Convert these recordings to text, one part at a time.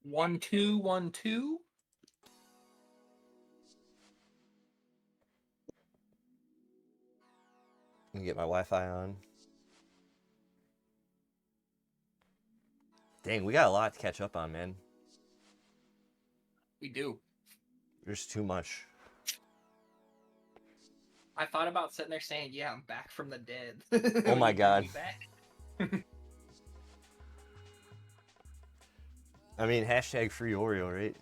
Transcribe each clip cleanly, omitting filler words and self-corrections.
1212. Let me get my Wi-Fi on. Dang, we got a lot to catch up on, man. We do. There's too much. I thought about sitting there saying, "Yeah, I'm back from the dead." Oh my god. I mean, hashtag free Oreo, right?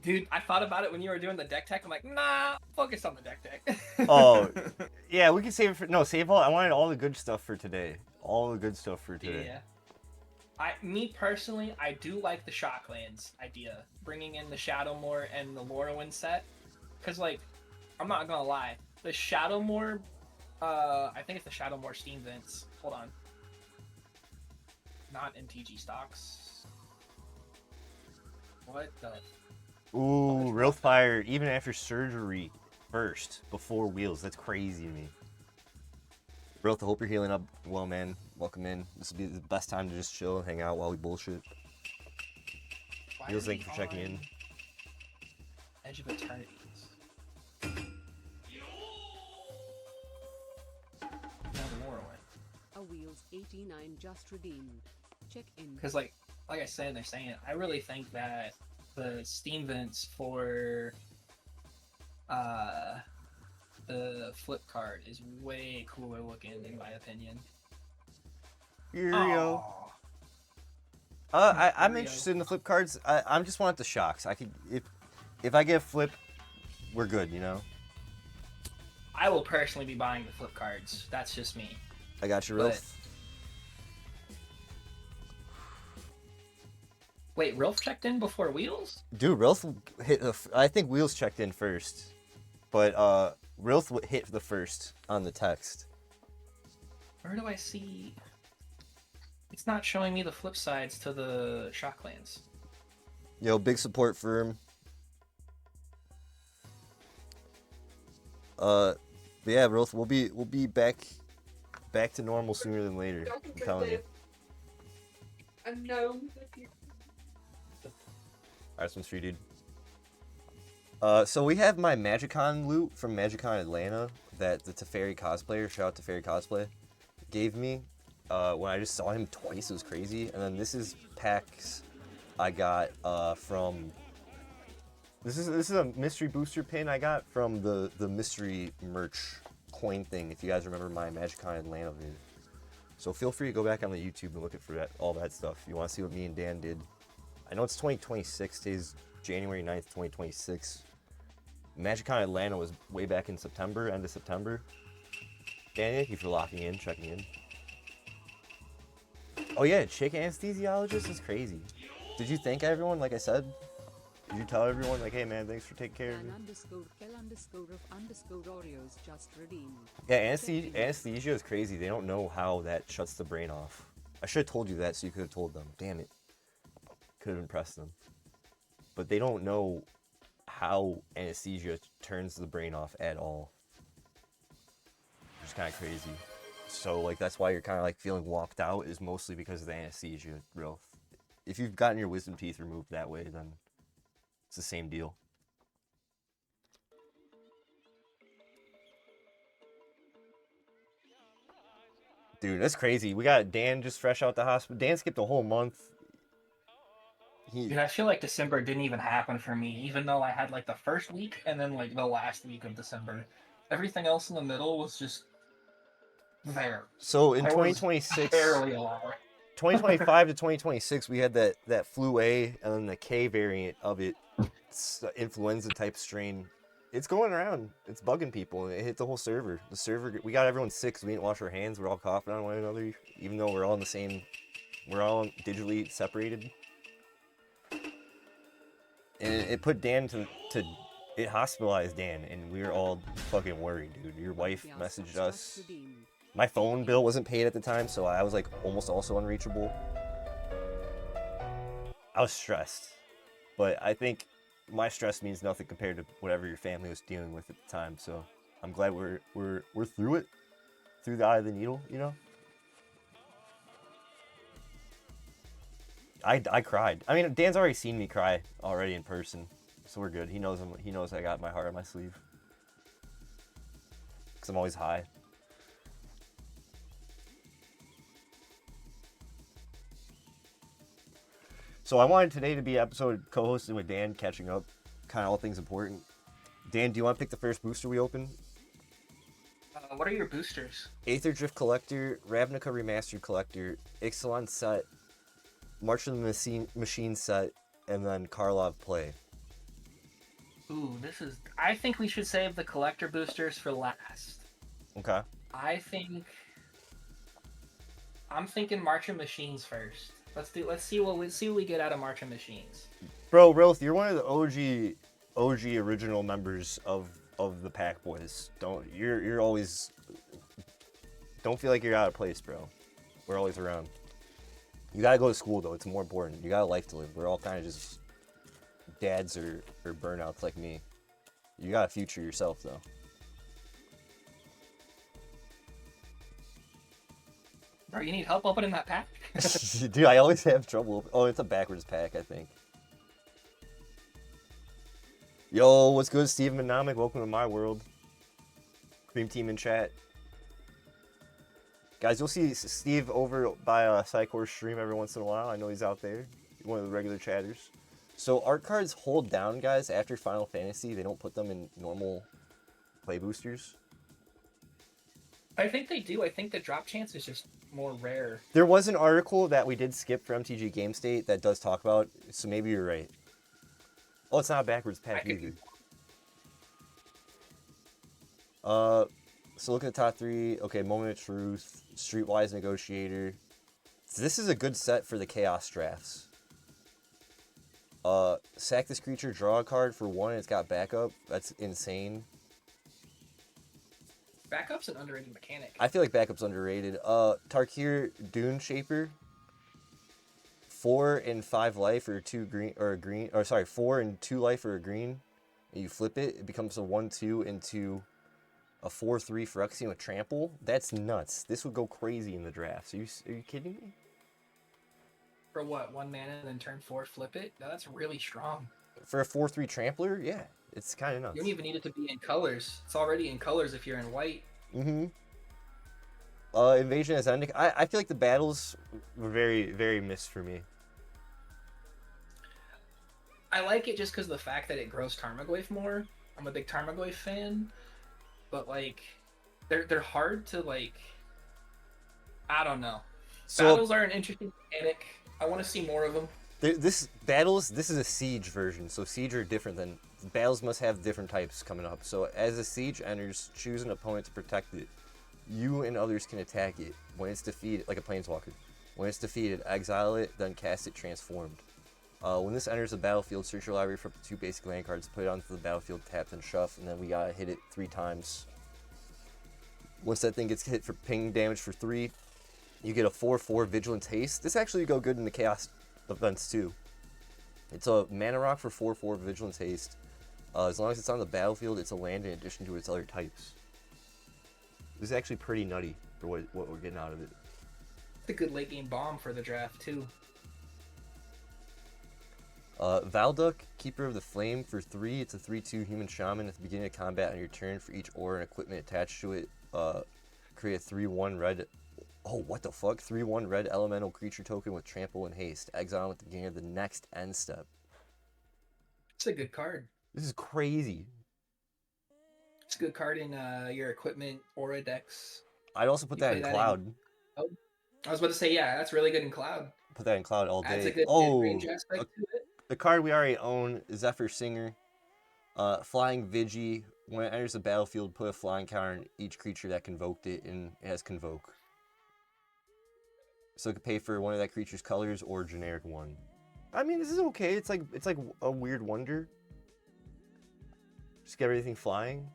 Dude, I thought about it when you were doing the deck tech. I'm like, nah, focus on the deck tech. Oh, yeah, we can save it for... No, save all... I wanted all the good stuff for today. All the good stuff for today. Yeah. Me personally, I do like the Shocklands idea. Bringing in the Shadowmoor and the Lorwyn set. Because, like, I'm not gonna lie. The Shadowmoor... I think it's the Shadowmoor Steam Vents. Hold on. Not MTG stocks. What the... Ooh, Rilfire, even after surgery, first, before wheels. That's crazy to me. Rilf, I hope you're healing up well, man. Welcome in. This will be the best time to just chill and hang out while we bullshit. Wheels, thank you for checking in. Edge of Eternities. A Wheels 89 just redeemed. Check in. Because, like I said, they're saying, I really think that the Steam Vents for the flip card is way cooler looking, in my opinion. Furio. I'm interested in the flip cards. I just want the shocks. I could if I get flip, we're good, you know. I will personally be buying the flip cards. That's just me. I got you, Rilf. Wait, Rilf checked in before Wheels? Dude, Rilf hit. I think Wheels checked in first, but Rilf hit the first on the text. Where do I see? It's not showing me the flip sides to the Shocklands. Yo, big support for him. But yeah, Rilf, we'll be back to normal sooner than later. I'm telling you. I know. Alright, this one's free, dude. So we have my MagicCon loot from MagicCon Atlanta that the Teferi cosplayer, shout out Teferi Cosplay, gave me. When I just saw him twice, it was crazy. And then this is packs I got from... This is a mystery booster pin I got from the mystery merch coin thing, if you guys remember my MagicCon Atlanta video. So feel free to go back on the YouTube and look for that, all that stuff. If you want to see what me and Dan did. I know it's 2026, today's January 9th, 2026. MagicCon Atlanta was way back in September, end of September. Dan, thank you for locking in, checking in. Oh yeah, chick anesthesiologist is crazy. Did you thank everyone, like I said? Did you tell everyone, like, hey man, thanks for taking care of me? Oreos just redeemed. Yeah, anesthesia is crazy. They don't know how that shuts the brain off. I should have told you that so you could have told them. Damn it. Could have impressed them. But they don't know how anesthesia turns the brain off at all. Which is kind of crazy. So, like, that's why you're kind of, like, feeling walked out is mostly because of the anesthesia, real. If you've gotten your wisdom teeth removed that way, then it's the same deal. Dude, that's crazy. We got Dan just fresh out the hospital. Dan skipped a whole month. Dude, I feel like December didn't even happen for me, even though I had like the first week and then like the last week of December. Everything else in the middle was just there. So in 2026, barely alive. 2025 to 2026, we had that flu A and then the K variant of it. It's influenza type strain. It's going around. It's bugging people. It hit the whole server. The server, we got everyone sick because we didn't wash our hands. We're all coughing on one another, even though we're all in the same, we're all digitally separated. And it put Dan it hospitalized Dan, and we were all fucking worried, dude. Your wife messaged us. My phone bill wasn't paid at the time, so I was like almost also unreachable. I was stressed, but I think my stress means nothing compared to whatever your family was dealing with at the time. So I'm glad we're through it, through the eye of the needle, you know. I cried. I mean, Dan's already seen me cry already in person, so we're good. He knows I got my heart on my sleeve. Cause I'm always high. So I wanted today to be episode co-hosted with Dan, catching up, kind of all things important. Dan, do you want to pick the first booster we open? What are your boosters? Aether Drift Collector, Ravnica Remastered Collector, Ixalan set, March of the Machine set, and then Karlov Play. Ooh, I think we should save the collector boosters for last. Okay. I'm thinking March of Machines first. Let's see what we get out of March of Machines. Bro, Rilth, you're one of the OG original members of the Pack Boys. You're always, don't feel like you're out of place, bro. We're always around. You gotta go to school though. It's more important. You got a life to live. We're all kind of just dads or burnouts like me. You got a future yourself though. Bro, you need help opening that pack? Dude, I always have trouble. Oh, it's a backwards pack, I think. Yo, what's good, Steve Monomic? Welcome to my world. Cream Team in chat. Guys, you'll see Steve over by Psychore's stream every once in a while. I know he's out there. One of the regular chatters. So art cards hold down, guys, after Final Fantasy. They don't put them in normal play boosters. I think they do. I think the drop chance is just more rare. There was an article that we did skip for MTG Game State that does talk about, so maybe you're right. Oh, it's not a backwards pack either. So look at the top three. Okay, Moment of Truth, Streetwise Negotiator. This is a good set for the Chaos drafts. Sack this creature, draw a card for 1, it's got backup. That's insane. Backup's an underrated mechanic. I feel like backup's underrated. Tarkir Dune Shaper. 4 and 5 life or 2 green or a green, or sorry, 4 and 2 life or a green. And you flip it, it becomes a 1/2 into a 4/3 Phyrexian with trample. That's nuts. This would go crazy in the draft. Are you kidding me? For what, 1 mana and then turn 4 flip it? No, that's really strong. For a 4/3 trampler, yeah, it's kind of nuts. You don't even need it to be in colors. It's already in colors if you're in white. Mm-hmm. Invasion as ending. I feel like the battles were very, very missed for me. I like it just because of the fact that it grows Tarmogoyf more. I'm a big Tarmogoyf fan, but like, they're hard to like. I don't know. So, battles are an interesting mechanic. I want to see more of them. This is a siege version, so siege are different than battles. Must have different types coming up. So as a siege enters, choose an opponent to protect it. You and others can attack it. When it's defeated, like a planeswalker. When it's defeated, exile it, then cast it transformed. When this enters the battlefield, search your library for up to 2 basic land cards, put it onto the battlefield, tap, and shuff, and then we gotta hit it 3 times. Once that thing gets hit for ping damage for 3, you get a 4/4 Vigilant Haste. This actually go good in the Chaos events too. It's a mana rock for 4/4 Vigilant Haste. As long as it's on the battlefield, it's a land in addition to its other types. This is actually pretty nutty for what we're getting out of it. It's a good late game bomb for the draft too. Valduk, Keeper of the Flame for 3. It's a 3/2 human shaman. At the beginning of combat on your turn, for each aura and equipment attached to it, create a 3/1 red. Oh, what the fuck? 3/1 red elemental creature token with trample and haste. Exile at the beginning of the next end step. It's a good card. This is crazy. It's a good card in your equipment aura decks. I'd also put that in Cloud. Oh, I was about to say, yeah, that's really good in Cloud. Put that in Cloud all day. Adds a good range aspect to it. The card we already own, Zephyr Singer. Flying Vigi. When it enters the battlefield, put a flying counter on each creature that convoked it, and it has Convoke. So it could pay for one of that creature's colors or generic 1. I mean, this is okay. It's like a weird wonder. Just get everything flying.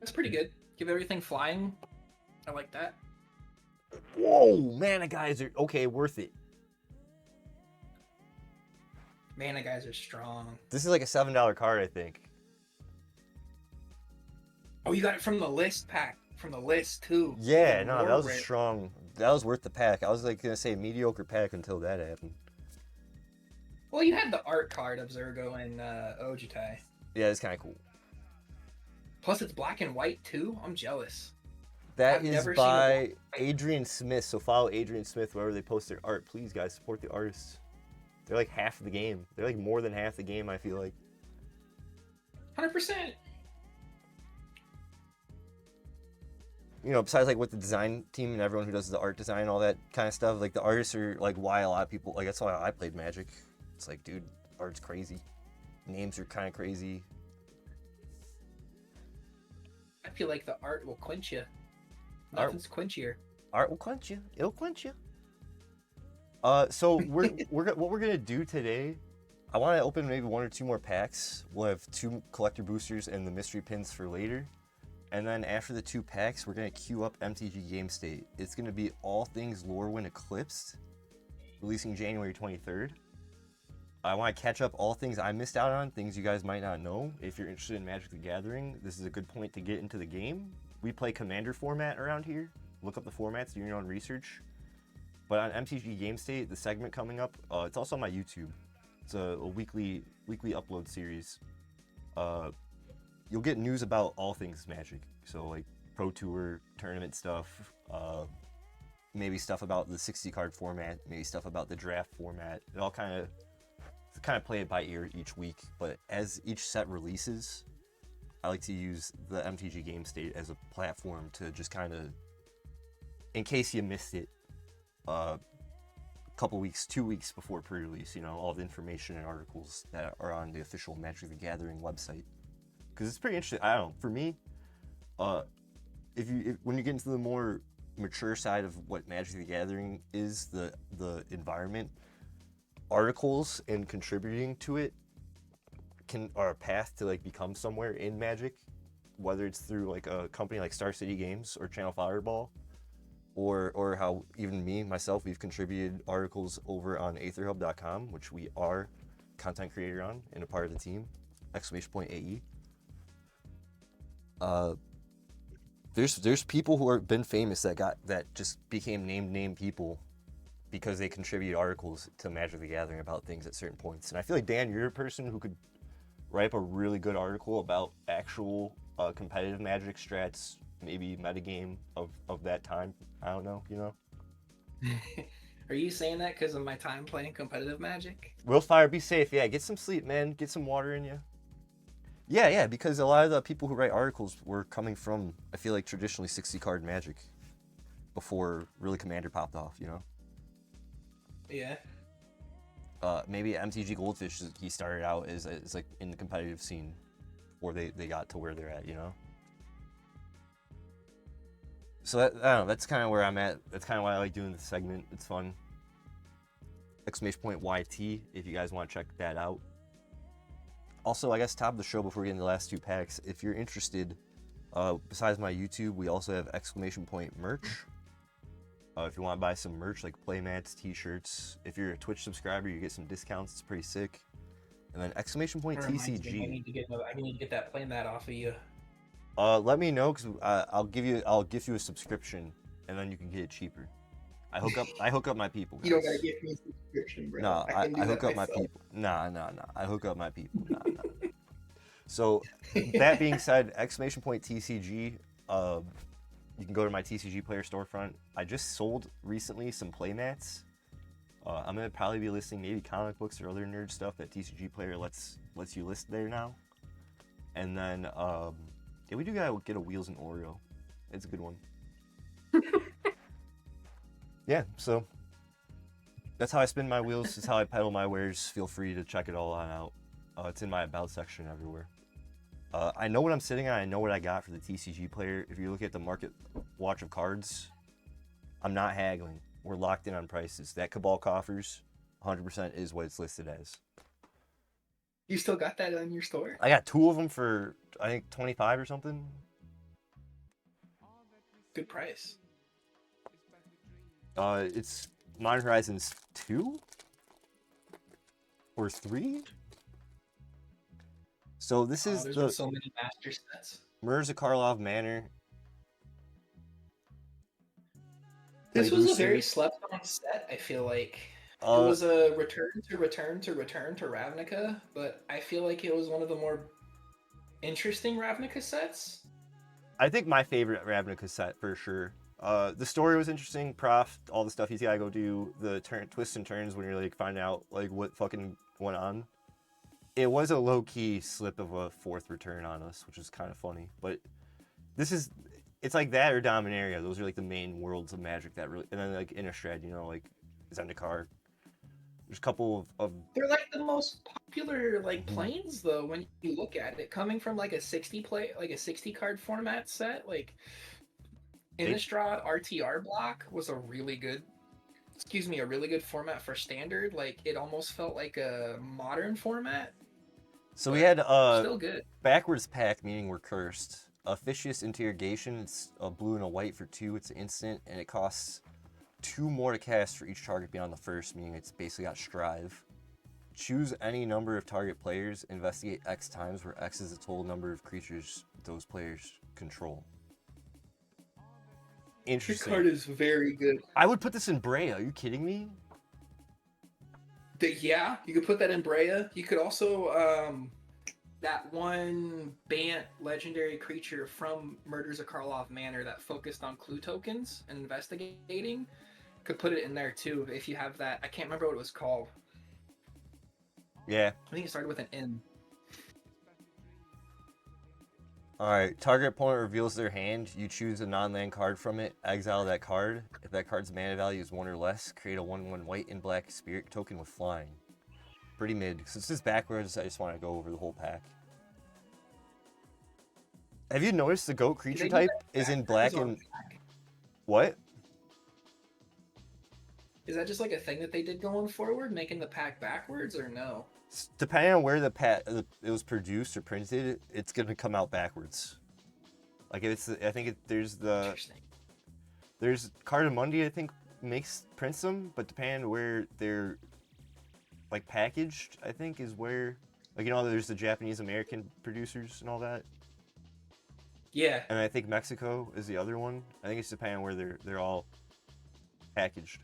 That's pretty good. Give everything flying. I like that. Whoa, Mana Geyser. Okay, worth it. Mana Geyser strong. This is like a $7 card, I think. Oh, you got it from the list pack. From the list too. Yeah, no, More that was rare. strong. worth the pack. I was like gonna say mediocre pack until that happened. Well, you had the art card of Zergo and Ojutai. Yeah, it's kind of cool. Plus, it's black and white too. I'm jealous. That I've is never seen by Adrian Smith. So follow Adrian Smith wherever they post their art. Please, guys, support the artists. They're like half the game. They're like more than half the game, I feel like. 100%. You know, besides like with the design team and everyone who does the art design, all that kind of stuff, like the artists are like why a lot of people, like that's why I played Magic. It's like, dude, art's crazy. Names are kind of crazy. I feel like the art will quench you. Nothing's quenchier. Art will quench you. It'll quench you. So we're what we're gonna do today. I want to open maybe 1 or 2 more packs. We'll have 2 collector boosters and the mystery pins for later. And then after the 2 packs, we're gonna queue up MTG Game State. It's gonna be all things Lorwyn Eclipsed, releasing January 23rd. I want to catch up all things I missed out on, things you guys might not know. If you're interested in Magic the Gathering, this is a good point to get into the game. We play Commander format around here. Look up the formats, do your own research. But on MTG Game State, the segment coming up, it's also on my YouTube. It's a weekly upload series. You'll get news about all things Magic. So like Pro Tour, tournament stuff, maybe stuff about the 60 card format, maybe stuff about the draft format. It all kind of play it by ear each week, but as each set releases, I like to use the MTG Game State as a platform to just kind of, in case you missed it, couple weeks, 2 weeks before pre-release, you know, all the information and articles that are on the official Magic the Gathering website. Because it's pretty interesting. I don't know, for me, when you get into the more mature side of what Magic the Gathering is, the environment, articles and contributing to it are a path to like become somewhere in Magic, whether it's through like a company like Star City Games or Channel Fireball, or how even we've contributed articles over on aetherhub.com, which we are content creator on and a part of the team, !AE. There's people who have been famous that just became named name people because they contribute articles to Magic the Gathering about things at certain points. And I feel like, Dan, you're a person who could write up a really good article about actual competitive Magic strats, maybe metagame of that time. I don't know, you know? Are you saying that because of my time playing competitive Magic? Willfire, be safe. Yeah, get some sleep, man. Get some water in you. Yeah, because a lot of the people who write articles were coming from, I feel like, traditionally 60 card Magic before really Commander popped off, you know? Yeah. Maybe MTG Goldfish, he started out as like in the competitive scene before they got to where they're at, you know? So I don't know, that's kind of where I'm at. That's kind of why I like doing this segment. It's fun. !YT if you guys want to check that out. Also, I guess top of the show before we get into the last 2 packs, if you're interested, besides my YouTube, we also have !merch. If you want to buy some merch like playmats, t-shirts, if you're a Twitch subscriber, you get some discounts. It's pretty sick. And then !TCG. I need to get that playmat off of you. Let me know, because I'll give you a subscription, and then you can get it cheaper. I hook up my people, guys. You don't gotta give me a subscription, bro. No, I hook up myself. my people. Nah. I hook up my people. Nah. So, that being said, !TCG, you can go to my TCGplayer storefront. I just sold recently some playmats. I'm gonna probably be listing maybe comic books or other nerd stuff that TCGplayer lets you list there now. And then, yeah, we do gotta get a Wheels and Oreo. It's a good one. Yeah, so that's how I spin my wheels. That's how I pedal my wares. Feel free to check it all on out. It's in my about section everywhere. I know what I'm sitting on. I know what I got for the TCG player. If you look at the market watch of cards, I'm not haggling. We're locked in on prices. That Cabal Coffers, 100% is what it's listed as. You still got that in your store? I got 2 of them for, I think, 25 or something. Good price. It's Modern Horizons 2 or 3. So this is there's been so many master sets. Mirza Karlov Manor. This was a booster. very slept on set, I feel like. It Uh, was a return to Ravnica, but I feel like it was one of the more interesting Ravnica sets. I think my favorite Ravnica set for sure. The story was interesting. Prof, all the stuff he's gotta go do, the twists and turns when you're like finding out like what fucking went on. It was a low key slip of a fourth return on us, which is kind of funny. But it's like that or Dominaria. Those are like the main worlds of Magic that really, and then like Innistrad, you know, like Zendikar. There's a couple of They're like the most popular Mhm. planes though when you look at it, coming from like a 60 card format set. Like Innistrad RTR block was a really good format for standard. Like it almost felt like a modern format. So we had Still good. backwards pack, meaning we're cursed. Officious Interrogation, it's a blue and a white for 2, it's an instant, and it costs 2 more to cast for each target beyond the first, meaning it's basically got Strive. Choose any number of target players, investigate X times, where X is the total number of creatures those players control. Your Interesting. card is very good. I would put this in Brea, are you kidding me? Yeah, you could put that in Brea. You could also that one Bant legendary creature from Murders of Karlov Manor that focused on clue tokens and investigating. Could put it in there too if you have that. I can't remember what it was called. Yeah. I think it started with an N. Alright, target opponent reveals their hand. You choose a non-land card from it, exile that card. If that card's mana value is 1 or less, create a 1/1 white and black spirit token with flying. Pretty mid. Since this is backwards, I just want to go over the whole pack. Have you noticed the goat creature type is in black and... What? Is that just like a thing that they did going forward, making the pack backwards, or no? Depending on where it was produced or printed, it's gonna come out backwards. Like there's Cardamundi, I think prints them, but depending on where they're like packaged, I think is where, like, you know, there's the Japanese American producers and all that. Yeah. And I think Mexico is the other one. I think it's depending on where they're all packaged.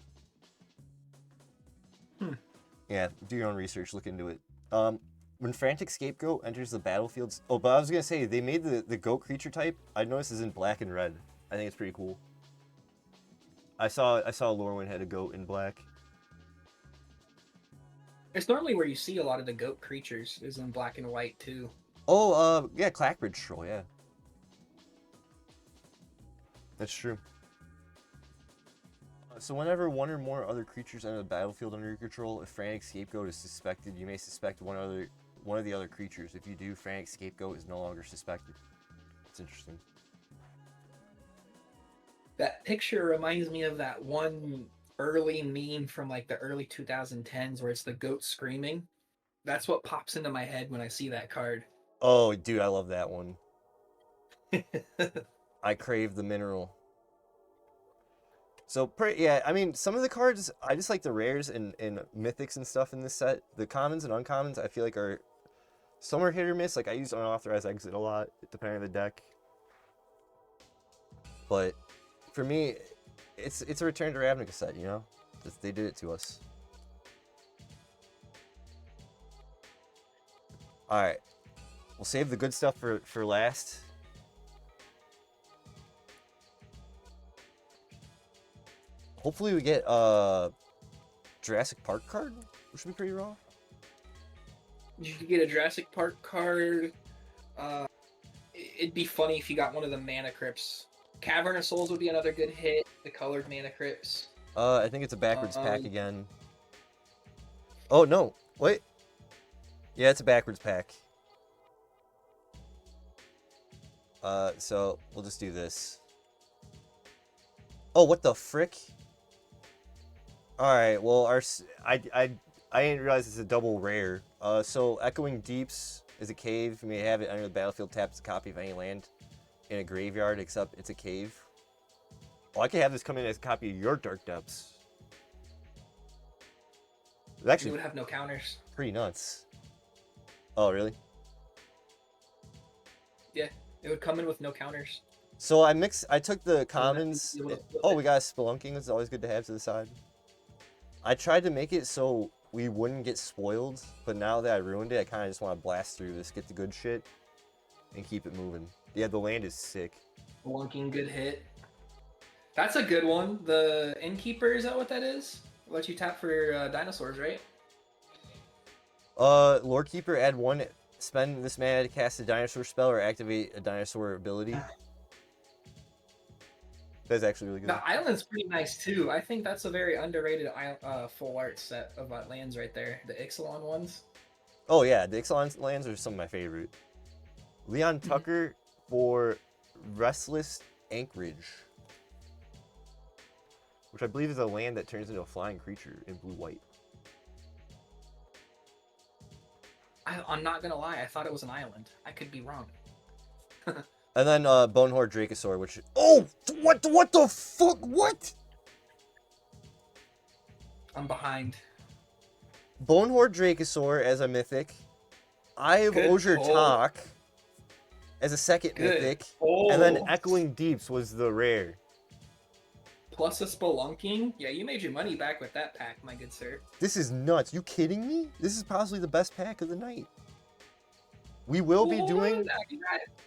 Yeah, do your own research, look into it. When Frantic Scapegoat enters the battlefields... Oh, but I was going to say, they made the goat creature type, I noticed, is in black and red. I think it's pretty cool. I saw Lorwyn had a goat in black. It's normally where you see a lot of the goat creatures is in black and white too. Oh, yeah, Clackbridge Troll, yeah. That's true. So whenever one or more other creatures enter the battlefield under your control, if Frantic Scapegoat is suspected, you may suspect one of the other creatures. If you do, Frantic Scapegoat is no longer suspected. It's interesting. That picture reminds me of that one early meme from like the early 2010s where it's the goat screaming. That's what pops into my head when I see that card. Oh, dude, I love that one. I crave the mineral. So, yeah, I mean, some of the cards, I just like the rares and mythics and stuff in this set. The commons and uncommons, I feel like some are hit or miss. Like, I use Unauthorized Exit a lot, depending on the deck. But, for me, it's a Return to Ravnica set, you know? They did it to us. Alright. We'll save the good stuff for last. Hopefully we get a Jurassic Park card, which would be pretty raw. You could get a Jurassic Park card. It'd be funny if you got one of the Mana Crypts. Cavern of Souls would be another good hit. The colored Mana Crypts. I think it's a backwards pack again. Oh, no. Wait. Yeah, it's a backwards pack. So we'll just do this. Oh, what the frick? Alright, well, I didn't realize it's a double rare. So Echoing Deeps is a cave. You may have it under the battlefield tapped as a copy of any land in a graveyard, except it's a cave. Oh, I could have this come in as a copy of your Dark Depths. It's actually You would have no counters. pretty nuts. Oh, really? Yeah, it would come in with no counters. So I took the So commons. you'll be able to flip Oh, it. we got spelunking. It's always good to have to the side. I tried to make it so we wouldn't get spoiled, but now that I ruined it, I kind of just want to blast through this, get the good shit, and keep it moving. Yeah, the land is sick. Flunking, good hit. That's a good one. The Innkeeper, is that what that is? Let you tap for dinosaurs, right? Lore Keeper, add 1, spend this mana to cast a dinosaur spell or activate a dinosaur ability. That's actually really good. The island's pretty nice too. I think that's a very underrated full art set of lands right there. The Ixalan ones. Oh yeah, the Ixalan lands are some of my favorite. Leon Tucker for Restless Anchorage, which I believe is a land that turns into a flying creature in blue-white. I'm not gonna lie, I thought it was an island. I could be wrong. And then Bonehorde Dracosaur, which what the fuck? What? I'm behind. Bonehorde Dracosaur as a mythic. Eye of Good Osier pull. Talk as a second Good mythic. pull. And then Echoing Deeps was the rare. Plus a spelunking. Yeah, you made your money back with that pack, my good sir. This is nuts. You kidding me? This is possibly the best pack of the night. We will be doing...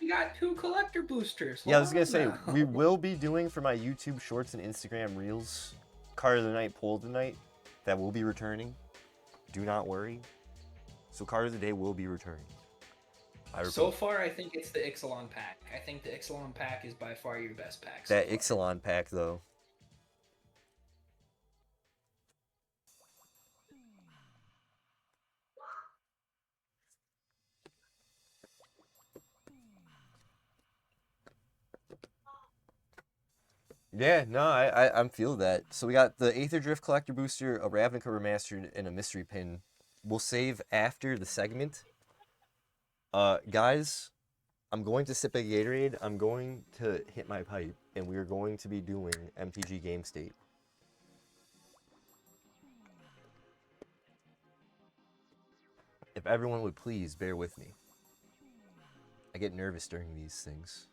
You got 2 collector boosters. Yeah, I was going to Hold say, on we now. will be doing for my YouTube Shorts and Instagram Reels, Card of the Night, Poll of the Night, that will be returning. Do not worry. So Card of the Day will be returning. So far, I think it's the Ixalan pack. I think the Ixalan pack is by far your best pack. That Ixalan pack, though. Yeah, no, I'm feeling that. So we got the Aether Drift Collector Booster, a Ravnica Remastered, and a Mystery Pin. We'll save after the segment. Guys, I'm going to sip a Gatorade. I'm going to hit my pipe, and we are going to be doing MTG Game State. If everyone would please bear with me. I get nervous during these things.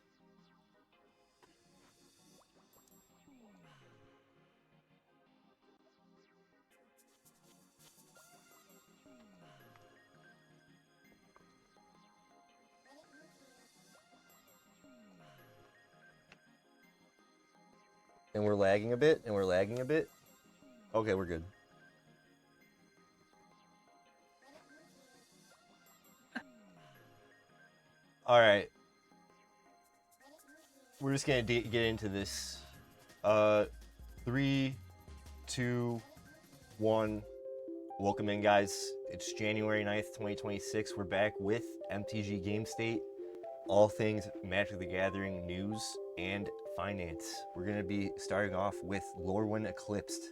And we're lagging a bit, and we're lagging a bit. Okay, we're good. All right. We're just gonna get into this. 3, 2, 1. Welcome in, guys. It's January 9th, 2026. We're back with MTG Game State. All things Magic the Gathering news and finance. We're gonna be starting off with Lorwyn Eclipsed,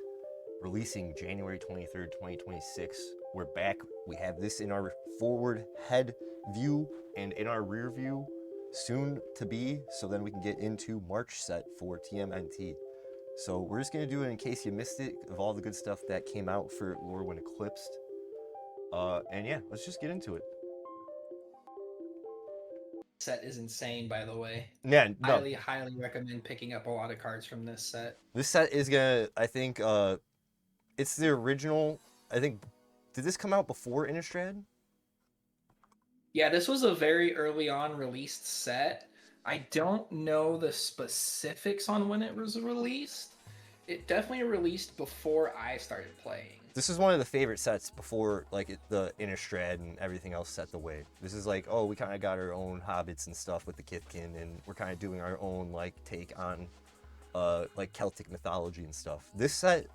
releasing January 23rd, 2026. We're back. We have this in our forward head view and in our rear view soon to be, so then we can get into March set for TMNT. So we're just going to do it in case you missed it, of all the good stuff that came out for Lorwyn Eclipsed. And yeah, let's just get into it. Set is insane, by the way. Yeah, no. Highly recommend picking up a lot of cards from this set. This set is gonna, I think, it's the original, I think, did this come out before Innistrad? Yeah, this was a very early on released set. I don't know the specifics on when it was released. It definitely released before I started playing. This is one of the favorite sets before, like, the Innistrad and everything else set the way. This is like, oh, we kind of got our own hobbits and stuff with the Kithkin, and we're kind of doing our own, like, take on, like, Celtic mythology and stuff. This set,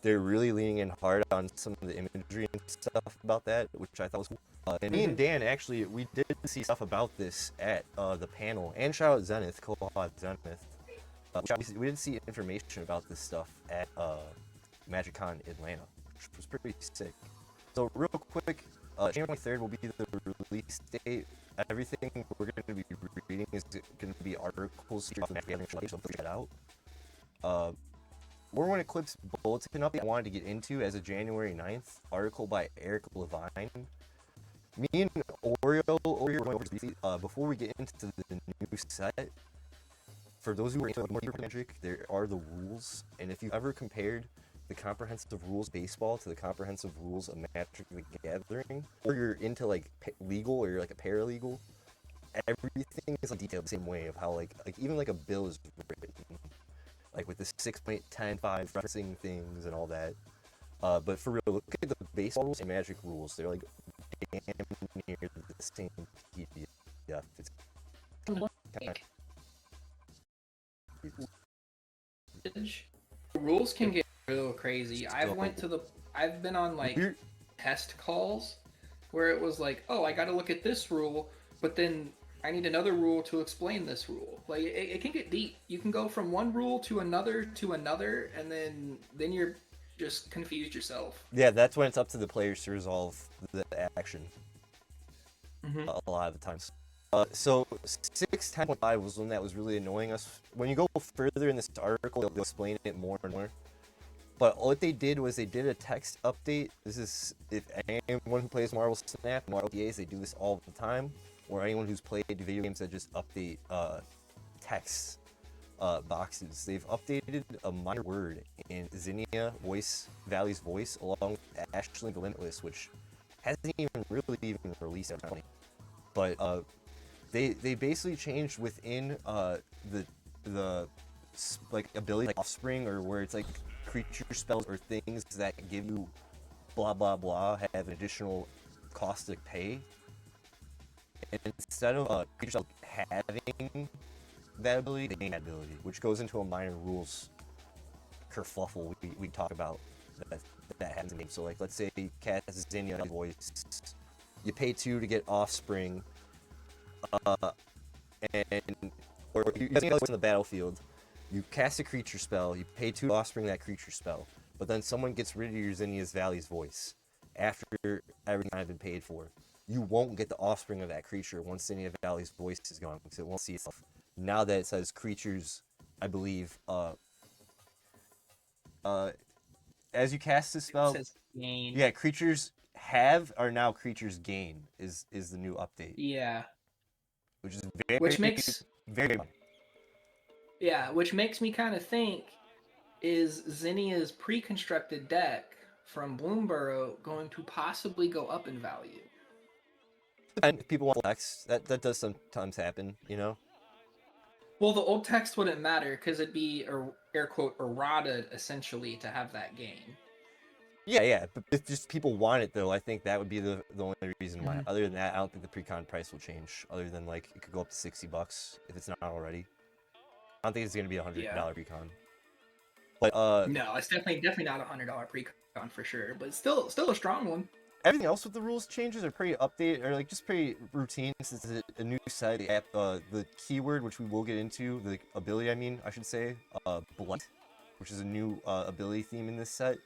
they're really leaning in hard on some of the imagery and stuff about that, which I thought was cool. And me and Dan, actually, we did see stuff about this at the panel. And shout out Zenith, Co-op Zenith. We did see information about this stuff at MagicCon Atlanta, which was pretty sick. So real quick, January 23rd will be the release date. Everything we're going to be reading is going to be articles from Magic Gathering, so check it out. Lorwyn Eclipse bulletin update I wanted to get into as of January 9th, article by Eric Levine. Me and Oreo, before we get into the new set, for those who are into more Magic, there are the rules, and if you've ever compared the comprehensive rules of baseball to the comprehensive rules of Magic the Gathering, or you're into like legal or you're like a paralegal, everything is detailed the same way of how like even like a bill is written, like with the 6.105 referencing things and all that. But for real, look at the baseball rules and Magic rules. They're like damn near the same PDF. It's Rules can get real crazy. I've been on like test calls where it was like, oh, I got to look at this rule, but then I need another rule to explain this rule. Like it can get deep. You can go from one rule to another, and then you're just confused yourself. Yeah, that's when it's up to the players to resolve the action. A lot of the times. So 6.10.5 was one that was really annoying us. When you go further in this article, they'll explain it more and more. But what they did was they did a text update. This is, if anyone who plays Marvel Snap and RPAs, they do this all the time. Or anyone who's played video games that just update text boxes. They've updated a minor word in Zinnia Valley's voice along with Ashley the Limitless, which hasn't even really released at all. But they basically changed within the like ability like offspring, or where it's like creature spells or things that give you blah blah blah have an additional cost to pay. And instead of creature spells having that ability, they gain that ability, which goes into a minor rules kerfluffle we talk about that happens in the game. So like let's say you cast Zinnia voice, you pay 2 to get offspring, or you in the battlefield, you cast a creature spell, you pay 2 to offspring that creature spell, but then someone gets rid of your Zinnia's Valley's voice after everything I've been paid for. You won't get the offspring of that creature once Zinnia Valley's voice is gone, because it won't see itself. Now that it says creatures, I believe, as you cast this spell, It says gain. yeah, creatures have are now creatures gain is the new update. Yeah. Which is Which makes very which makes me kind of think, is Zinnia's pre-constructed deck from Bloomborough going to possibly go up in value? And people want flex. That does sometimes happen, you know. Well, the old text wouldn't matter because it'd be air quote errata essentially to have that gain. Yeah, but if just people want it though, I think that would be the only reason why. Other than that, I don't think the pre-con price will change. Other than like it could go up to $60 if it's not already. I don't think it's gonna be $100 pre-con. But no, it's definitely not $100 pre-con for sure, but still a strong one. Everything else with the rules changes are pretty updated, or like just pretty routine. Since it's a new set, the keyword, which we will get into, the ability, I should say, Blunt, which is a new ability theme in this set,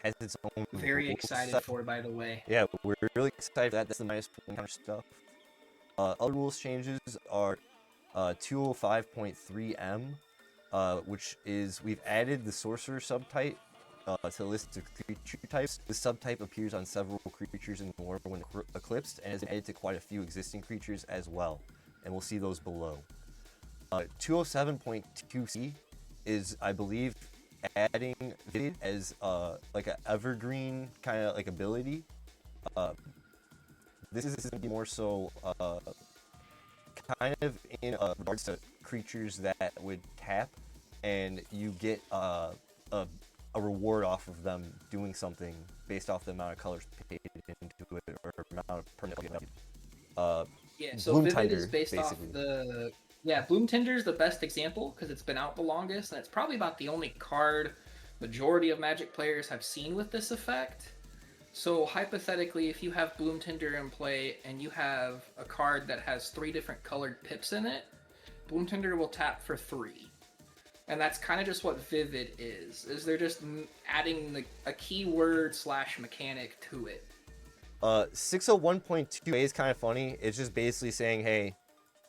has its own. Very excited for, by the way. Yeah, we're really excited for that. That's the nice kind of stuff. Other rules changes are 205.3M, which is we've added the sorcerer subtype to the list of creature types. This subtype appears on several creatures in the lore when eclipsed, and is added to quite a few existing creatures as well, and we'll see those below. 207.2C is, I believe, adding Vivid as like an evergreen kind of like ability. This is going to be more so kind of in regards to creatures that would tap, and you get a reward off of them doing something based off the amount of colors paid into it, or amount of permanent value. Yeah, so Bloom Vivid Tender, is based basically. off the... Yeah, Bloom Tender is the best example because it's been out the longest, and it's probably about the only card majority of Magic players have seen with this effect. So hypothetically, if you have Bloom Tender in play and you have a card that has 3 different colored pips in it, Bloom Tender will tap for 3. And that's kind of just what Vivid is they're just adding a keyword / mechanic to it. 601.2A is kind of funny. It's just basically saying, hey,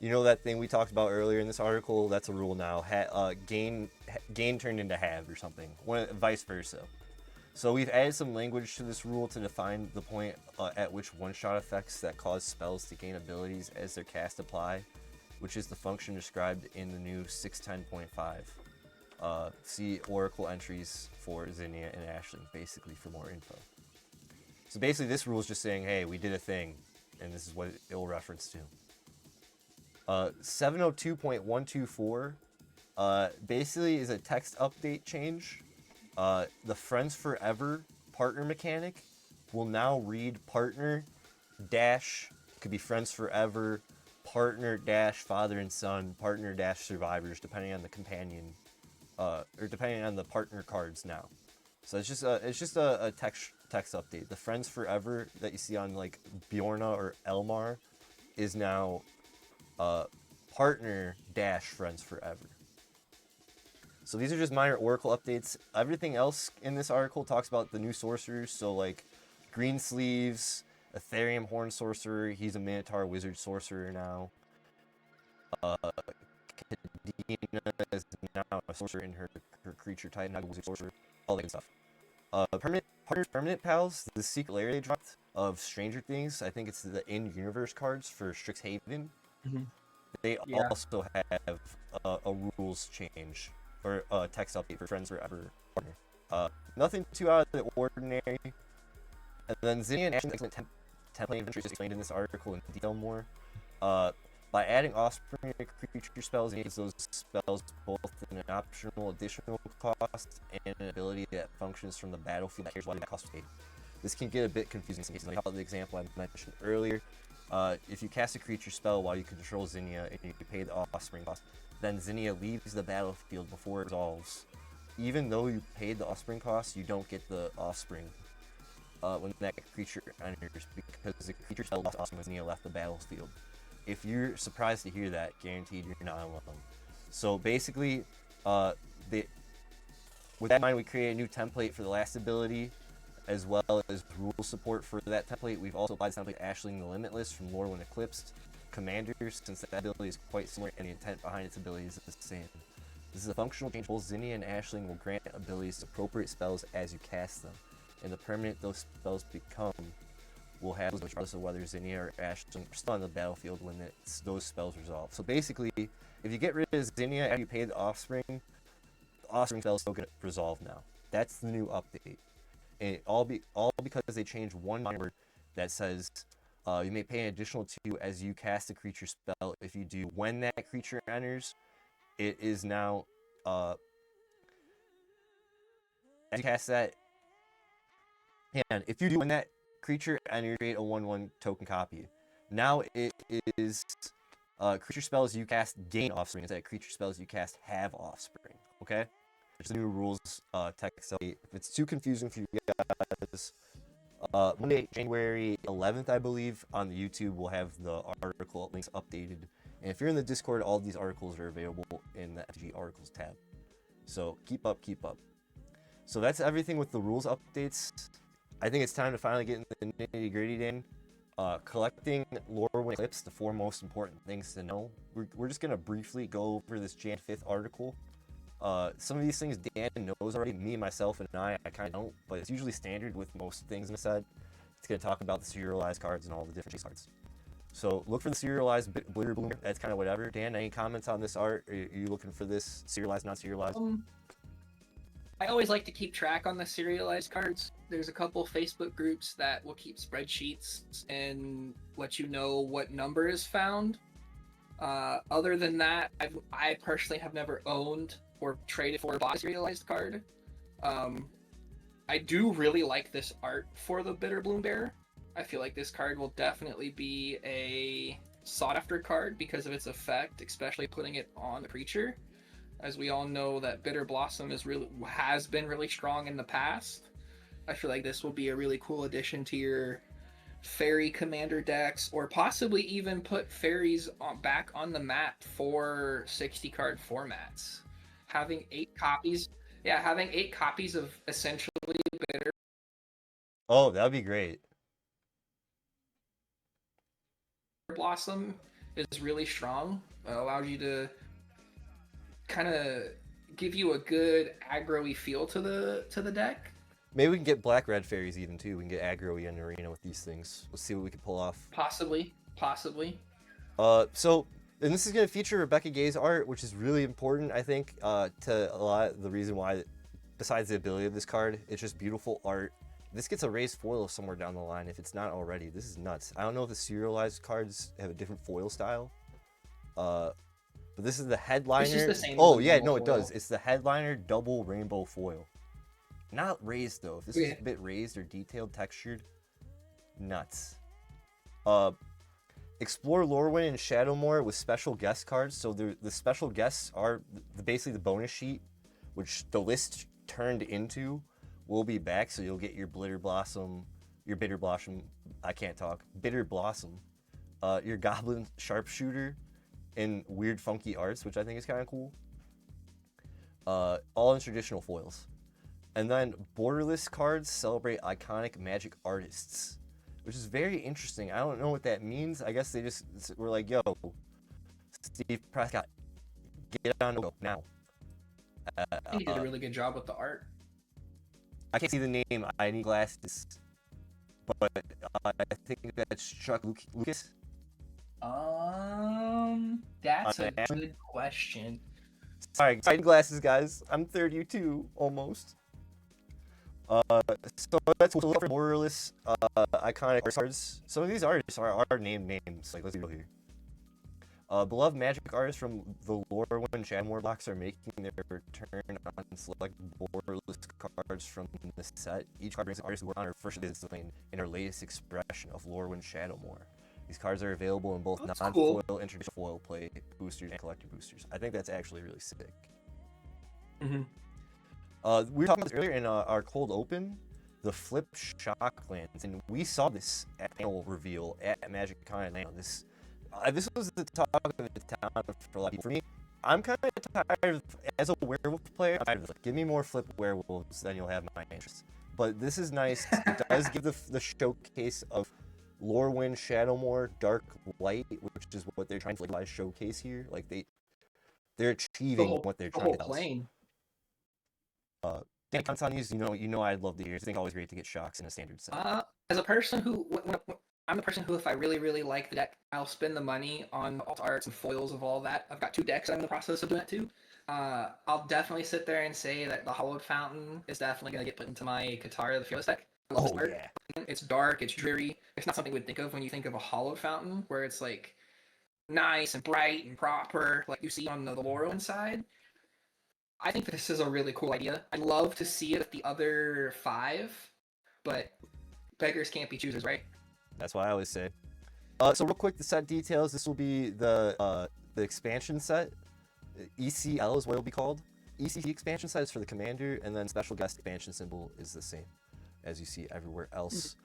you know that thing we talked about earlier in this article? That's a rule now. Gain turned into have or something. Vice versa. So we've added some language to this rule to define the point at which one-shot effects that cause spells to gain abilities as their cast apply which is the function described in the new 610.5. See Oracle entries for Zinnia and Ashling, basically, for more info. So basically, this rule is just saying, hey, we did a thing, and this is what it will reference to. 702.124 basically is a text update change. The Friends Forever partner mechanic will now read partner dash, could be Friends Forever, partner dash father and son, partner dash survivors, depending on the companion, or depending on the partner cards now. So it's just a text update. The Friends Forever that you see on like Bjorna or Elmar is now partner dash Friends Forever. So these are just minor Oracle updates. Everything else in this article talks about the new sorcerers. So like Green Sleeves, Ethereum Horn Sorcerer, he's a Minotaur Wizard Sorcerer now. Kadena is now a sorcerer in her creature type, not a wizard sorcerer, all that good stuff. Permanent pals, the secret layer they dropped of Stranger Things, I think it's the in-universe cards for Strixhaven. Mm-hmm. They Yeah. also have a rules change, or a text update for Friends Forever partner. Nothing too out of the ordinary. And then Zinnia and Ashton's excellent template adventures is explained in this article in detail more. By adding Offspring to creature spells, it gives those spells both an optional additional cost and an ability that functions from the battlefield that cares why that cost paid. This can get a bit confusing in cases like the example I mentioned earlier. If you cast a creature spell while you control Zinnia and you pay the Offspring cost, then Zinnia leaves the battlefield before it resolves. Even though you paid the Offspring cost, you don't get the Offspring when that creature enters, because the creature spell lost Offspring when Zinnia left the battlefield. If you're surprised to hear that, guaranteed you're not alone. So basically, with that in mind, we created a new template for the last ability, as well as rule support for that template. We've also applied something to Ashling the Limitless from Lorwyn Eclipsed Commanders, since that ability is quite similar and the intent behind its ability is the same. This is a functional change. Both Zinnia and Ashling will grant abilities to appropriate spells as you cast them, and the permanent those spells become will have regardless of whether Zinnia or Ashling are still on the battlefield when those spells resolve. So basically, if you get rid of Zinnia after you pay the Offspring spells still get resolved now. That's the new update. And all because they changed one minor word that says you may pay an additional 2 as you cast a creature spell. If you do when that creature enters, it is now as you cast that. And if you do when that creature enters, create a 1/1 token copy. Now it is creature spells you cast gain Offspring instead of creature spells you cast have Offspring. Okay? There's the new rules text update. If it's too confusing for you guys, Monday, January 11th, I believe, on the YouTube, we'll have the article links updated. And if you're in the Discord, all these articles are available in the MTG Articles tab. So keep up. So that's everything with the rules updates. I think it's time to finally get into the nitty-gritty, Dan. Collecting Lorwyn Eclipse, the 4 most important things to know. We're just going to briefly go over this Jan 5th article. Some of these things Dan knows already, me, myself, and I kind of don't, but it's usually standard with most things in the set. It's going to talk about the serialized cards and all the different chase cards. So look for the serialized Blitter Bloom. That's kind of whatever. Dan, any comments on this art? Are you looking for this serialized, not serialized? I always like to keep track on the serialized cards. There's a couple Facebook groups that will keep spreadsheets and let you know what number is found. Other than that, I personally have never owned or traded for or bought a serialized card. I do really like this art for the Bitter Bloom Bearer. I feel like this card will definitely be a sought-after card because of its effect, especially putting it on the creature. As we all know, that Bitter Blossom has been really strong in the past. I feel like this will be a really cool addition to your fairy commander decks, or possibly even put fairies back on the map for 60 card formats. Having 8 copies of essentially Bitter Oh, that'd be great. Blossom is really strong. It allows you to kind of give you a good aggro-y feel to the deck. Maybe we can get black-red fairies even too. We can get aggro-y in the arena with these things. Let's see what we can pull off. Possibly. So And this is going to feature Rebecca Gay's art, which is really important, I think, to a lot of the reason why, besides the ability of this card, it's just beautiful art. This gets a raised foil somewhere down the line if it's not already. This is nuts. I don't know if the serialized cards have a different foil style. But this is the headliner. It's just the same Oh, as the yeah, normal no, it foil. does. It's the headliner double rainbow foil. Not raised, though. If this was a bit raised or detailed, textured, nuts. Explore Lorwyn and Shadowmoor with special guest cards. So the special guests are basically the bonus sheet, which the list turned into will be back. So you'll get your Bitter Blossom, I can't talk, Bitter Blossom, your Goblin Sharpshooter in weird funky arts, which I think is kind of cool. All in traditional foils. And then borderless cards celebrate iconic Magic artists, which is very interesting. I don't know what that means. I guess they just were like, yo, Steve Prescott, get on the go now. I think he did a really good job with the art. I can't see the name. I need glasses. But I think that's Chuck Lucas. That's a good question. Sorry, I need glasses, guys. I'm 32, almost. So that's borderless, iconic cards. Some of these artists are named names. Like, let's be real here. Beloved Magic artists from the Lorwyn Shadowmoor blocks are making their return on select borderless cards from the set. Each card brings an artist who worked on her first discipline in her latest expression of Lorwyn Shadowmoor. These cards are available in both non-foil and traditional foil play boosters and collector boosters. I think that's actually really sick. Mm-hmm. We were talking about this earlier in our cold open, the flip Shocklands, and we saw this panel reveal at MagicCon Atlanta. This was the talk of the town for a lot of people. For me, I'm kind of tired of, as a werewolf player, I'm tired of it. Give me more flip werewolves, then you'll have my interest. But this is nice. It does give the showcase of Lorwyn, Shadowmoor, Dark Light, which is what they're trying to showcase here. Like they're achieving what they're trying to tell us. Yeah, comments on these, you know I'd love to hear. I think always great to get shocks in a standard set. As a person who, I'm the person who, if I really like the deck, I'll spend the money on alt arts and foils of all that. I've got 2 decks I'm in the process of doing that too. I'll definitely sit there and say that the Hollowed Fountain is definitely going to get put into my Katara the Fearless deck. Yeah. It's dark, it's dreary. It's not something you would think of when you think of a Hollowed Fountain, where it's like nice and bright and proper, like you see on the Lorwyn side. I think this is a really cool idea. I'd love to see it with the other 5, but beggars can't be choosers, right? That's what I always say. So real quick, the set details. This will be the expansion set. ECL is what it'll be called. ECC expansion set is for the commander, and then special guest expansion symbol is the same as you see everywhere else.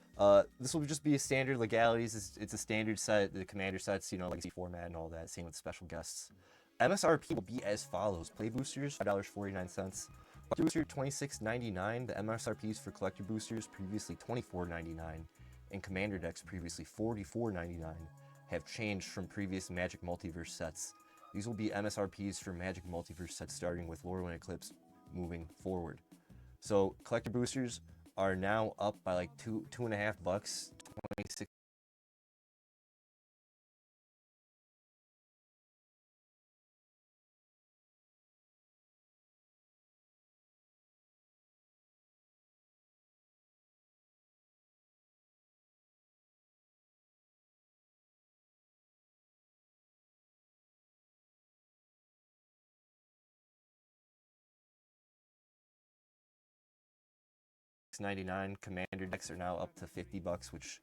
This will just be a standard legalities. It's a standard set. The commander sets, legacy format and all that. Same with special guests. MSRP will be as follows. Play boosters, $5.49. Collector booster, $26.99. The MSRPs for collector boosters, previously $24.99. And commander decks, previously $44.99, have changed from previous Magic Multiverse sets. These will be MSRPs for Magic Multiverse sets starting with Lorwyn Eclipse moving forward. So collector boosters are now up by like $2.50, 26. $99. Commander decks are now up to $50, which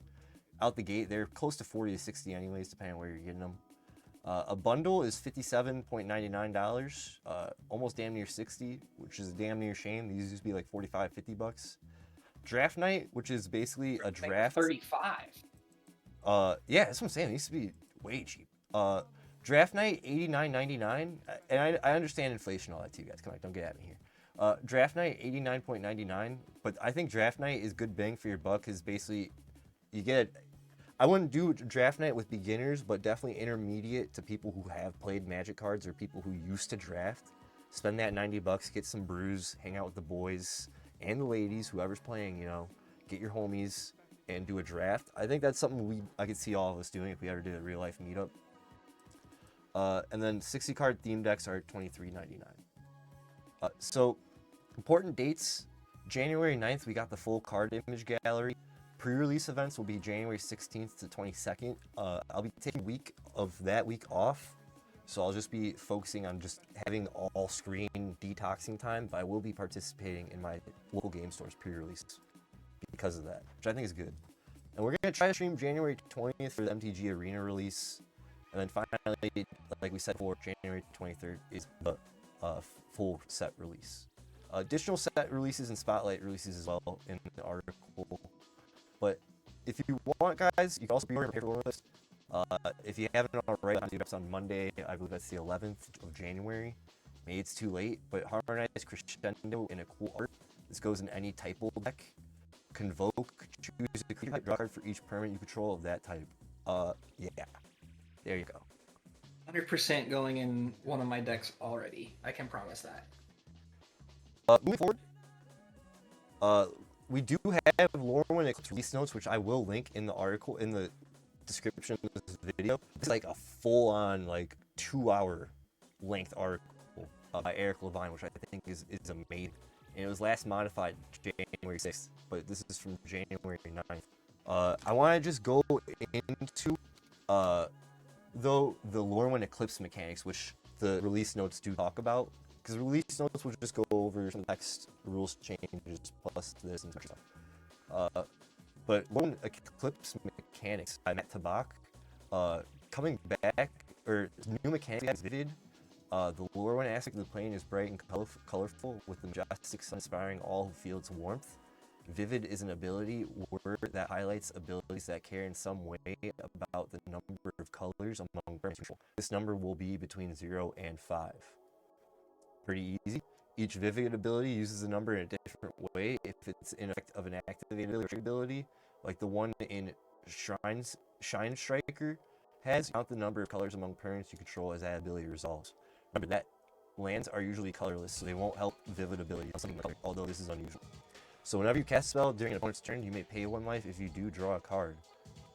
out the gate they're close to 40 to 60 anyways, depending on where you're getting them. A bundle is $57.99, almost damn near 60, which is a damn near shame. These used to be like 45, $50. Draft night, which is basically a draft. 35. Yeah, that's what I'm saying. It used to be way cheap. Draft night, $89.99, and I understand inflation and all that too, guys. Come on, don't get at me here. Draft night, $89.99, but I think draft night is good bang for your buck because basically you get. I wouldn't do draft night with beginners, but definitely intermediate to people who have played Magic cards or people who used to draft. Spend that $90, get some brews, hang out with the boys and the ladies, whoever's playing. Get your homies and do a draft. I think that's something I could see all of us doing if we ever did a real life meetup. And then 60 card theme decks are $23.99. So important dates: January 9th, we got the full card image gallery. Pre-release events will be January 16th to 22nd. I'll be taking a week of that week off, so I'll just be focusing on just having all screen detoxing time, but I will be participating in my local game store's pre-release because of that, which I think is good. And we're gonna try to stream January 20th for the MTG Arena release, and then finally, like we said before, January 23rd is the full set release. Additional set releases and spotlight releases as well in the article. But if you want, guys, you can also pre-order my paperwork list. If you haven't already, it's on Monday. I believe that's the 11th of January. Maybe it's too late, but Harmonized Crescendo in a cool art. This goes in any typo deck. Convoke, choose a creature type, draw a card for each permanent you control of that type. Yeah. There you go. 100% going in one of my decks already. I can promise that. Moving forward, we do have Lorwyn Eclipse release notes, which I will link in the article, in the description of this video. It's like a full-on, like, 2-hour length article by Eric Levine, which I think is amazing. And it was last modified January 6th, but this is from January 9th. I want to just go into though the Lorwyn Eclipse mechanics, which the release notes do talk about, because the release notes will just go over some text, rules changes, plus this and stuff. But Lorwyn Eclipse mechanics by Matt Tabak, coming back, or new mechanics is Vivid. The Lorwyn aspect of the plane is bright and colorful, with the majestic sun inspiring all who feel its warmth. Vivid is an ability word that highlights abilities that care in some way about the number of colors among permanents. This number will be between 0 and 5. Pretty easy. Each Vivid ability uses a number in a different way. If it's in effect of an activated ability, like the one in Shine Striker has, count the number of colors among permanents you control as that ability resolves. Remember that lands are usually colorless, so they won't help Vivid ability, although this is unusual. So whenever you cast a spell during an opponent's turn, you may pay 1 life. If you do, draw a card.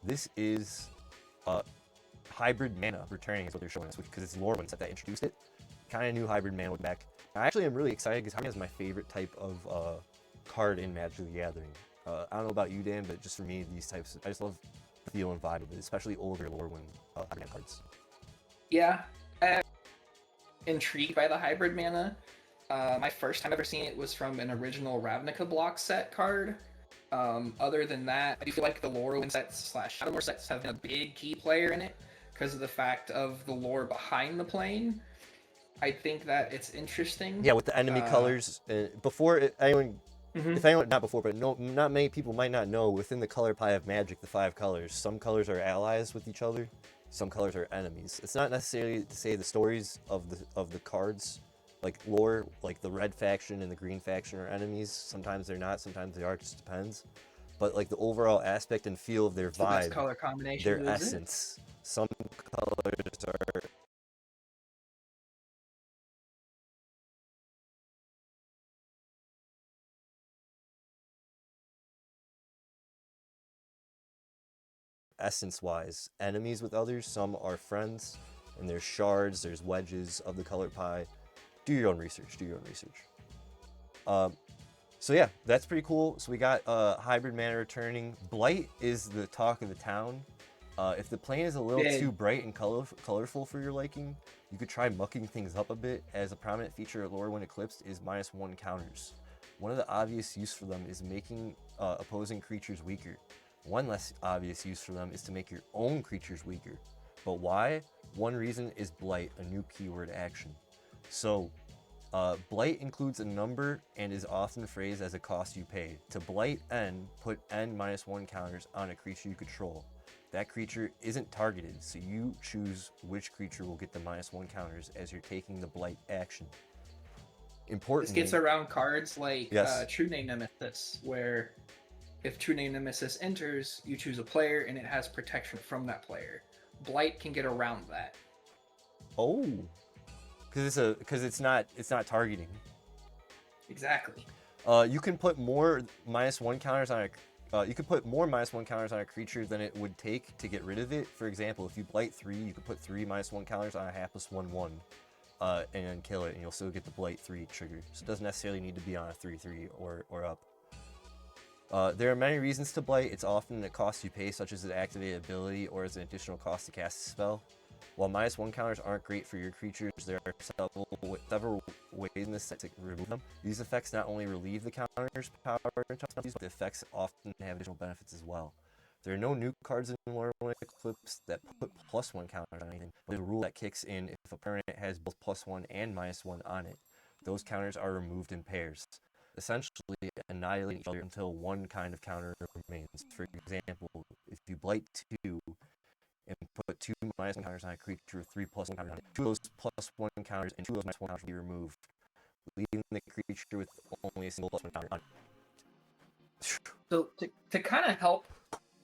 This is hybrid mana returning, is what they're showing us, because it's Lorwyn set that introduced it. Kind of new hybrid mana with back. I actually am really excited because hybrid is my favorite type of card in Magic the Gathering. I don't know about you, Dan, but just for me, these types, I just love the feel and vibe of it, especially older Lorwyn hybrid cards. Yeah, I'm intrigued by the hybrid mana. My first time ever seeing it was from an original Ravnica block set card. Other than that, I do feel like the Lorwyn sets / Shadowmoor sets have been a big key player in it because of the fact of the lore behind the plane. I think that it's interesting. Yeah, with the enemy colors. Before anyone, if anyone, not before, but not many people might not know, within the color pie of Magic, the 5 colors, some colors are allies with each other, some colors are enemies. It's not necessarily to say the stories of the cards, like lore, like the red faction and the green faction are enemies. Sometimes they're not, sometimes they are, it just depends. But like the overall aspect and feel of their vibe, the color combination, their essence. Some colors are essence-wise enemies with others. Some are friends, and there's shards, there's wedges of the color pie. Do your own research. So yeah, that's pretty cool. So we got hybrid mana returning. Blight is the talk of the town. If the plane is a little too bright and colorful for your liking, you could try mucking things up a bit, as a prominent feature of Lorwyn Eclipsed is -1 counters. One of the obvious use for them is making opposing creatures weaker. One less obvious use for them is to make your own creatures weaker. But why? One reason is Blight, a new keyword action. So, Blight includes a number and is often phrased as a cost you pay. To Blight N, put N -1 counters on a creature you control. That creature isn't targeted, so you choose which creature will get the -1 counters as you're taking the Blight action. Importantly, this gets around cards like yes. True Name Nemesis, where if True Name Nemesis enters, you choose a player and it has protection from that player. Blight can get around that. Oh, because it's not targeting. Exactly. You can put more -1 counters on you could put more -1 counters on a creature than it would take to get rid of it. For example, if you blight 3, you could put 3 -1 counters on a +1/1, and then kill it, and you'll still get the blight 3 trigger. So it doesn't necessarily need to be on a 3/3 or up. There are many reasons to blight. It's often a cost you pay, such as an activated ability or as an additional cost to cast a spell. While -1 counters aren't great for your creatures, there are several ways in this set to remove them. These effects not only relieve the counter's power, but the effects often have additional benefits as well. There are no new cards in Lorwyn Eclipse that put +1 counters on anything, but there's a rule that kicks in if a permanent has both +1 and -1 on it. Those counters are removed in pairs, essentially annihilating each other until one kind of counter remains. For example, if you blight 2 and put 2 -1 counters on a creature with 3 +1 counters on it, 2 of those +1 counters and 2 of those -1 counters will be removed, leaving the creature with only a single +1 counter on it. So to kind of help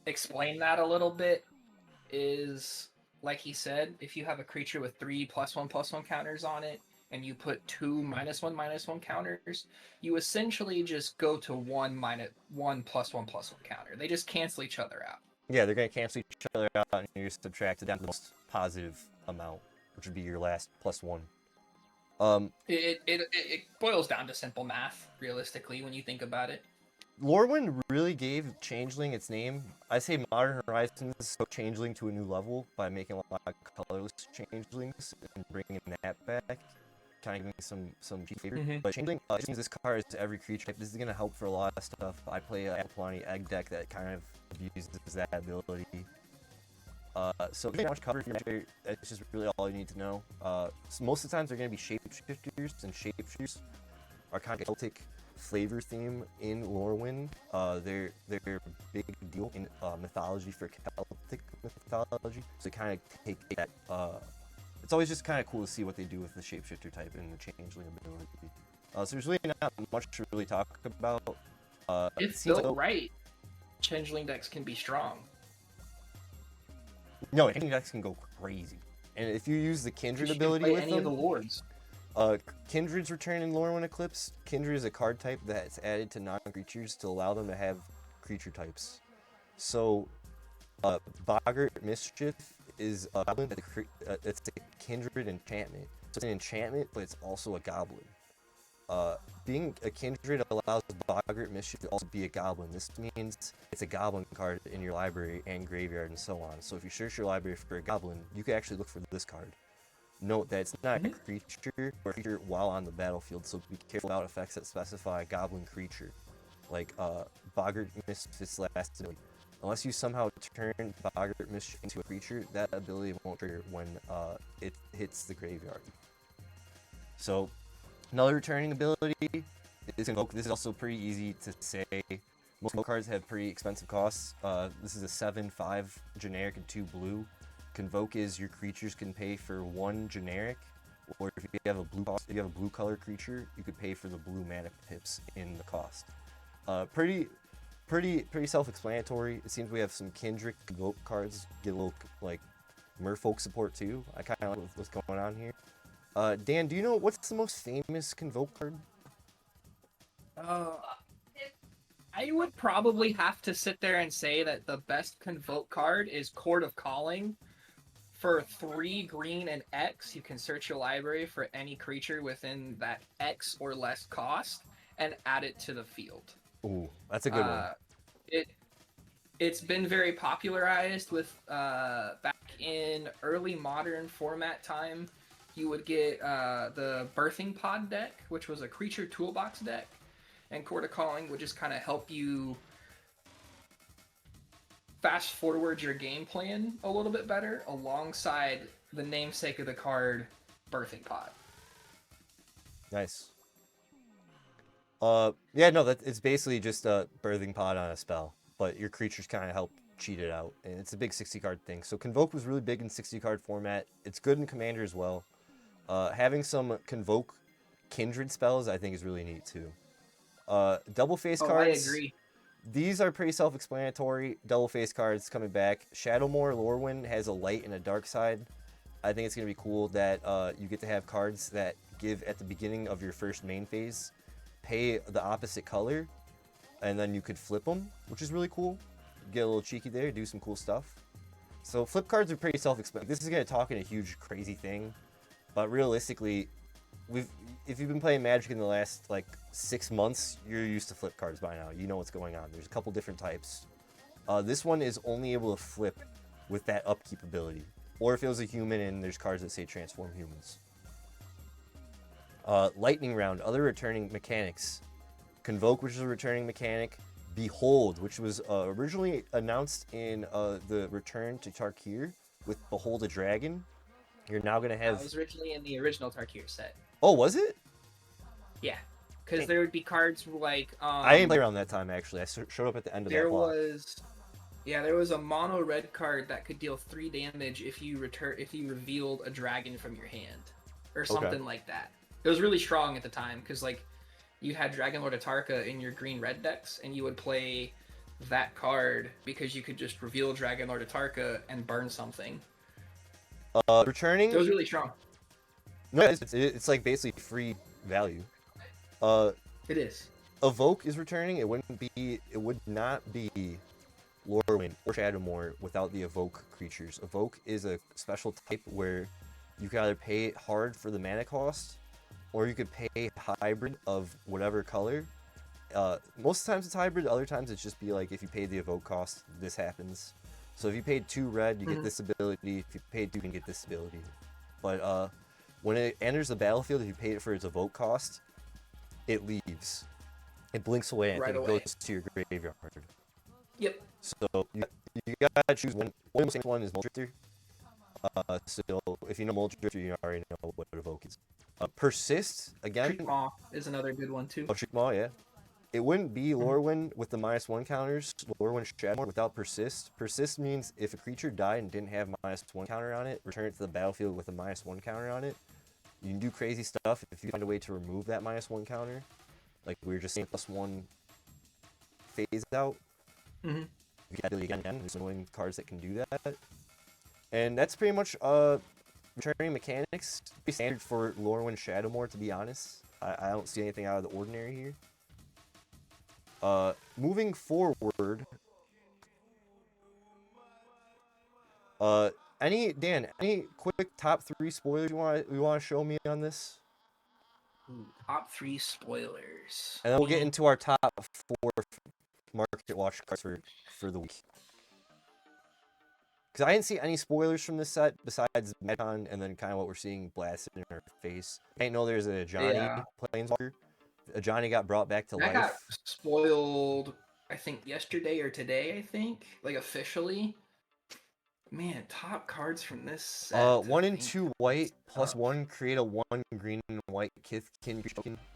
explain that a little bit is, like he said, if you have a creature with 3 +1/+1 counters on it, and you put 2 -1/-1 counters, you essentially just go to 1 +1/+1 counter. They just cancel each other out. Yeah, they're going to cancel each other out, and you just subtract it down to the most positive amount, which would be your last +1. It boils down to simple math, realistically, when you think about it. Lorwyn really gave Changeling its name. I say Modern Horizons took Changeling to a new level by making a lot of colorless Changelings and bringing that back, kind of giving some cheap favor. But Changeling just means this card is to every creature type. This is going to help for a lot of stuff. I play a Apolani Egg deck that kind of abuses that ability. So there's not much cover here. That's just really all you need to know. So most of the times they're going to be shapeshifters, and shapeshifters are kind of Celtic flavor theme in Lorwyn. They're a big deal in mythology for Celtic mythology. So they kind of take that. It's always just kind of cool to see what they do with the shapeshifter type and the changeling ability. So there's really not much to really talk about. If built right, changeling decks can be strong. No, changeling decks can go crazy, and if you use the Kindred ability with any them, of the lords. Kindred's return in Lorwyn Eclipse. Kindred is a card type that's added to non-creatures to allow them to have creature types. So, Boggart Mischief is a goblin. It's a Kindred enchantment. So it's an enchantment, but it's also a goblin. Being a Kindred allows Boggart Mischief to also be a goblin. This means it's a goblin card in your library and graveyard and so on. So if you search your library for a goblin, you can actually look for this card. Note that it's not a creature or a creature while on the battlefield, so be careful about effects that specify a goblin creature, like Boggart Mischief's last ability. Unless you somehow turn Boggart Mischief into a creature, that ability won't trigger when it hits the graveyard. So, another returning ability is Convoke. This is also pretty easy to say. Most Convoke cards have pretty expensive costs. This is a 7/5 generic and 2 blue. Convoke is your creatures can pay for 1 generic, or if you have a blue color creature, you could pay for the blue mana pips in the cost. Pretty self-explanatory. It seems we have some Kindred Convoke cards get a little like Merfolk support too. I kind of like what's going on here. Dan, do you know what's the most famous Convoke card? I would probably have to sit there and say that the best Convoke card is Court of Calling. For 3 green and X, you can search your library for any creature within that X or less cost and add it to the field. Ooh, that's a good one. It's been very popularized with back in early modern format time. You would get the Birthing Pod deck, which was a creature toolbox deck, and Court of Calling would just kind of help you fast forward your game plan a little bit better alongside the namesake of the card, Birthing Pod. Nice. Yeah, no, it's basically just a Birthing Pod on a spell, but your creatures kind of help cheat it out, and it's a big 60-card thing. So Convoke was really big in 60-card format. It's good in Commander as well. Having some Convoke Kindred spells, I think, is really neat too. Double face cards. I agree. These are pretty self-explanatory. Double face cards coming back. Shadowmoor Lorwyn has a light and a dark side. I think it's going to be cool that you get to have cards that give at the beginning of your first main phase, pay the opposite color, and then you could flip them, which is really cool. Get a little cheeky there, do some cool stuff. So flip cards are pretty self-explanatory. This is gonna talk in a huge crazy thing, but realistically, if you've been playing Magic in the last like 6 months, you're used to flip cards by now. You know what's going on. There's a couple different types. This one is only able to flip with that upkeep ability, or if it was a human and there's cards that say transform humans. Lightning Round, other returning mechanics. Convoke, which is a returning mechanic. Behold, which was originally announced in the Return to Tarkir with Behold a Dragon. You're now gonna have. It was originally in the original Tarkir set. Oh, was it? Yeah, because there would be cards like. I didn't play around that time actually. I showed up at the end of that block. There was a mono red card that could deal 3 damage if you revealed a dragon from your hand, or something like that. It was really strong at the time because like you had Dragon Lord Atarka in your green red decks, and you would play that card because you could just reveal Dragon Lord Atarka and burn something. Returning. It was really strong. No, it's like basically free value. It is. Evoke is returning. It would not be Lorwyn or Shadowmoor without the Evoke creatures. Evoke is a special type where you can either pay hard for the mana cost, or you could pay hybrid of whatever color. Most of the times it's hybrid. Other times it's just be like if you pay the Evoke cost, this happens. So if you paid 2 red, you get this ability. If you paid 2, you can get this ability. But when it enters the battlefield, if you pay it for its Evoke cost, it leaves. It blinks away and it goes to your graveyard. Yep. So you gotta choose one. One is Muldrifter. So if you know Muldrifter, you already know what Evoke is. Persist again. Shriek Maw is another good one too. Oh, Shriek Maw, yeah. It wouldn't be Lorwyn with the -1 counters. Lorwyn Shadowmoor without Persist. Persist means if a creature died and didn't have -1 counter on it, return it to the battlefield with a -1 counter on it. You can do crazy stuff if you find a way to remove that -1 counter. Like we were just saying, +1 phase out. You got to do it again. There's annoying cards that can do that. And that's pretty much returning mechanics. Pretty standard for Lorwyn Shadowmoor, to be honest. I don't see anything out of the ordinary here. Moving forward, any quick top 3 spoilers you want to show me on this? Ooh, top 3 spoilers. And then we'll get into our top 4 market watch cards for the week. Because I didn't see any spoilers from this set besides MagicCon and then kind of what we're seeing blasted in our face. I didn't know there's a Johnny Planeswalker. Johnny got brought back to life. That got spoiled, I think, yesterday or today, I think. Like, officially. Man, top cards from this set. 1 and 2 white, +1, create a 1 green and white Kithkin.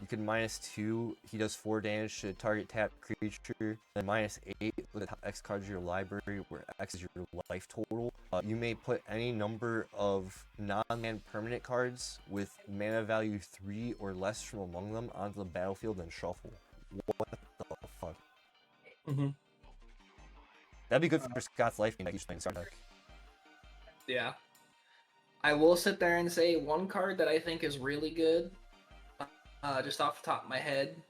You can -2, he does 4 damage to target tapped creature. And -8 with the X cards of your library, where X is your life total. You may put any number of non-land permanent cards with mana value 3 or less from among them onto the battlefield and shuffle. What the fuck? That'd be good for Scott's life game that he's playing Star Trek. Yeah. I will sit there and say one card that I think is really good, just off the top of my head,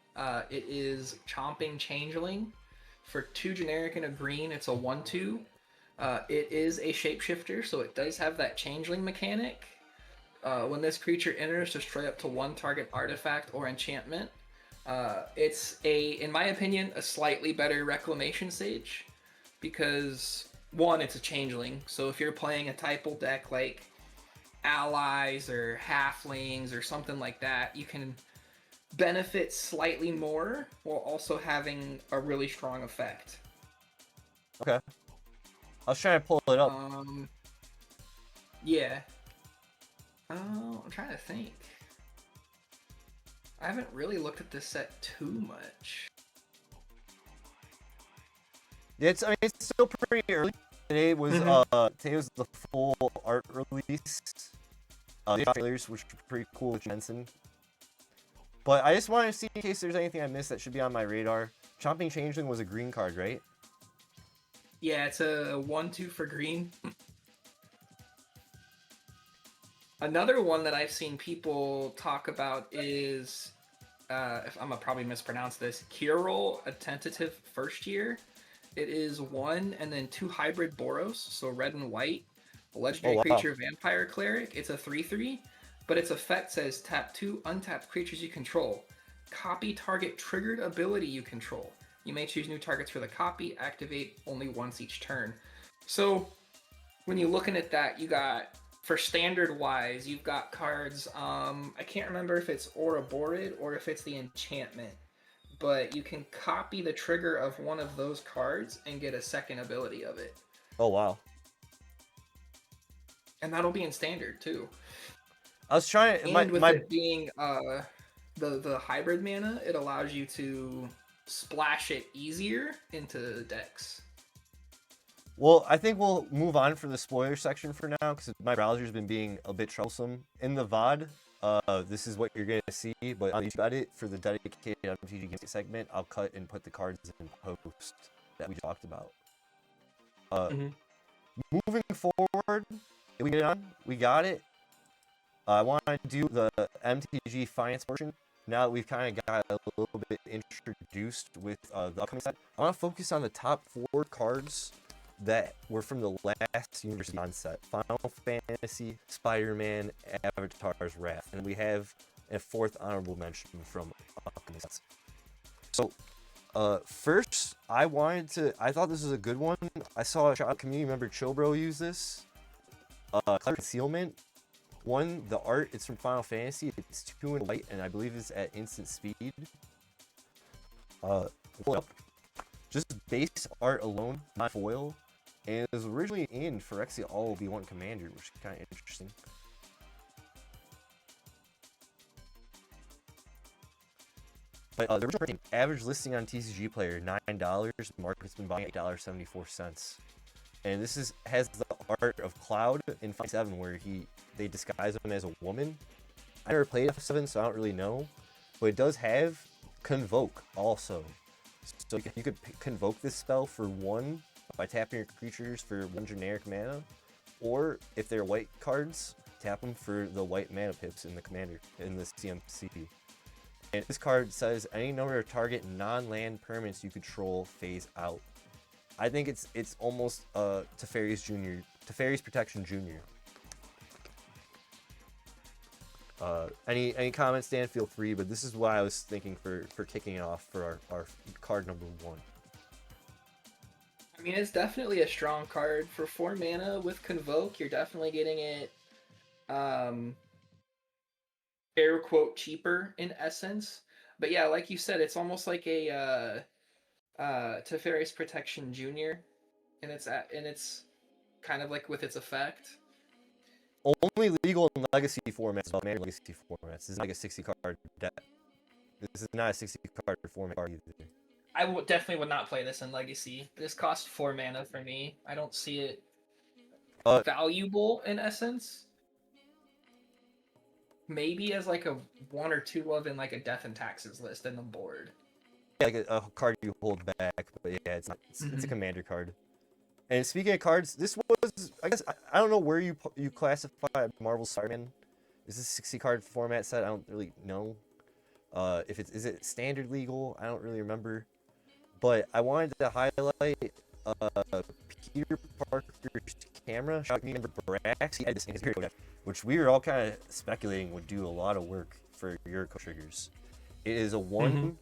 it is Chomping Changeling. For 2 generic and a green, it's a 1/2. It is a shapeshifter, so it does have that changeling mechanic. When this creature enters, destroy up to 1 target artifact or enchantment. It's in my opinion, a slightly better Reclamation Sage, because 1, it's a changeling, so if you're playing a typal deck like Allies or Halflings or something like that, you can benefit slightly more while also having a really strong effect. Okay. I was trying to pull it up. Yeah. I'm trying to think. I haven't really looked at this set too much. Yeah, it's still pretty early. Today was the full art release. The trailers, which were pretty cool with Jensen. But I just wanted to see in case there's anything I missed that should be on my radar. Chomping Changeling was a green card, right? Yeah, it's a 1/2 for green. Another one that I've seen people talk about is if I'm gonna probably mispronounce this, Kyril, a tentative first year. It is 1 and then 2 hybrid Boros, so red and white. A legendary Oh, wow. creature vampire cleric. It's a 3/3, but its effect says tap 2 untapped creatures you control. Copy target triggered ability you control. You may choose new targets for the copy, activate only once each turn. So when you're looking at that, you got, for standard wise, you've got cards, I can't remember if it's Ouroborid or if it's the enchantment, but you can copy the trigger of one of those cards and get a second ability of it. Oh, wow. And that'll be in standard too. I was trying to... And with it being the hybrid mana, it allows you to splash it easier into decks. Well, I think we'll move on for the spoiler section for now, because my browser's been being a bit troublesome. In the VOD, this is what you're going to see, but on the YouTube edit for the dedicated MTG Game State segment, I'll cut and put the cards in post that we talked about. Moving forward, did we get it on? We got it. I want to do the MTG finance portion. Now that we've kind of got a little bit introduced with the upcoming set, I want to focus on the top 4 cards that were from the last Universe Beyond set: Final Fantasy, Spider-Man, Avatar's Wrath, and we have a 4th honorable mention from upcoming sets. So, first, I thought this was a good one. I saw a community member Chillbro use this. Clever Concealment. One, the art, it's from Final Fantasy. It's 2 in white, and I believe it's at instant speed. Just base art alone, not foil. And it was originally in Phyrexia All Obi-Wan Commander, which is kind of interesting. But the original printing, average listing on TCGplayer, $9. Market's been buying $8.74. And this has the art of Cloud in 5.7, where they disguise him as a woman. I never played F7, so I don't really know. But it does have Convoke also. So you could convoke this spell for 1 by tapping your creatures for 1 generic mana, or if they're white cards, tap them for the white mana pips in the commander in the CMC. And this card says any number of target non-land permanents you control phase out. I think it's almost Teferi's Protection Junior. Any comments, Dan? Feel free, but this is what I was thinking for kicking it off for our card number 1. I mean, it's definitely a strong card. For 4 mana with Convoke, you're definitely getting it, air quote, cheaper in essence. But yeah, like you said, it's almost like a Teferi's Protection Junior, and it's kind of like with its effect. Only legal in Legacy formats, Legacy formats. This is not like a 60 card deck. This is not a 60 card format card either. I definitely would not play this in Legacy. This costs 4 mana for me. I don't see it valuable in essence. Maybe as like a 1 or 2 of in like a Death and Taxes list in the board. Yeah, like a card you hold back, but yeah, it's not. It's a commander card. And speaking of cards, this was, I guess, I don't know where you classify Marvel Spider-Man. Is this a 60 card format set? I don't really know. Is it standard legal? I don't really remember. But I wanted to highlight Peter Parker's camera. Shout out to me, member Brax. He had this in his period deck, which we were all kind of speculating would do a lot of work for Yuriko triggers. It is a one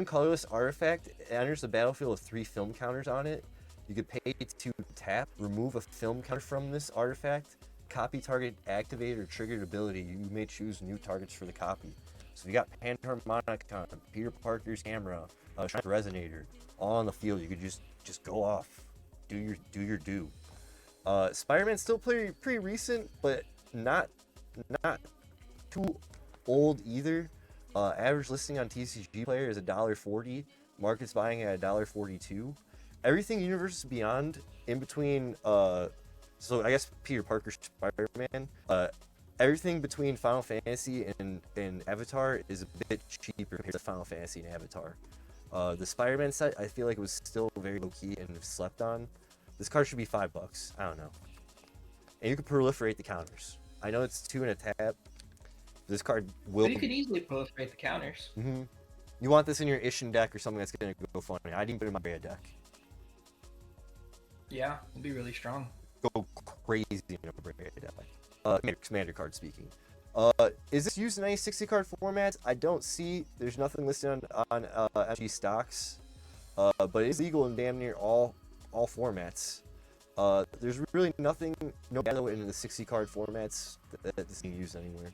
colorless artifact. It enters the battlefield with 3 film counters on it. You could pay to tap, remove a film counter from this artifact, copy target activated or triggered ability. You may choose new targets for the copy. So you got Panharmonicon, Peter Parker's camera, Resonator, all on the field. You could just go off, do your do. Spider-Man's still pretty recent, but not too old either. Average listing on TCGplayer is $1.40. Market's buying at $1.42. Everything Universe Beyond in between, so I guess Peter Parker's Spider-Man, everything between Final Fantasy and Avatar is a bit cheaper compared to Final Fantasy and Avatar. The Spider-Man set, I feel like it was still very low-key and slept on. This card should be $5. I don't know. And you can proliferate the counters. I know it's 2 and a tap. This card will. But you could easily proliferate the counters. Mm-hmm. You want this in your Ishin deck or something that's gonna go funny. I didn't put it in my Rhea deck. Yeah, it'd be really strong. Go crazy in a Rhea deck. Commander card speaking. Is this used in any 60 card formats? I don't see. There's nothing listed on MTG stocks. But it is legal in damn near all formats. There's really nothing, no battle in the 60 card formats that is being used anywhere.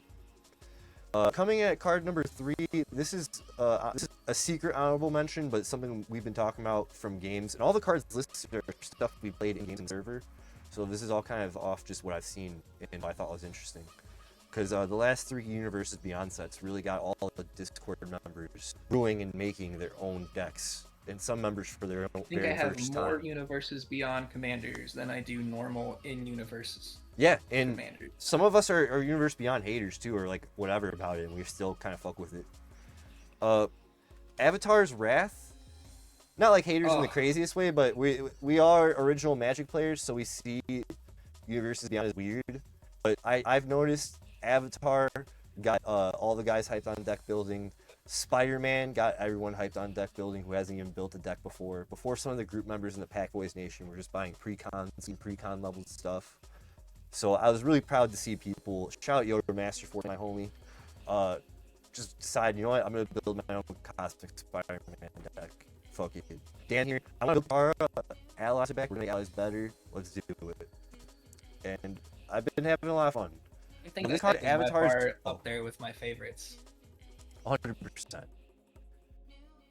Coming at card number 3, this is a secret honorable mention, but it's something we've been talking about from games, and all the cards listed are stuff we played in games and server. So this is all kind of off just what I've seen and what I thought was interesting. Because the last 3 Universes Beyond sets really got all the Discord members brewing and making their own decks, and some members for their own. I think I have more Universes Beyond Commanders than I do normal in Universes. Yeah, and Commanders. Some of us are Universe Beyond haters too, or like whatever about it, and we still kind of fuck with it. Avatar's Wrath, not like haters in the craziest way, but we are original Magic players, so we see Universes Beyond as weird. But I've noticed Avatar got all the guys hyped on deck building. Spider-Man got everyone hyped on deck building who hasn't even built a deck before. Before some of the group members in the Pack Boys Nation were just buying pre-cons and pre-con level stuff. So I was really proud to see people, shout out Yoda Master for my homie, just decide, you know what, I'm going to build my own Cosmic Spider-Man deck. Fuck it. Dan here, I want to build our allies back, we're going to make allies better, let's do it. And I've been having a lot of fun. I think this card card Avatar's up there with my favorites. 100%.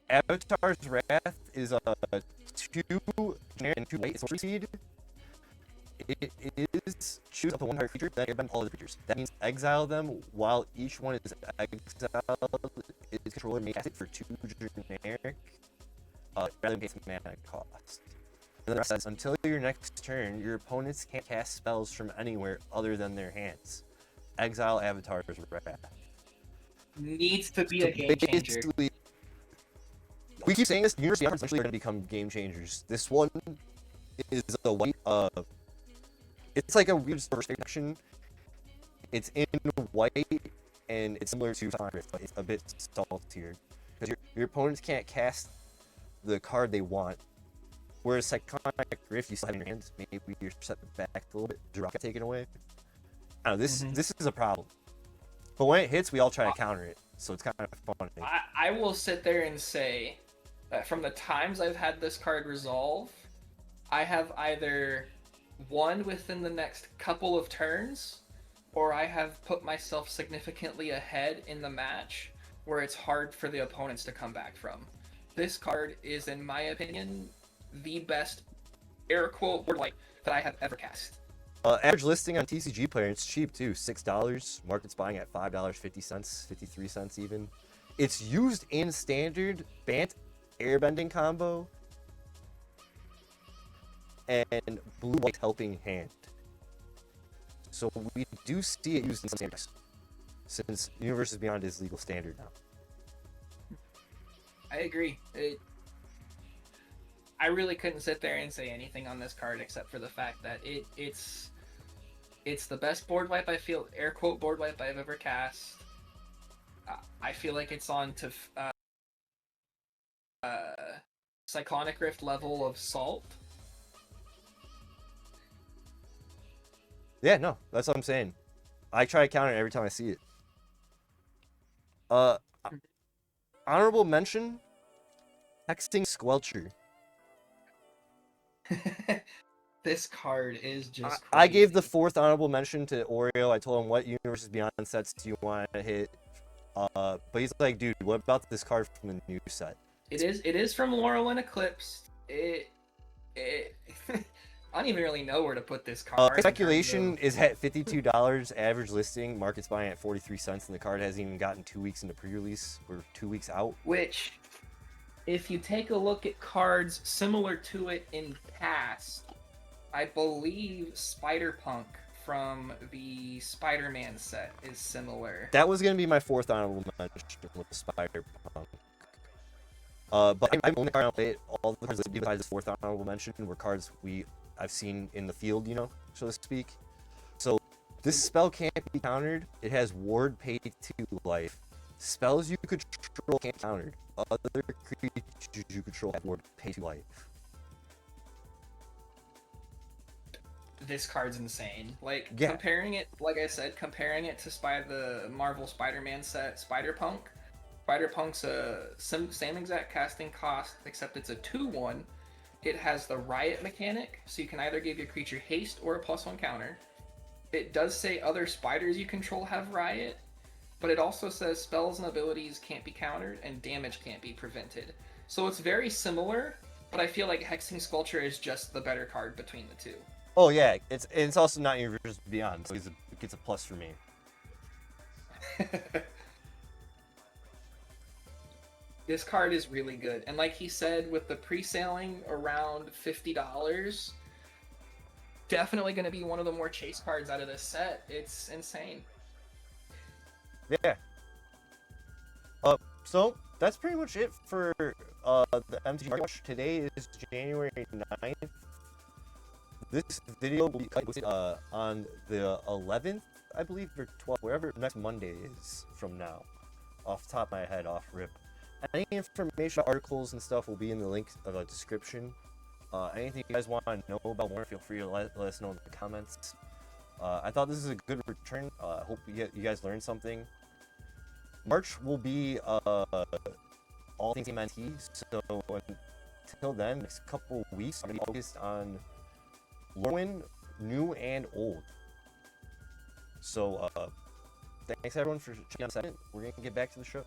Avatar's Wrath is a 2 generic and 2 white sorcery seed. It is choose up to 1 card creature, then give all the creatures. That means exile them while each one is exiled. Its controller may cast it for 2 generic, rather than pay some mana cost. And then the rest says, until your next turn, your opponents can't cast spells from anywhere other than their hands. Exile Avatar's Wrath. Needs to be a game changer. We keep saying this, Universe Beyond eventually are going to become game changers. This one is a white, it's like a weird source protection. It's in white, and it's similar to Cyclonic Rift, but it's a bit saltier. Because your opponents can't cast the card they want. Whereas Cyclonic Rift, you still have in your hands, maybe you're set back a little bit, drop get taken away. I don't know, this is a problem. But when it hits, we all try to counter it, so it's kind of fun. I will sit there and say that from the times I've had this card resolve, I have either won within the next couple of turns, or I have put myself significantly ahead in the match where it's hard for the opponents to come back from. This card is, in my opinion, the best air quote board wipe that I have ever cast. Average listing on TCGplayer, it's cheap too, $6. Market's buying at $5.50, 53 cents even. It's used in standard Bant Airbending combo and blue-white helping hand. So we do see it used in some standards, since Universes Beyond is legal standard now. I agree. I really couldn't sit there and say anything on this card except for the fact that it's the best board wipe, I feel, air quote board wipe I've ever cast. I feel like it's on to Cyclonic Rift level of salt. Yeah, no, that's what I'm saying. I try to counter it every time I see it. Honorable mention, Hexing Squelcher. This card is just I gave the 4th honorable mention to Oreo. I told him, what Universes Beyond sets do you want to hit? But he's like, dude, what about this card from the new set? It is from Laurel and Eclipse. I don't even really know where to put this card. Speculation is at $52, average listing. Market's buying at 43 cents, and the card hasn't even gotten 2 weeks into pre-release. We're 2 weeks out. Which, if you take a look at cards similar to it in past, I believe Spider-Punk from the Spider-Man set is similar. That was going to be my 4th honorable mention with the Spider-Punk. But I'm only card play all the cards that besides the 4th honorable mention were cards I've seen in the field, you know, so to speak. So This spell can't be countered. It has ward pay 2 life. Spells you control can't be countered. Other creatures you control have ward pay 2 life. This card's insane. Like, Yeah. comparing it, like I said, comparing it to the Marvel Spider-Man set, Spider-Punk. Spider-Punk's a same exact casting cost, except it's a 2/1. It has the Riot mechanic, so you can either give your creature haste or a +1 counter. It does say other spiders you control have Riot, but it also says spells and abilities can't be countered and damage can't be prevented. So it's very similar, but I feel like Hexing Sculpture is just the better card between the two. Oh yeah, it's also not Universe Beyond, so it gets a plus for me. This card is really good, and like he said, with the pre-selling around $50, definitely going to be one of the more chase cards out of this set. It's insane. Yeah. So that's pretty much it for the MTG Watch. Today is January 9th. This video will be posted on the 11th, I believe, or 12th, wherever next Monday is from now. Off the top of my head, off rip. Any information, articles, and stuff will be in the link of the description. Anything you guys want to know about more, feel free to let us know in the comments. I thought this is a good return. I hope you guys learned something. March will be all things MNT, so until then, next couple weeks, I'm going to be focused on Lorwyn, new and old. So, thanks everyone for checking out the segment. We're going to get back to the show.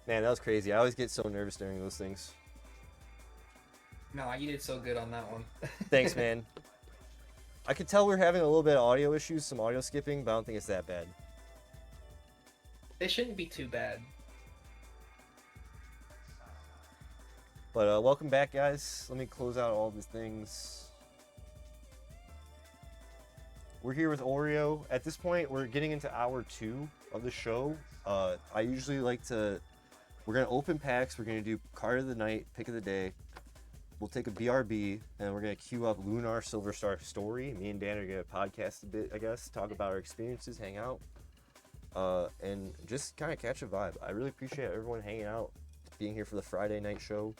Man, that was crazy. I always get so nervous during those things. No, you did so good on that one. Thanks, man. I could tell we're having a little bit of audio issues, some audio skipping, but I don't think it's that bad. It shouldn't be too bad. But welcome back, guys. Let me close out all these things. We're here with Oreo. At this point, we're getting into hour 2 of the show. I usually like to... We're going to open packs. We're going to do card of the night, pick of the day. We'll take a BRB, and we're going to queue up Lunar Silver Star Story. Me and Dan are going to podcast a bit, I guess, talk about our experiences, hang out, and just kind of catch a vibe. I really appreciate everyone hanging out, being here for the Friday night show.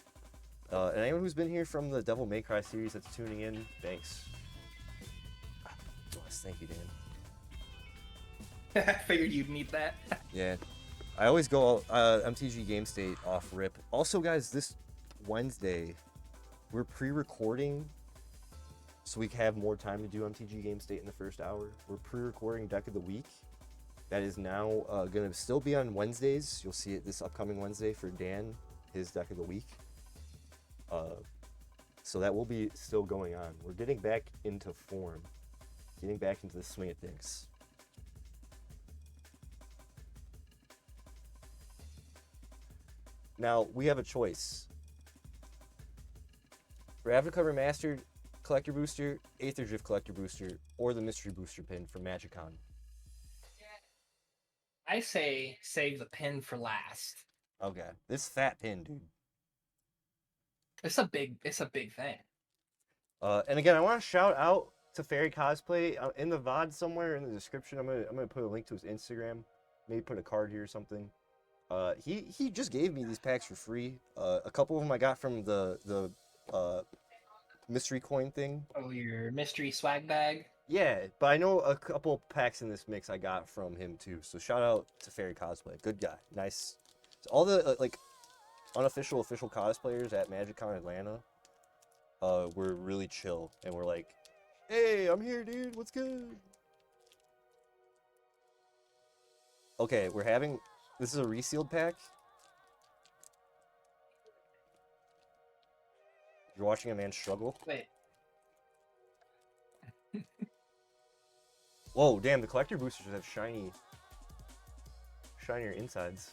And anyone who's been here from the Devil May Cry series that's tuning in, thanks. Thank you, Dan. I figured you'd need that. Yeah. I always go MTG Game State off rip. Also, guys, this Wednesday, we're pre-recording so we have more time to do MTG Game State in the first hour. We're pre-recording Deck of the Week. That is now going to still be on Wednesdays. You'll see it this upcoming Wednesday for Dan, his Deck of the Week. So that will be still going on. We're getting back into form. Getting back into the swing of things. Now, we have a choice. Ravnica Remastered Collector Booster, Aether Drift Collector Booster, or the Mystery Booster pin from MagicCon. I say save the pin for last. Okay, this fat pin, dude. It's a big thing. And again, I want to shout out to Fairy Cosplay in the VOD somewhere in the description. I'm gonna put a link to his Instagram. Maybe put a card here or something. He just gave me these packs for free. A couple of them I got from the mystery coin thing. Oh, your mystery swag bag. Yeah, but I know a couple packs in this mix I got from him too. So shout out to Fairy Cosplay. Good guy. Nice. So all the like unofficial official cosplayers at MagicCon Atlanta were really chill and were like, "Hey, I'm here, dude. What's good?" Okay, we're having... This is a resealed pack. You're watching a man struggle. Wait. Whoa, damn, the collector boosters have shinier insides.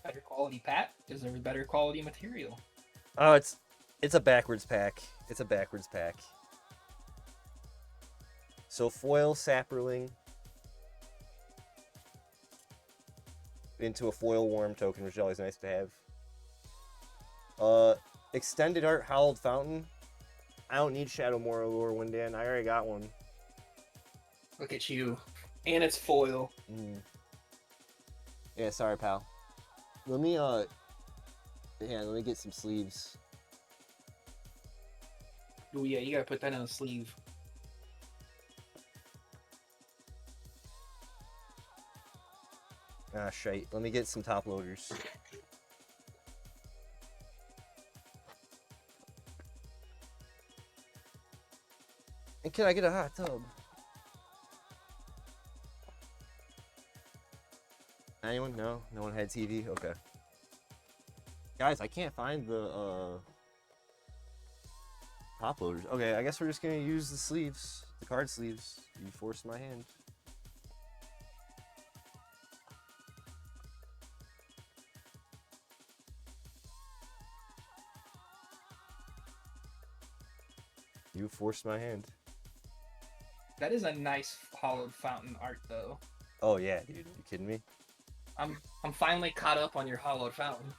Better quality pack deserves better quality material. Oh, it's a backwards pack. It's a backwards pack. So foil Sapperling into a foil Worm token, which is always nice to have. Extended Art Howled Fountain. I don't need Shadowmoor or Windan. I already got one. Look at you. And it's foil. Yeah, sorry, pal. Let me let me get some sleeves. Oh yeah, you gotta put that in a sleeve. Ah, shite. Let me get some top loaders. And can I get a hot tub? Anyone? No? No one had TV? Okay. Guys, I can't find the top loaders. Okay, I guess we're just gonna use the sleeves. The card sleeves. You forced my hand. You forced my hand. That is a nice hollowed fountain art, though. Oh yeah, dude. You kidding me? I'm finally caught up on your hollowed fountain.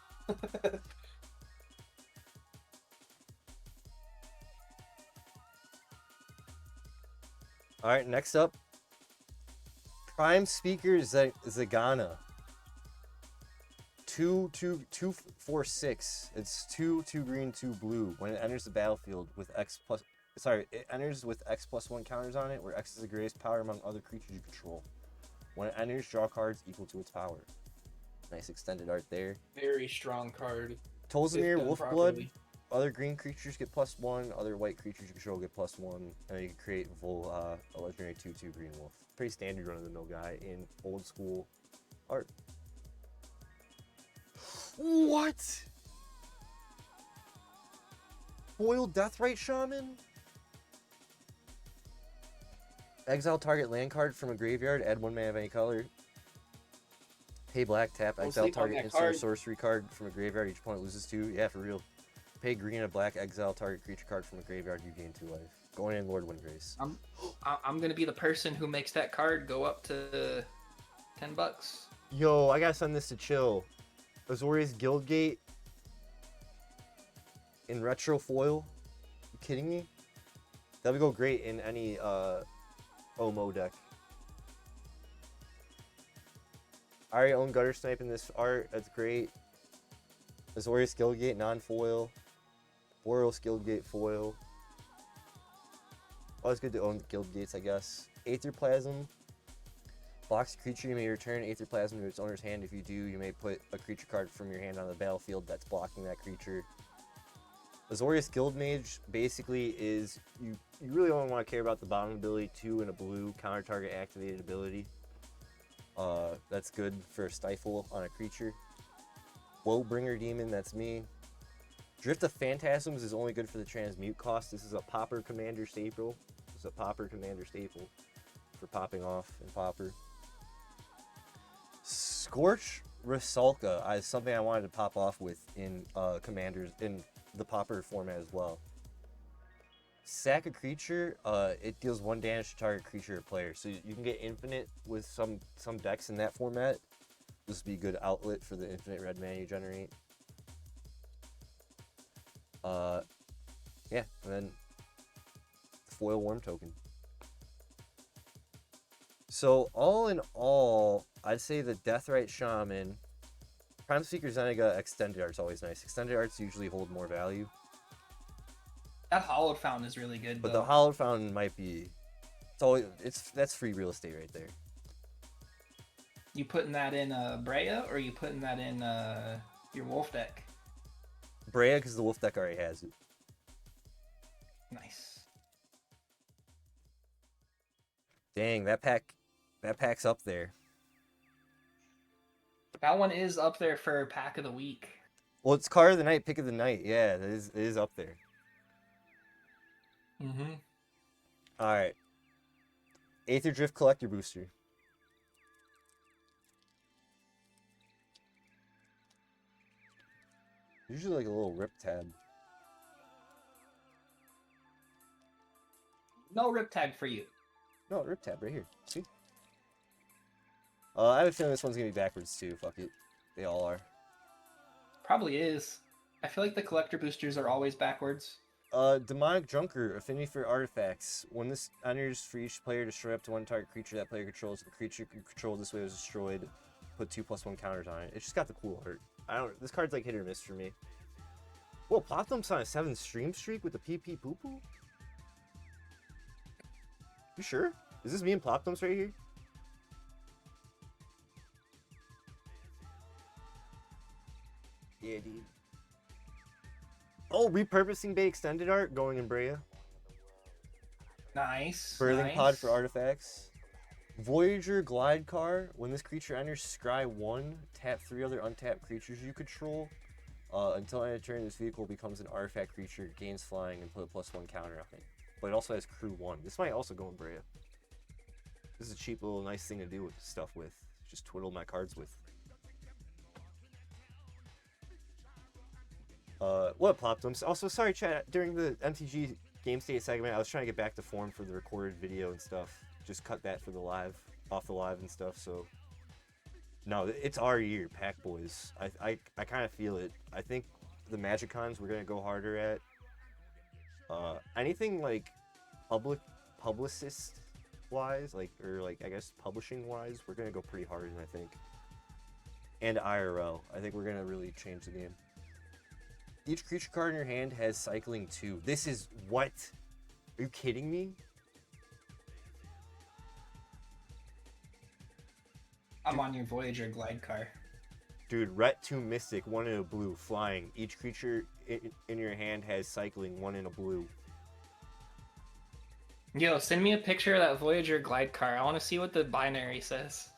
All right, next up, Prime Speaker Zagana. 2/2/4/6. It's 2 green, 2 blue. When it enters the battlefield with it enters with X+1 counters on it, where X is the greatest power among other creatures you control. When it enters, draw cards equal to its power. Nice extended art there. Very strong card. Tolzamir, done Wolfblood. properly. Other green creatures get +1. Other white creatures you control get +1. And you can create a legendary 2/2 green wolf. Pretty standard run-of-the-mill guy in old school art. What? Foil Deathrite Shaman? Exile target land card from a graveyard. Add 1 mana of any color. Pay black, tap, Don't exile sleep on target that instant or card. sorcery card from a graveyard. Each opponent loses 2. Yeah, for real. Pay green and black, exile target creature card from a graveyard. You gain 2 life. Going in Lord Windgrace. I'm gonna be the person who makes that card go up to $10. Yo, I gotta send this to Chill. Azorius Guildgate in retro foil. You kidding me? That would go great in any OMO deck. I already own Gutter Snipe in this art. That's great. Azorius Guildgate non-foil. Boros Guildgate foil. Always good to own Guildgates, I guess. Aether Plasm. Blocks a creature, you may return Aether Plasm to its owner's hand. If you do, you may put a creature card from your hand on the battlefield that's blocking that creature. Azorius Guildmage basically is, you really only want to care about the bottom ability, 2 and a blue, counter target activated ability. That's good for Stifle on a creature. Woebringer Demon, that's me. Drift of Phantasms is only good for the transmute cost. This is a Popper Commander staple. This is a Popper Commander staple for popping off and Popper. Scorch Rusalka is something I wanted to pop off with in Commanders in the Popper format as well. Sack a creature, it deals 1 damage to target creature or player. So you can get infinite with some decks in that format. This would be a good outlet for the infinite red mana you generate. Yeah, and then the foil worm token. So all in all, I'd say the Deathrite Shaman, Prime Speaker Zeniga, Extended Art's always nice. Extended Arts usually hold more value. That hollowed fountain is really good, But though. the Hollowed Fountain might be, that's free real estate right there. You putting that in Brea, or you putting that in your wolf deck? Brea, because the Wolf deck already has it. Nice. Dang, that pack's up there. That one is up there for pack of the week. Well, it's card of the night, pick of the night. Yeah, it is up there. Mm-hmm. All right. Aether Drift Collector Booster. Usually like a little rip tab. No rip tag for you. No, Rip Tab right here. See? I have a feeling this one's gonna be backwards too. Fuck it. They all are. Probably is. I feel like the collector boosters are always backwards. Demonic Junker, affinity for artifacts. When this enters, for each player, destroy up to one target creature that player controls. The creature controlled this way was destroyed. Put 2+1 counters on it. It's just got the cool art. This card's like hit or miss for me. Whoa, Plop Thump's on a 7 stream streak with the PP Poo Poo? You sure? Is this me and Plop Thumps right here? Yeah, dude. Oh, Repurposing Bay Extended Art going in Brea. Nice. Birthing nice. Pod for artifacts. Voyager Glide Car. When this creature enters Scry 1, tap 3 other untapped creatures you control. Until end of turn, this vehicle becomes an artifact creature, gains flying, and put a +1 counter on it. But it also has Crew 1. This might also go in Brea. This is a cheap little nice thing to do with stuff with. Just twiddle my cards with. What Plop Thumbs? Also, sorry chat, during the MTG Game State segment, I was trying to get back to form for the recorded video and stuff. Just cut that for the live, off the live and stuff, so. No, it's our year, Pack Boys. I kind of feel it. I think the MagicCons we're gonna go harder at. Anything like publicist wise, or I guess publishing wise, we're gonna go pretty hard, I think. And IRL, I think we're gonna really change the game. Each creature card in your hand has cycling 2. This is what? Are you kidding me? I'm on your Voyager Glide car. Dude, Ret 2 Mystic, 1 in a blue, flying. Each creature in your hand has cycling, 1 in a blue. Yo, send me a picture of that Voyager Glide car. I want to see what the binary says.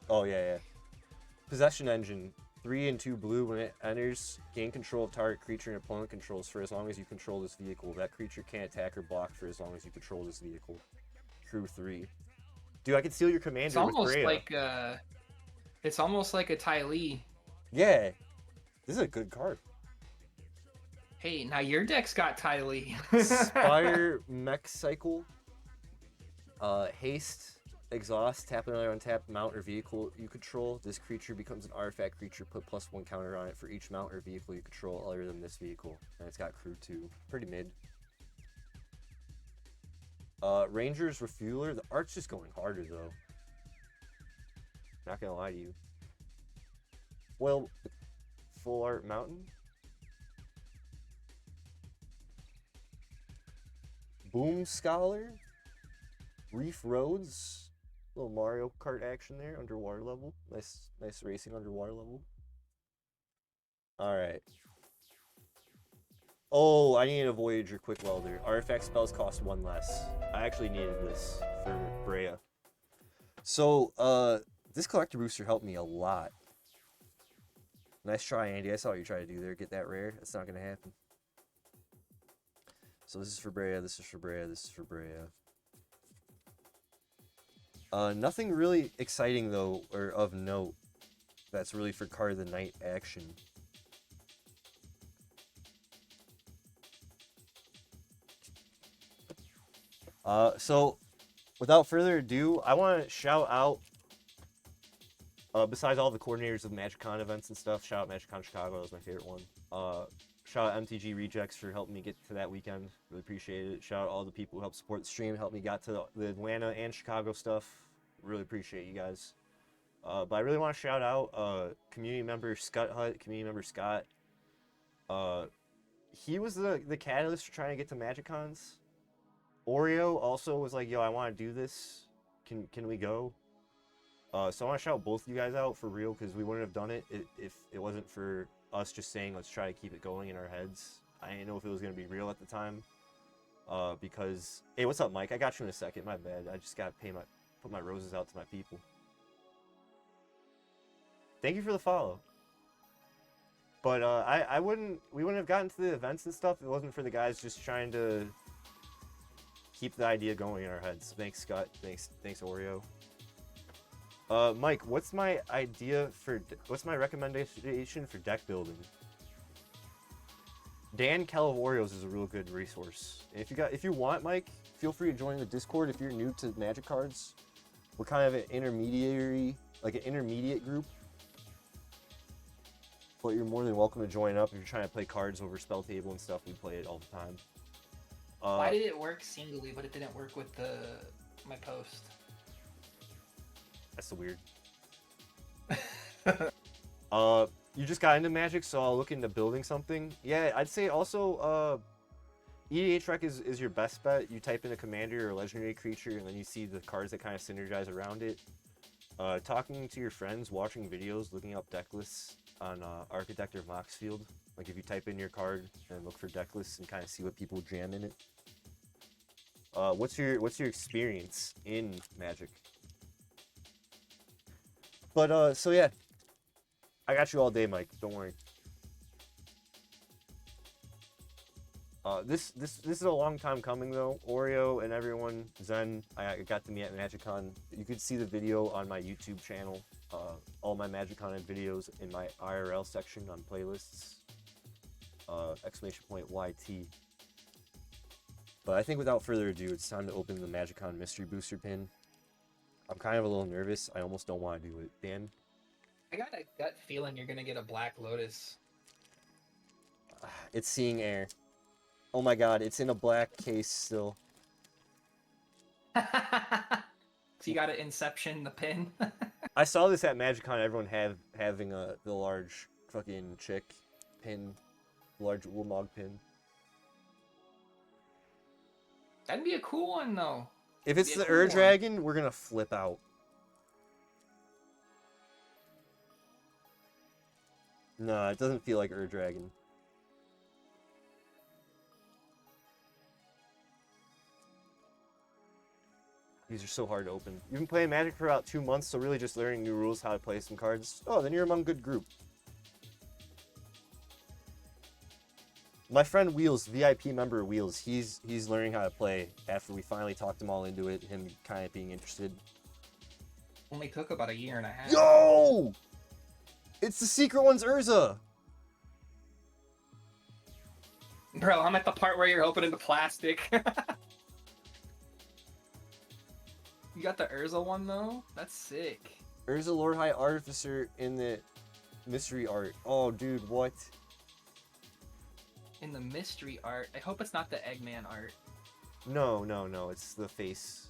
Oh, yeah. Possession Engine, 3 and 2 blue. When it enters, gain control of target creature and opponent controls for as long as you control this vehicle. That creature can't attack or block for as long as you control this vehicle. Crew 3. Dude, I can steal your commander It's almost with Brea. like it's almost like a Ty Lee. Yeah, this is a good card. Hey, now your deck's got Ty Lee. Spire Mech Cycle. Haste, Exhaust, tap another untapped mount or vehicle you control. This creature becomes an artifact creature, put +1 counter on it for each mount or vehicle you control other than this vehicle. And it's got Crew 2. Pretty mid. Ranger's Refueler. The art's just going harder though. Not gonna lie to you. Well, Full Art Mountain. Boom Scholar. Reef Roads. Little Mario Kart action there, underwater level. Nice racing underwater level. Alright. Oh, I needed a Voyager Quick Welder. Artifact spells cost 1 less. I actually needed this for Brea. So, this collector booster helped me a lot. Nice try, Andy. I saw what you tried to do there. Get that rare. That's not going to happen. So this is for Brea, this is for Brea, this is for Brea. Nothing really exciting, though, or of note, that's really for Card of the Night action. So, without further ado, I want to shout out, besides all the coordinators of MagicCon events and stuff, shout out MagicCon Chicago, that was my favorite one. Shout out MTG Rejects for helping me get to that weekend, really appreciate it. Shout out all the people who helped support the stream, helped me got to the Atlanta and Chicago stuff, really appreciate you guys. But I really want to shout out community member Scott Hutt, community member Scott. He was the catalyst for trying to get to MagicCons. Oreo also was like, yo, I want to do this. Can we go? So I want to shout both of you guys out for real, because we wouldn't have done it if it wasn't for us just saying, let's try to keep it going in our heads. I didn't know if it was going to be real at the time. Because, hey, what's up, Mike? I got you in a second. My bad. I just got to put my roses out to my people. Thank you for the follow. But we wouldn't have gotten to the events and stuff if it wasn't for the guys just trying to keep the idea going in our heads. Thanks, Scott. Thanks, Oreo. Mike, what's my recommendation for deck building? Dan Kel of Oreos is a real good resource. And if you want, Mike, feel free to join the Discord if you're new to Magic cards. We're kind of an intermediate group. But you're more than welcome to join up if you're trying to play cards over spell table and stuff. We play it all the time. Why did it work singly, but it didn't work with my post? That's so weird. You just got into Magic, so I'll look into building something. Yeah, I'd say also EDH Rec is your best bet. You type in a commander or a legendary creature, and then you see the cards that kind of synergize around it. Talking to your friends, watching videos, looking up deck lists on Architect or Moxfield. Like if you type in your card and look for deck lists and kind of see what people jam in it. What's your experience in Magic? But so yeah, I got you all day, Mike. Don't worry. This is a long time coming though. Oreo and everyone, Zen, I got to meet at MagicCon. You could see the video on my YouTube channel. All my MagicCon videos in my IRL section on playlists. !YT. But I think without further ado, it's time to open the MagicCon Mystery Booster pin. I'm kind of a little nervous. I almost don't want to do it. Dan? I got a gut feeling you're gonna get a Black Lotus. It's seeing air. Oh my god, it's in a black case still. So you gotta Inception the pin. I saw this at MagicCon, everyone having the large fucking chick pin, large Ulamog pin. That'd be a cool one though. If it's the Ur Dragon, we're gonna flip out. No, it doesn't feel like Ur Dragon. These are so hard to open. You've been playing Magic for about 2 months, so really just learning new rules, how to play some cards. Oh, then you're among good group. My friend Wheels, VIP member Wheels, he's learning how to play after we finally talked him all into it, him kind of being interested. Only took about 1.5 years. Yo! It's the secret one's Urza! Bro, I'm at the part where you're opening the plastic. You got the Urza one though? That's sick. Urza Lord High Artificer in the mystery art. Oh, dude, what? In the mystery art? I hope it's not the Eggman art. No, it's the face.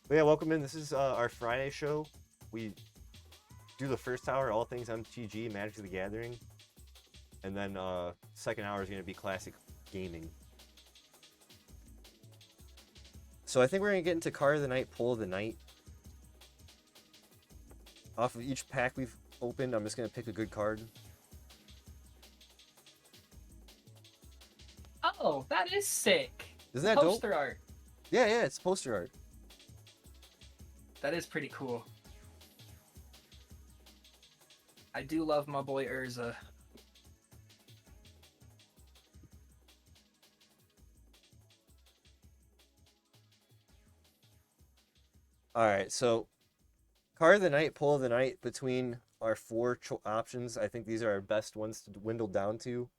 But yeah, welcome in. This is our Friday show. We do the first hour, all things MTG, Magic the Gathering. And then second hour is going to be classic gaming. So I think we're going to get into card of the night, pull of the night. Off of each pack we've opened, I'm just going to pick a good card. Oh, that is sick. Isn't that dope? Poster art. Yeah, it's poster art. That is pretty cool. I do love my boy Urza. Alright, so card of the night, pull of the night, between our 4 options, I think these are our best ones to dwindle down to.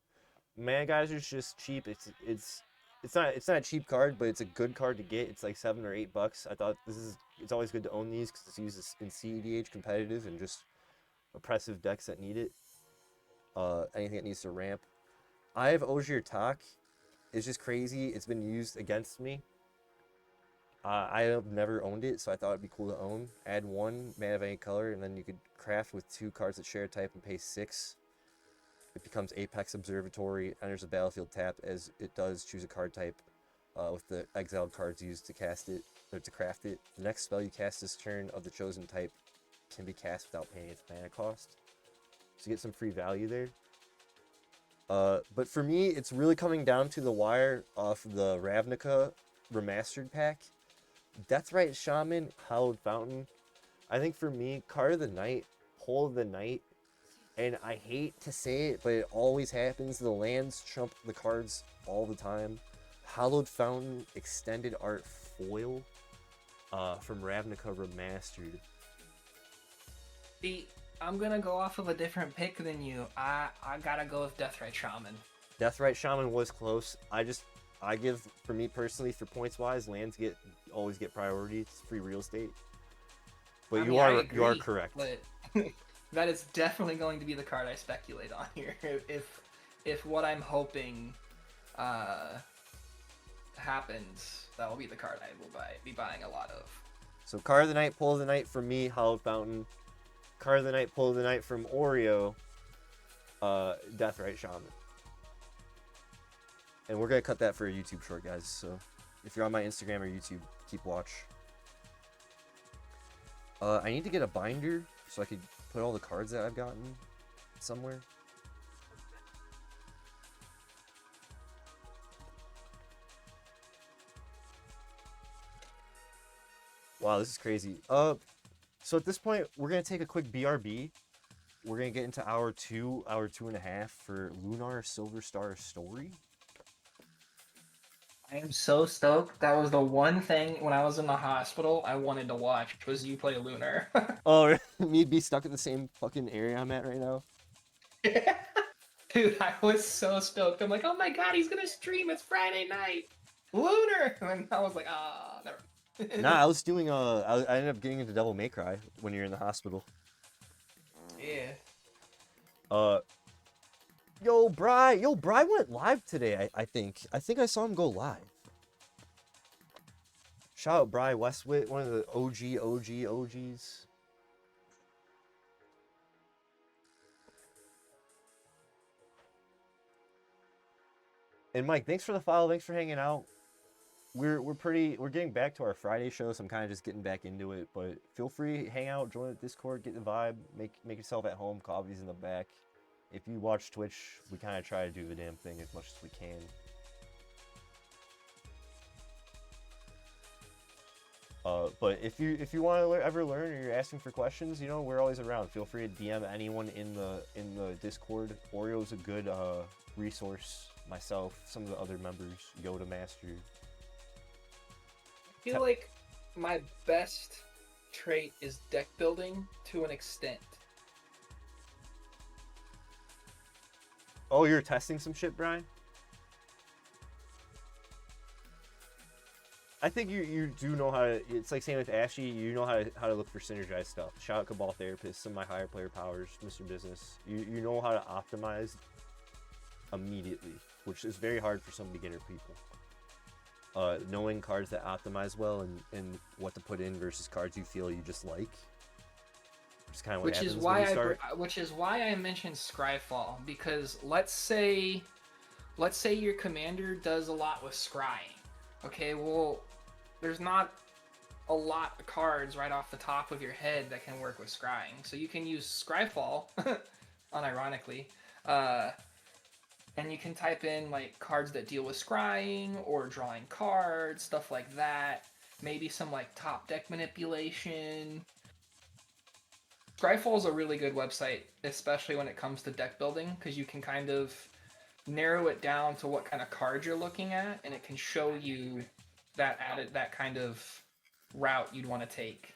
Man, guys, it's just cheap. It's not a cheap card, but it's a good card to get. It's like $7 or $8. I thought it's always good to own these because it's used in CEDH competitive and just oppressive decks that need it. Anything that needs to ramp. I have Ogier Tak. It's just crazy. It's been used against me. I have never owned it, so I thought it'd be cool to own. Add 1 mana of any color, and then you could craft with 2 cards that share a type and pay 6. It becomes Apex Observatory, enters the battlefield tapped as it does choose a card type with the exiled cards used to cast it, or to craft it. The next spell you cast this turn of the chosen type can be cast without paying its mana cost. So you get some free value there. But for me, it's really coming down to the wire off the Ravnica Remastered pack. Deathrite Shaman, Hallowed Fountain. I think for me, card of the night, pull of the night, And I hate to say it, but it always happens. The lands trump the cards all the time. Hallowed Fountain Extended Art Foil from Ravnica Remastered. See, I'm gonna go off of a different pick than you. I gotta go with Deathrite Shaman. Deathrite Shaman was close. I give, for me personally, for points wise, lands always get priority. It's free real estate. But you are correct. But that is definitely going to be the card I speculate on here. If what I'm hoping happens, that will be the card I will be buying a lot of. So card of the night, pull of the night from me, Hallowed Fountain. Card of the night, pull of the night from Oreo, Deathrite Shaman. And we're gonna cut that for a YouTube short, guys. So if you're on my Instagram or YouTube, keep watch. I need to get a binder so I could put all the cards that I've gotten somewhere. Wow, this is crazy. So at this point, we're gonna take a quick BRB. We're gonna get into hour 2.5 for Lunar Silver Star Story. I am so stoked. That was the one thing when I was in the hospital I wanted to watch was you play Lunar. Oh, me be stuck in the same fucking area I'm at right now. Dude, I was so stoked. I'm like, oh my god, he's gonna stream. It's Friday night. Lunar. And I was like, ah, never. Nah, I was doing I ended up getting into Devil May Cry when you're in the hospital. Yeah. Yo, Bri went live today, I think. I think I saw him go live. Shout out Bri Westwit, one of the OGs. And Mike, thanks for the follow, thanks for hanging out. We're getting back to our Friday show, so I'm kind of just getting back into it. But feel free, hang out, join the Discord, get the vibe, make yourself at home. Coffee's in the back. If you watch Twitch, we kind of try to do the damn thing as much as we can. But if you want to ever learn or you're asking for questions, you know, we're always around. Feel free to DM anyone in the Discord. Oreo's a good resource. Myself, some of the other members, Yoda Master. I feel like my best trait is deck building to an extent. Oh, you're testing some shit, Brian? I think you do know how to. It's like same with Ashy. You know how to look for synergized stuff. Shout out Cabal Therapist, some of my higher player powers, Mr. Business. You know how to optimize immediately, which is very hard for some beginner people. Knowing cards that optimize well and what to put in versus cards you feel you just like. Which is kind of what happens when you start. Which is why I mentioned Scryfall, because let's say your commander does a lot with scrying. Okay, well, there's not a lot of cards right off the top of your head that can work with scrying. So you can use Scryfall, unironically, and you can type in like cards that deal with scrying or drawing cards, stuff like that. Maybe some like top deck manipulation. Scryfall is a really good website, especially when it comes to deck building, because you can kind of narrow it down to what kind of cards you're looking at, and it can show you that kind of route you'd want to take.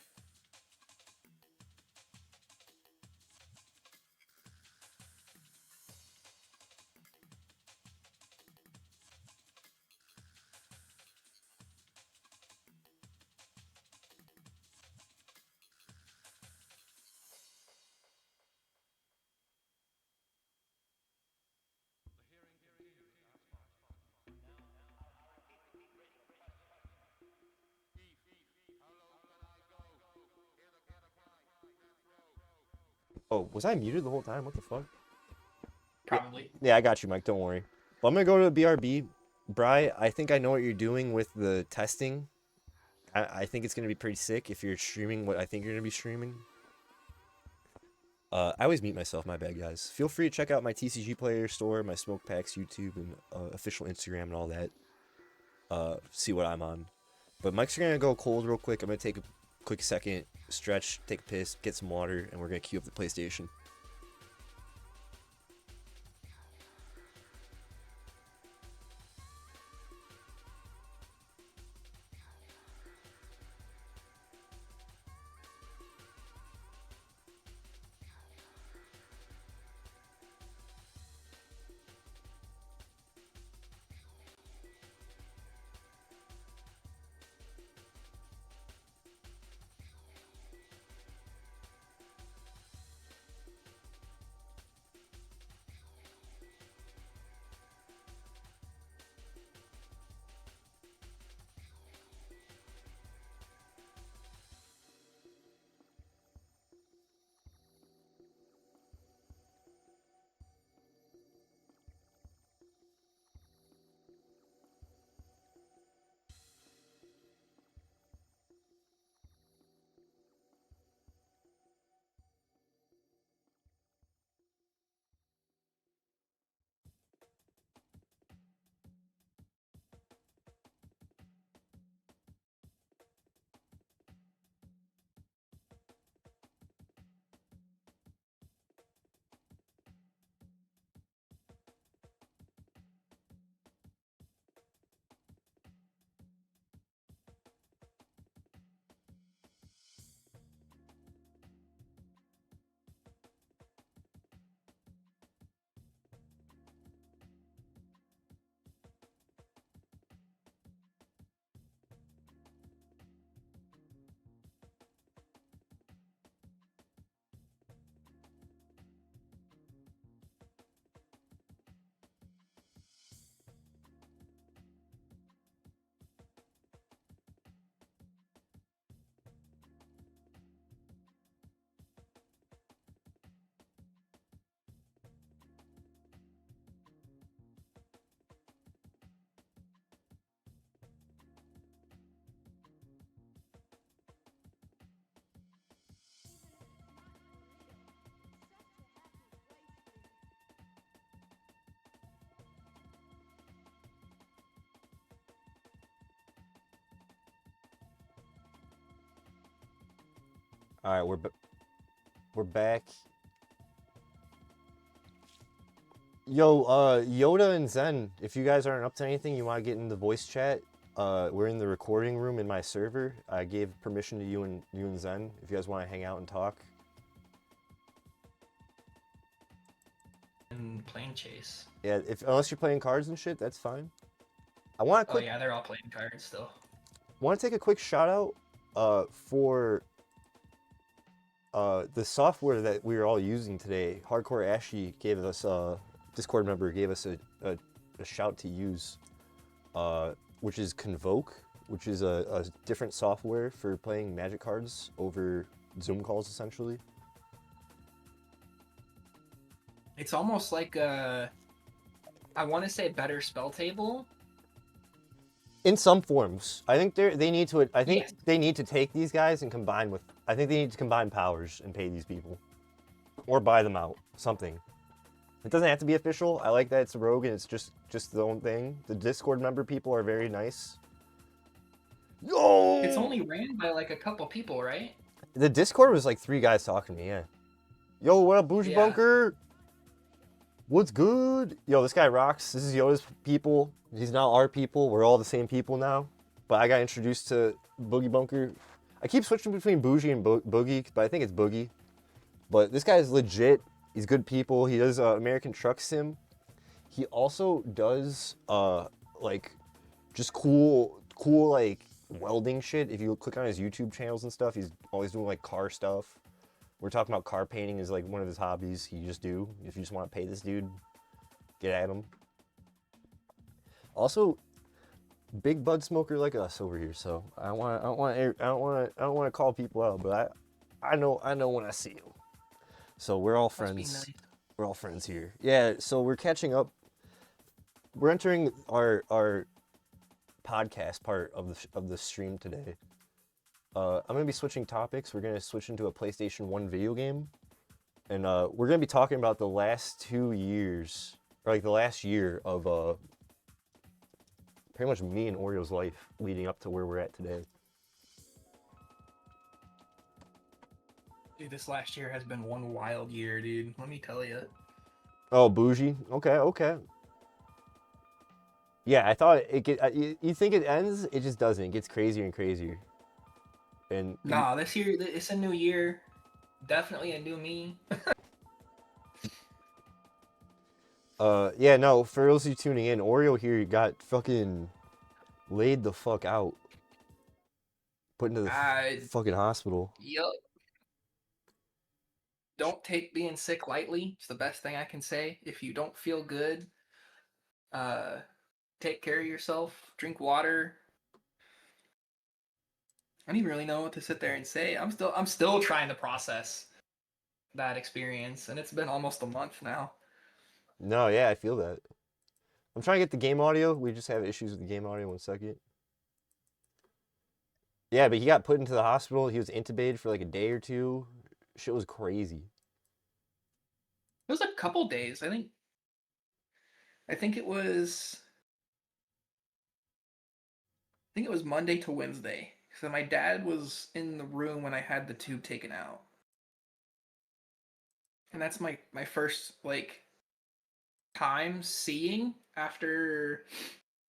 Oh, was I muted the whole time? What the fuck? Probably. Yeah, I got you, Mike. Don't worry. Well, I'm gonna go to the BRB. Bri, I think I know what you're doing with the testing. I think it's gonna be pretty sick if you're streaming what I think you're gonna be streaming. I always mute myself. My bad, guys. Feel free to check out my TCGplayer store, my Smoke Packs YouTube, and official Instagram and all that. See what I'm on. But Mike's gonna go cold real quick. I'm gonna take a quick second, stretch, take a piss, get some water, and we're gonna queue up the PlayStation. All right, we're back. Yo, Yoda and Zen, if you guys aren't up to anything, you want to get in the voice chat. We're in the recording room in my server. I gave permission to you and Zen if you guys want to hang out and talk. And playing chase. Yeah, unless you're playing cards and shit, that's fine. I want to Oh yeah, they're all playing cards still. Want to take a quick shout out for the software that we were all using today. Hardcore Ashy gave us Discord member gave us a shout to use, which is Convoke, which is a different software for playing Magic cards over Zoom calls essentially. It's almost like I want to say better spell table. In some forms, I think they need to. I think Yes. they need to take these guys and combine with. I think they need to combine powers and pay these people, or buy them out. Something. It doesn't have to be official. I like that it's a rogue and it's just the own thing. The Discord member people are very nice. Yo! It's only ran by like a couple people, right? The Discord was like 3 guys talking to me. Yeah. Yo, what up, Bougie Yeah. Bunker? What's good? Yo, this guy rocks. This is Yoda's people. He's now our people. We're all the same people now. But I got introduced to Boogie Bunker. I keep switching between Bougie and Boogie, but I think it's Boogie. But this guy is legit. He's good people. He does American Truck Sim. He also does like just cool like welding shit. If you click on his YouTube channels and stuff, he's always doing like car stuff. We're talking about car painting is like one of his hobbies. He just do. If you just want to pay this dude, get at him. Also, big bud smoker like us over here. So I don't want to call people out, but I know when I see them. So we're all friends. Must be nice. We're all friends here. Yeah. So we're catching up. We're entering our podcast part of the stream today. I'm gonna be switching topics. We're gonna switch into a PlayStation 1 video game, and we're gonna be talking about the last 2 years, or like the last year of pretty much me and Oreo's life leading up to where we're at today. Dude, this last year has been one wild year, dude. Let me tell you. Oh, bougie. Okay. Yeah, I thought it get. You think it ends? It just doesn't. It gets crazier and crazier. And Nah, this year it's a new year. Definitely a new me. Yeah, no, for those of you tuning in, Oreo here got fucking laid the fuck out. Put into the fucking hospital. Yup. Don't take being sick lightly. It's the best thing I can say. If you don't feel good, take care of yourself. Drink water. I don't even really know what to sit there and say. I'm still trying to process that experience, and it's been almost a month now. No, yeah, I feel that. I'm trying to get the game audio. We just have issues with the game audio. 1 second. Yeah, but he got put into the hospital. He was intubated for like a day or two. Shit was crazy. It was a couple days. I think it was Monday to Wednesday. So my dad was in the room when I had the tube taken out. And that's my first like time seeing after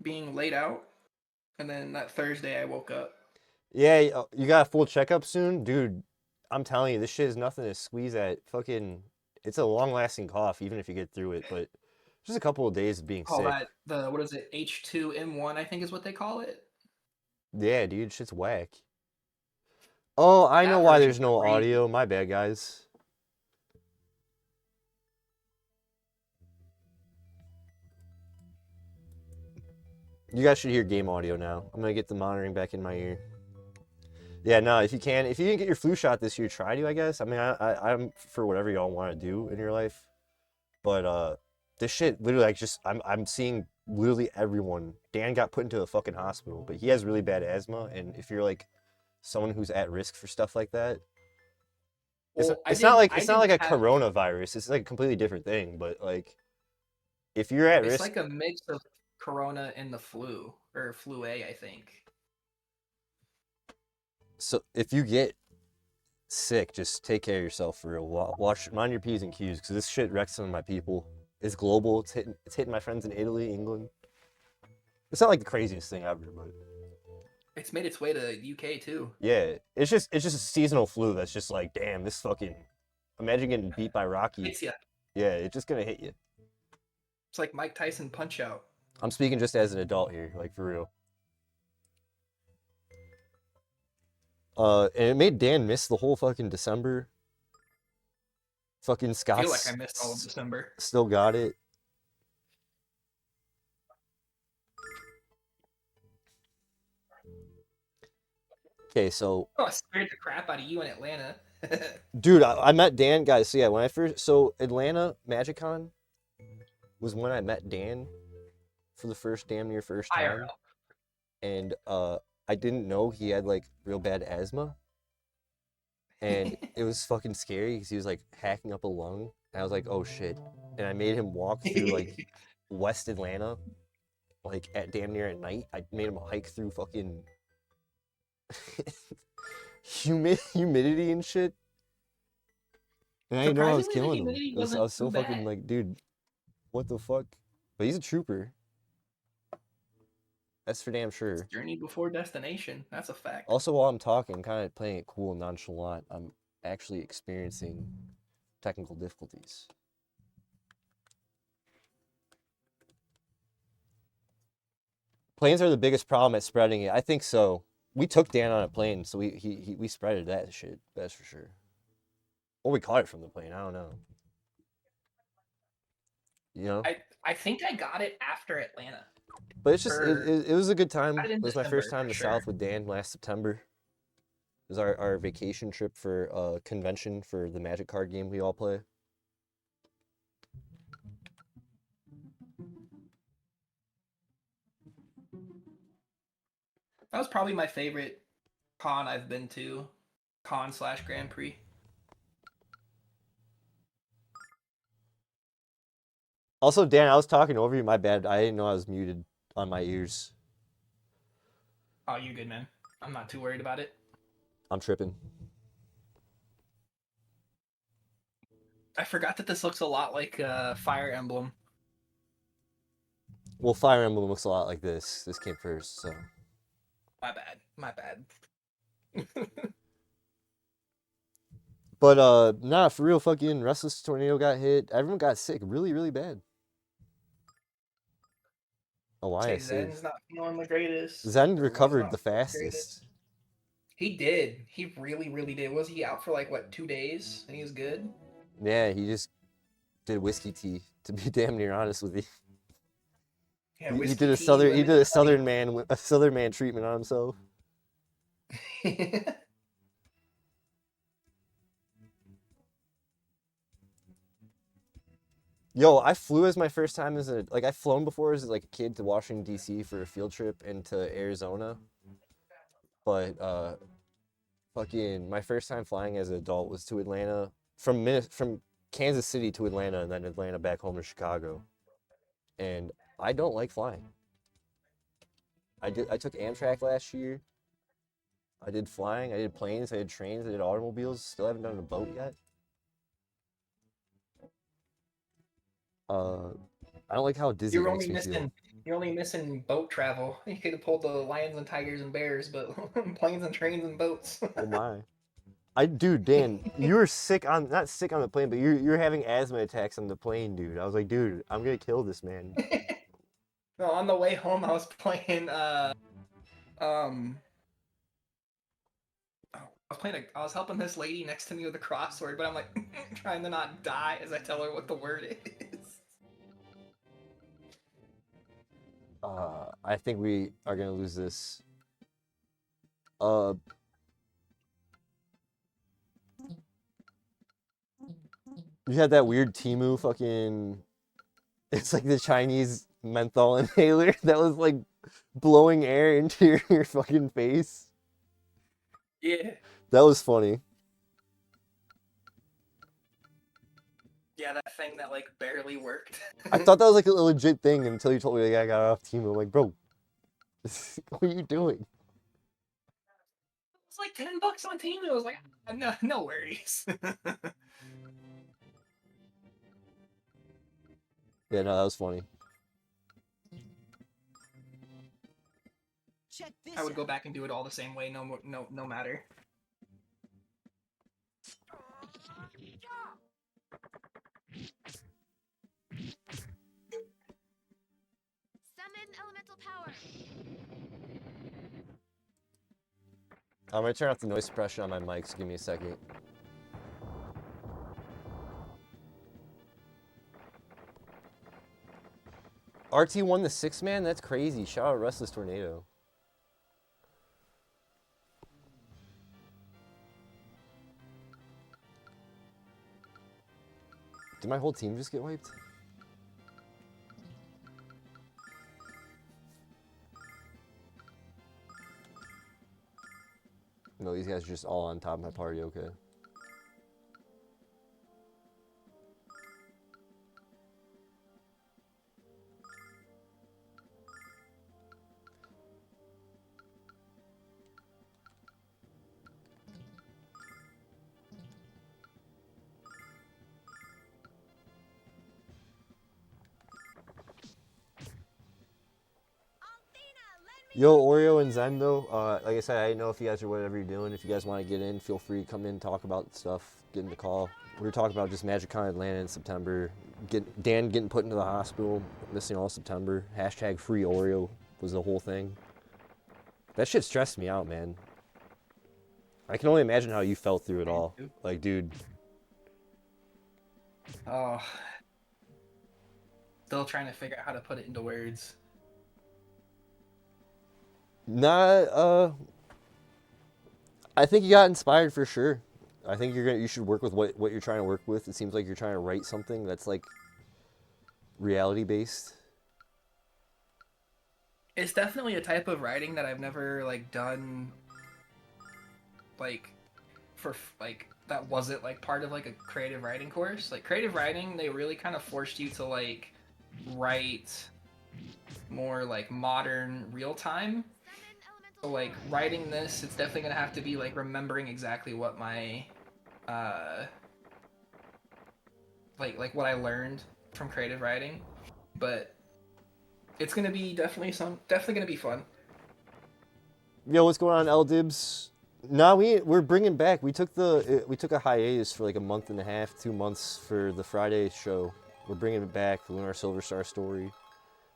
being laid out. And then that Thursday I woke up. Yeah, you got a full checkup soon? Dude, I'm telling you, this shit is nothing to squeeze at. Fucking, it's a long-lasting cough, even if you get through it, but just a couple of days of being sick. That, what is it, H2N1, I think is what they call it? Yeah, dude, shit's whack. Oh, I know why there's no audio. My bad, guys. You guys should hear game audio now. I'm gonna get the monitoring back in my ear. Yeah, no, if you didn't get your flu shot this year, try to, I guess. I mean, I'm for whatever y'all want to do in your life. But this shit literally like just I'm seeing literally everyone. Dan got put into a fucking hospital, but he has really bad asthma, and if you're like someone who's at risk for stuff like that, it's not like a coronavirus. It's like a completely different thing, but like if you're at risk, it's like a mix of corona and the flu, or flu A, I think. So if you get sick. Just take care of yourself for real. Watch, mind your P's and Q's, because this shit wrecks some of my people. It's global. It's hitting my friends in Italy, England. It's not like the craziest thing ever, but It's made its way to UK too. yeah, it's just a seasonal flu that's just like, damn, this fucking. Imagine getting beat by Rocky. Hits ya. Yeah, it's just gonna hit you. It's like Mike Tyson Punch Out. I'm speaking just as an adult here, like for real. And it made Dan miss the whole fucking December. Fucking Scott. I feel like I missed all of December. Still got it. Okay, so. Oh, I scared the crap out of you in Atlanta. Dude, I met Dan, guys. So yeah, when I first. So Atlanta MagicCon was when I met Dan for the damn near first time. IRL. And I didn't know he had like real bad asthma. And it was fucking scary because he was like hacking up a lung. And I was like, oh shit. And I made him walk through like West Atlanta, like at damn near at night. I made him hike through fucking humidity and shit. And I didn't know I was killing him. I was so fucking like, dude, what the fuck? But he's a trooper. That's for damn sure. Journey before destination. That's a fact. Also, while I'm talking, kind of playing it cool and nonchalant, I'm actually experiencing technical difficulties. Planes are the biggest problem at spreading it. I think so. We took Dan on a plane, so we spreaded that shit. That's for sure. Or we caught it from the plane. I don't know. You know? I think I got it after Atlanta. But it's just, it was a good time. It was my first time in the sure. South with Dan last September. It was our vacation trip for a convention for the Magic card game we all play. That was probably my favorite con I've been to. Con/Grand Prix. Also, Dan, I was talking over you. My bad. I didn't know I was muted on my ears. Oh, you're good, man. I'm not too worried about it. I'm tripping. I forgot that this looks a lot like Fire Emblem. Well, Fire Emblem looks a lot like this. This came first, so. My bad. My bad. But, nah, for real, fucking Restless Tornado got hit. Everyone got sick really, really bad. Oh, why I Zen's not feeling the greatest. Zen recovered the fastest. He did. He really, really did. Was he out for like, what, 2 days? And he was good? Yeah, he just did whiskey tea, to be damn near honest with you. Yeah, he did a southern man treatment on himself. Yo, I flew as my first time I've flown before as like a kid to Washington D.C. for a field trip into Arizona, but fucking my first time flying as an adult was to Atlanta from Kansas City to Atlanta and then Atlanta back home to Chicago, and I don't like flying. I took Amtrak last year. I did flying. I did planes. I did trains. I did automobiles. Still haven't done a boat yet. I don't like how dizzy it makes me feel. You're only missing boat travel. You could have pulled the lions and tigers and bears, but planes and trains and boats. Oh my! Dude, Dan, you were not sick on the plane, but you're having asthma attacks on the plane, dude. I was like, dude, I'm gonna kill this man. No, on the way home, I was playing. I was helping this lady next to me with a crossword, but I'm like trying to not die as I tell her what the word is. I think we are gonna lose this. You had that weird Temu fucking. It's like the Chinese menthol inhaler that was like blowing air into your fucking face. Yeah. That was funny. Yeah, that thing that like barely worked. I thought that was like a legit thing until you told me like I got off Temu. I'm like, bro, what are you doing? It's like $10 on Temu. I was like, no, no worries. Yeah, no, that was funny. Check this I would go out. back and do it all the same way, no matter. Summon elemental power. I'm gonna turn off the noise suppression on my mic, so give me a second. RT won the 6-man? That's crazy. Shout out Restless Tornado. Did my whole team just get wiped? No, these guys are just all on top of my party, okay. Yo, Oreo and Zendo, like I said, I didn't know if you guys are whatever you're doing. If you guys want to get in, feel free to come in, talk about stuff, get in the call. We were talking about just MagicCon Atlanta in September. Dan getting put into the hospital, missing all September. Hashtag free Oreo was the whole thing. That shit stressed me out, man. I can only imagine how you felt through it all. Like, dude. Oh. Still trying to figure out how to put it into words. Nah, I think you got inspired for sure. I think you should work with what you're trying to work with. It seems like you're trying to write something that's like reality based. It's definitely a type of writing that I've never like done like for like that wasn't like part of like a creative writing course. Like creative writing, they really kind of forced you to like write more like modern real time. So like writing this, it's definitely gonna have to be like remembering exactly what my like what I learned from creative writing, but it's gonna be definitely gonna be fun. Yo, what's going on, L Dibs? Nah, we're bringing back. We took a hiatus for like a month and a half, 2 months for the Friday show. We're bringing it back, the Lunar Silver Star story.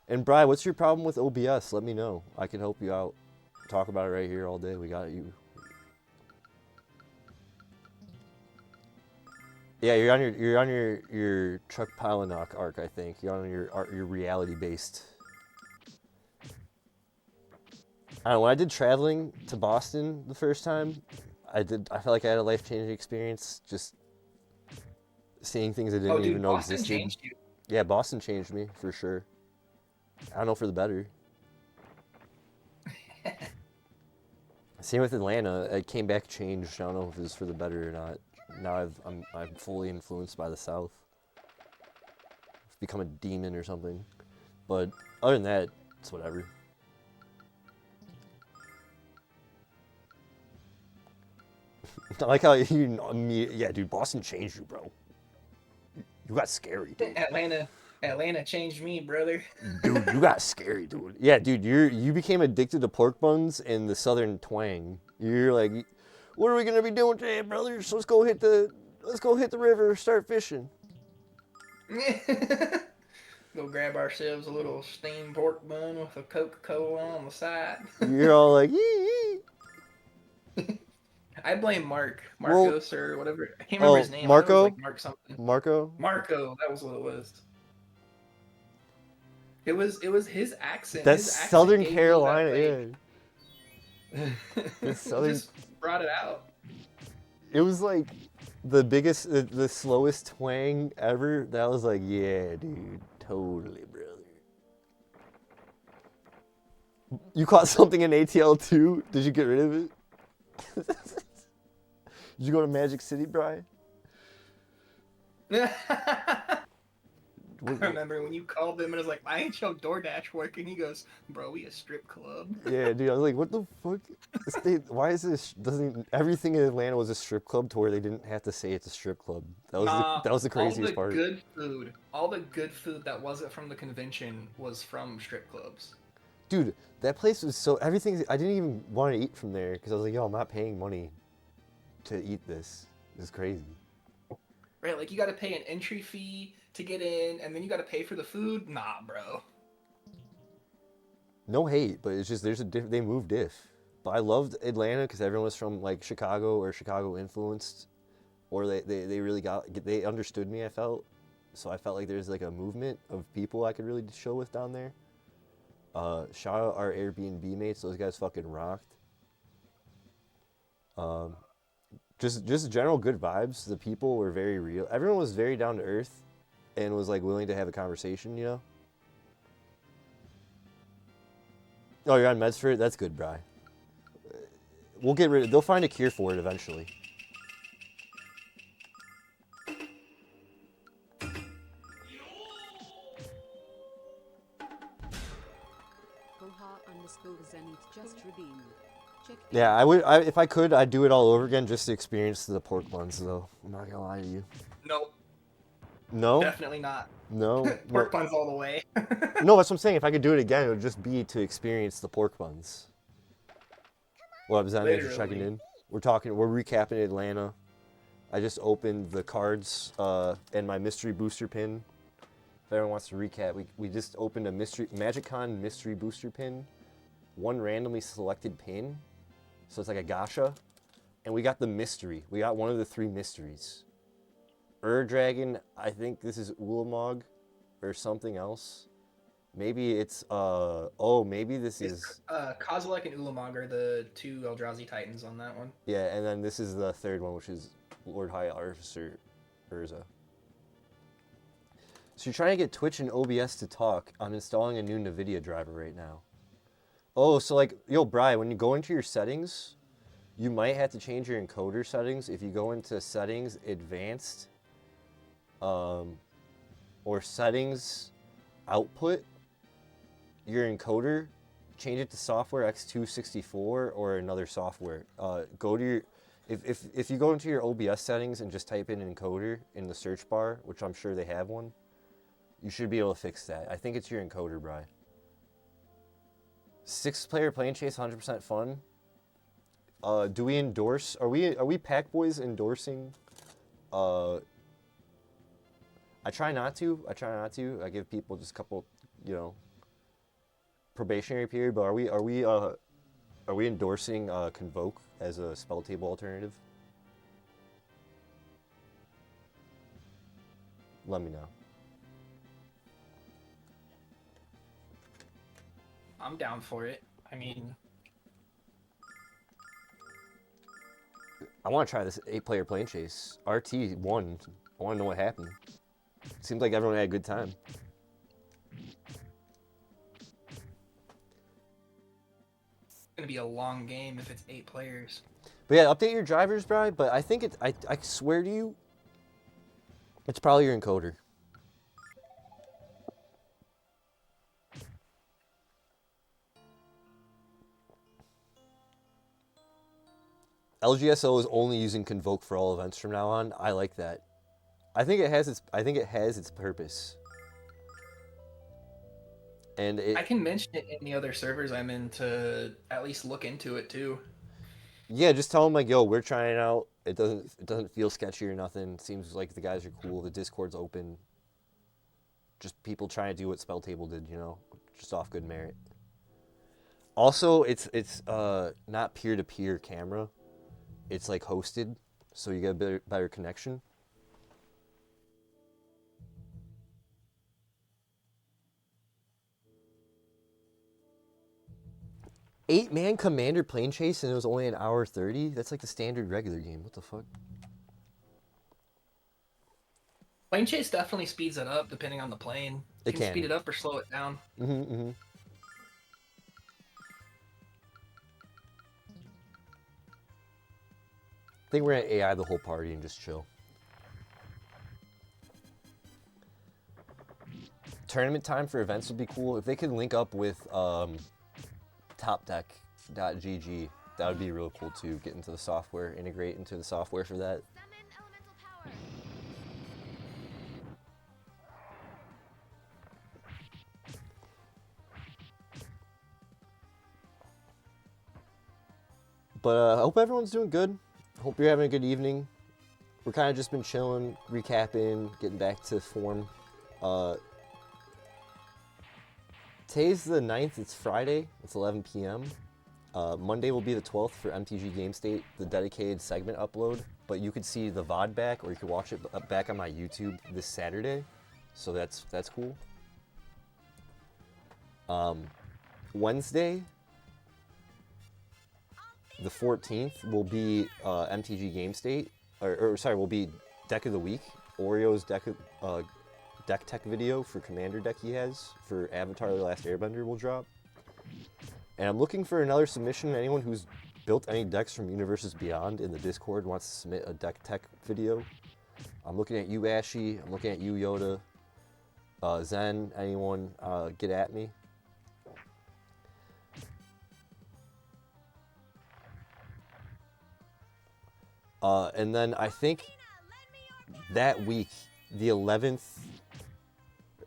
And Bri, what's your problem with OBS? Let me know. I can help you out. Talk about it right here all day. We got you. Yeah, you're on your Chuck Palahniuk arc, I think. You're on your reality based. I don't know, when I did traveling to Boston the first time, I felt like I had a life-changing experience just seeing things I didn't even know Boston existed. changed you. Yeah, Boston changed me for sure. I don't know, for the better. Same with Atlanta. I came back changed. I don't know if it was for the better or not. Now I'm fully influenced by the South. I've become a demon or something. But other than that, it's whatever. I like how yeah, dude, Boston changed you, bro. You got scary, dude. Atlanta changed me, brother. Dude, you got scary, dude. Yeah, dude, you became addicted to pork buns and the southern twang. You're like, what are we gonna be doing today, brothers? Let's go hit the river, start fishing. Go grab ourselves a little steamed pork bun with a Coca-Cola on the side. You're all like, yee. I blame Marcos or whatever. I can't remember his name. Marco? I know it was like Mark something. Marco, that was what it was. It was his accent. That's his accent Southern gave me Carolina, that, yeah. like, Southern... just brought it out. It was like the biggest, the slowest twang ever. That was like, yeah, dude, totally, brother. You caught something in ATL too? Did you get rid of it? Did you go to Magic City, Brian? I remember when you called him and I was like, "Why ain't your DoorDash working?" He goes, "Bro, we a strip club." Yeah, dude. I was like, what the fuck? Why is this? Doesn't everything in Atlanta was a strip club to where they didn't have to say it's a strip club? That was that was the craziest part. All the good food that wasn't from the convention was from strip clubs. Dude, that place was so everything. I didn't even want to eat from there because I was like, yo, I'm not paying money to eat this. This is crazy. Right, like you got to pay an entry fee to get in, and then you got to pay for the food. Nah, bro. No hate, but it's just they moved diff. But I loved Atlanta because everyone was from like Chicago or Chicago influenced, or they really they understood me. I felt so I felt like there's like a movement of people I could really show with down there. Shout out our Airbnb mates; those guys fucking rocked. Just general good vibes. The people were very real. Everyone was very down to earth, and was like willing to have a conversation. You know. Oh, you're on meds for it? That's good, Bri. We'll get rid of they'll find a cure for it eventually. Zenith just redeemed. Check Yeah, if I could, I'd do it all over again just to experience the pork buns, though. I'm not gonna lie to you. Nope. No? Definitely not. No? Pork buns all the way. No, that's what I'm saying. If I could do it again, it would just be to experience the pork buns. What up, Zen? Thanks for checking in. We're recapping Atlanta. I just opened the cards and my mystery booster pin. If everyone wants to recap, we just opened a MagicCon mystery booster pin. One randomly selected pin. So it's like a gacha. And we got the mystery. We got one of the 3 mysteries. Dragon, I think this is Ulamog or something else. Maybe it's, maybe this is... Kozilek and Ulamog are the 2 Eldrazi Titans on that one. Yeah, and then this is the 3rd one, which is Lord High Artificer Urza. So you're trying to get Twitch and OBS to talk. I'm installing a new NVIDIA driver right now. Oh, so like, yo, Bri, when you go into your settings, you might have to change your encoder settings. If you go into settings, advanced, or settings, output, your encoder, change it to software X264 or another software. Go to your, if you go into your OBS settings and just type in encoder in the search bar, which I'm sure they have one, you should be able to fix that. I think it's your encoder, Bri. 6-player plane chase, 100% fun. Do we endorse? Are we Pack Boys endorsing? I try not to. I give people just a couple, probationary period. But are we endorsing Convoke as a spell table alternative? Let me know. I'm down for it. I mean, I want to try this 8-player plane chase. RT won. I want to know what happened. Seems like everyone had a good time. it's gonna be a long game if it's 8 players. But yeah, update your drivers, Bri. But I think I swear to you, it's probably your encoder. LGSO is only using Convoke for all events from now on. I like that. I think it has its purpose. And I can mention it in the other servers I'm in to at least look into it too. Yeah, just tell them like, yo, we're trying it out. It doesn't feel sketchy or nothing. Seems like the guys are cool. The Discord's open. Just people trying to do what Spell Table did, just off good merit. Also, it's not peer-to-peer camera. It's like hosted, so you get a better connection. Eight-man commander plane chase, and it was only an hour 30? That's like the standard regular game. What the fuck? Plane chase definitely speeds it up depending on the plane. You can speed it up or slow it down. I think we're gonna AI the whole party and just chill. tournament time for events would be cool. If they could link up with topdeck.gg, that would be real cool too. Get into the software, integrate into the software for that. Summon elemental power. But I hope everyone's doing good. Hope you're having a good evening. We're kind of just been chilling, recapping, getting back to form. Today's the 9th, it's Friday, it's 11 p.m. Monday will be the 12th for MTG GAME STATE, the dedicated segment upload. But you could see the VOD back, or you could watch it back on my YouTube this Saturday. So that's cool. Wednesday, the 14th, will be MTG GAME STATE, will be Deck of the Week. Oreo's deck tech video for Commander deck he has for Avatar: The Last Airbender will drop. And I'm looking for another submission. Anyone who's built any decks from Universes Beyond in the Discord wants to submit a deck tech video. I'm looking at you, Ashy. I'm looking at you, Yoda. Zen, anyone, get at me. And then I think that week, the 11th,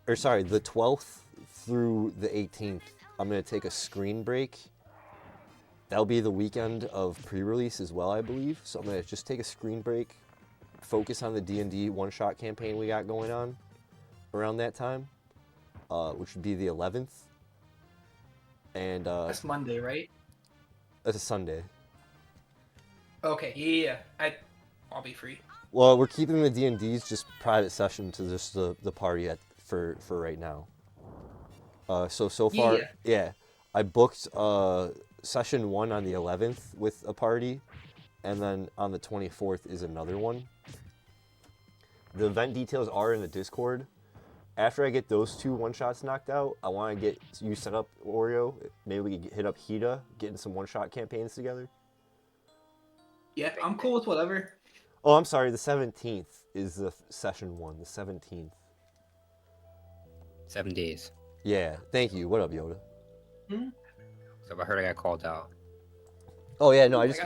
the 12th through the 18th, I'm going to take a screen break. That'll be the weekend of pre-release as well, I believe. So I'm going to just take a screen break, focus on the D&D one-shot campaign we got going on around that time, which would be the 11th. And That's Monday, right? that's a Sunday. Okay, yeah. I'll be free. Well, we're keeping the D&Ds just private session to just the party for right now. So far, yeah, I booked session 1 on the 11th with a party, and then on the 24th is another one. The event details are in the Discord. After I get those 2 one-shots knocked out, I want to get you set up, Oreo. Maybe we can hit up Hida, getting some one-shot campaigns together. Yeah, I'm cool with whatever. Oh, I'm sorry, the 17th is the session 1, the 17th. 7 days. Yeah, thank you. What up, Yoda? So I heard I got called out. Oh yeah, no, Ooh, I just...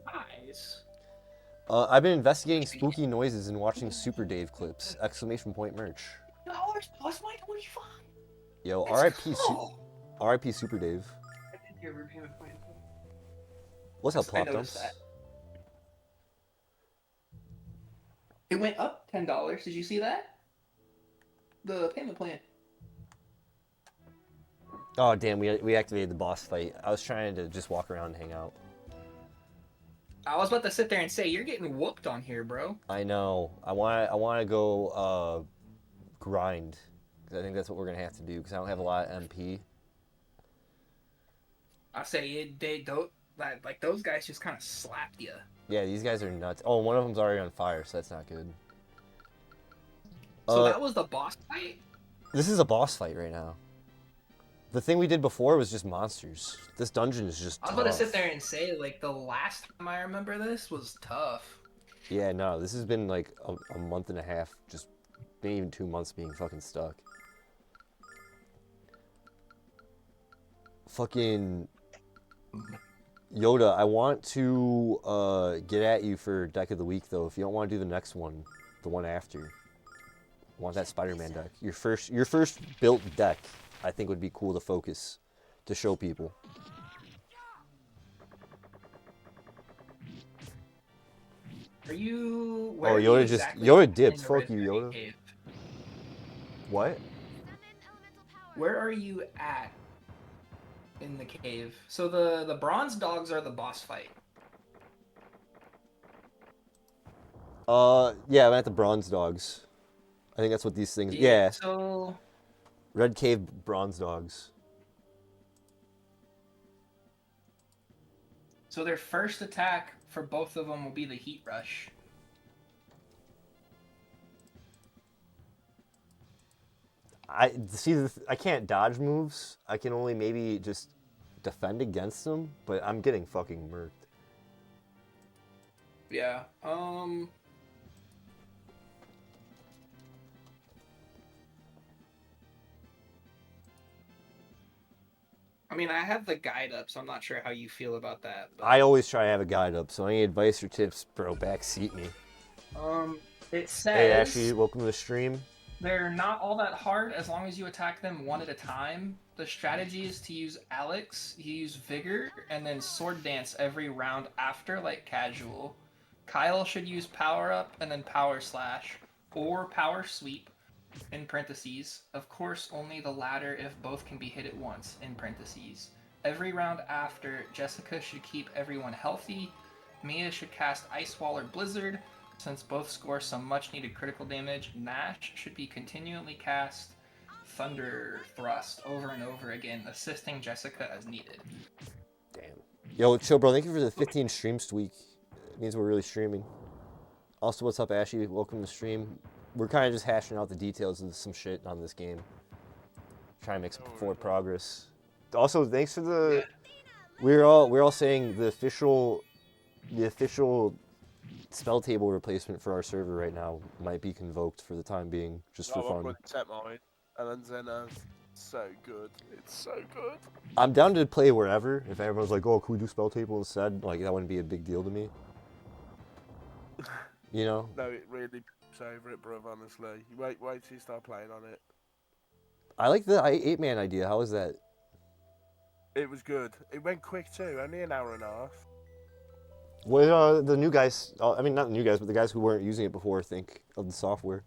Nice. I've been investigating spooky noises and watching Super Dave clips. Exclamation point merch. $2 plus my 25. Yo, Let's RIP, go. RIP Super Dave. I did hear repayment plan. What's up, I Plop noticed Dumps? that. It went up $10. Did you see that? The payment plan. Oh damn, we activated the boss fight. I was trying to just walk around and hang out. I was about to sit there and say you're getting whooped on here, bro. I know. I want to go grind. 'Cause I think that's what we're gonna have to do. Because I don't have a lot of MP. I say those guys just kind of slapped you. Yeah, these guys are nuts. Oh, one of them's already on fire, so that's not good. So that was the boss fight? This is a boss fight right now. The thing we did before was just monsters. This dungeon is just I was tough. about to sit there and say, like, the last time I remember this was tough. Yeah, no, this has been like a month and a half, just maybe even 2 months being fucking stuck. Fucking Yoda, I want to get at you for Deck of the Week, though. If you don't want to do the next one, the one after. I want that Spider-Man deck. Your first built deck, I think would be cool to focus, to show people. Are you... Oh, Yoda just... Yoda dipped. Fuck you, Yoda. Cave? What? Summon elemental power. Where are you at in the cave? So the bronze dogs are the boss fight. Yeah, I'm at the Bronze Dogs. I think that's what these things... Yeah. So... Red Cave Bronze Dogs. So their first attack for both of them will be the Heat Rush. I can't dodge moves. I can only maybe just defend against them, but I'm getting fucking murked. Yeah. I mean, I have the guide up, so I'm not sure how you feel about that. But, I always try to have a guide up, so any advice or tips, bro, backseat me. it Hey, Ashley, says welcome to the stream. they're not all that hard as long as you attack them one at a time. The strategy is to use Alex, you use Vigor, and then Sword Dance every round after, like casual. Kyle should use Power Up and then Power Slash, or Power Sweep, in parentheses. Of course, only the latter if both can be hit at once, in parentheses. Every round after, Jessica should keep everyone healthy. Mia should cast Ice Wall or Blizzard. Since both score some much needed critical damage, Nash should be continually cast Thunder Thrust over and over again, assisting Jessica as needed. Damn. Yo, chill, bro. Thank you for the 15 streams this week. It means we're really streaming. Also, what's up, Ashley? Welcome to the stream. We're kind of just hashing out the details of some shit on this game. Trying to make some forward progress. Also, thanks for the. We're all saying the official spell table replacement for our server right now might be convoked for the time being, just for fun. And then so good. It's so good. I'm down to play wherever. If everyone's like, "Oh, can we do spell table instead?" Like that wouldn't be a big deal to me. You know? No, it really over it, bruv. Honestly, wait till you start playing on it. I like the 8-man idea. How is that? It was good. It went quick too. Only an hour and a half. What do the new guys? I mean, not the new guys, but the guys who weren't using it before think of the software.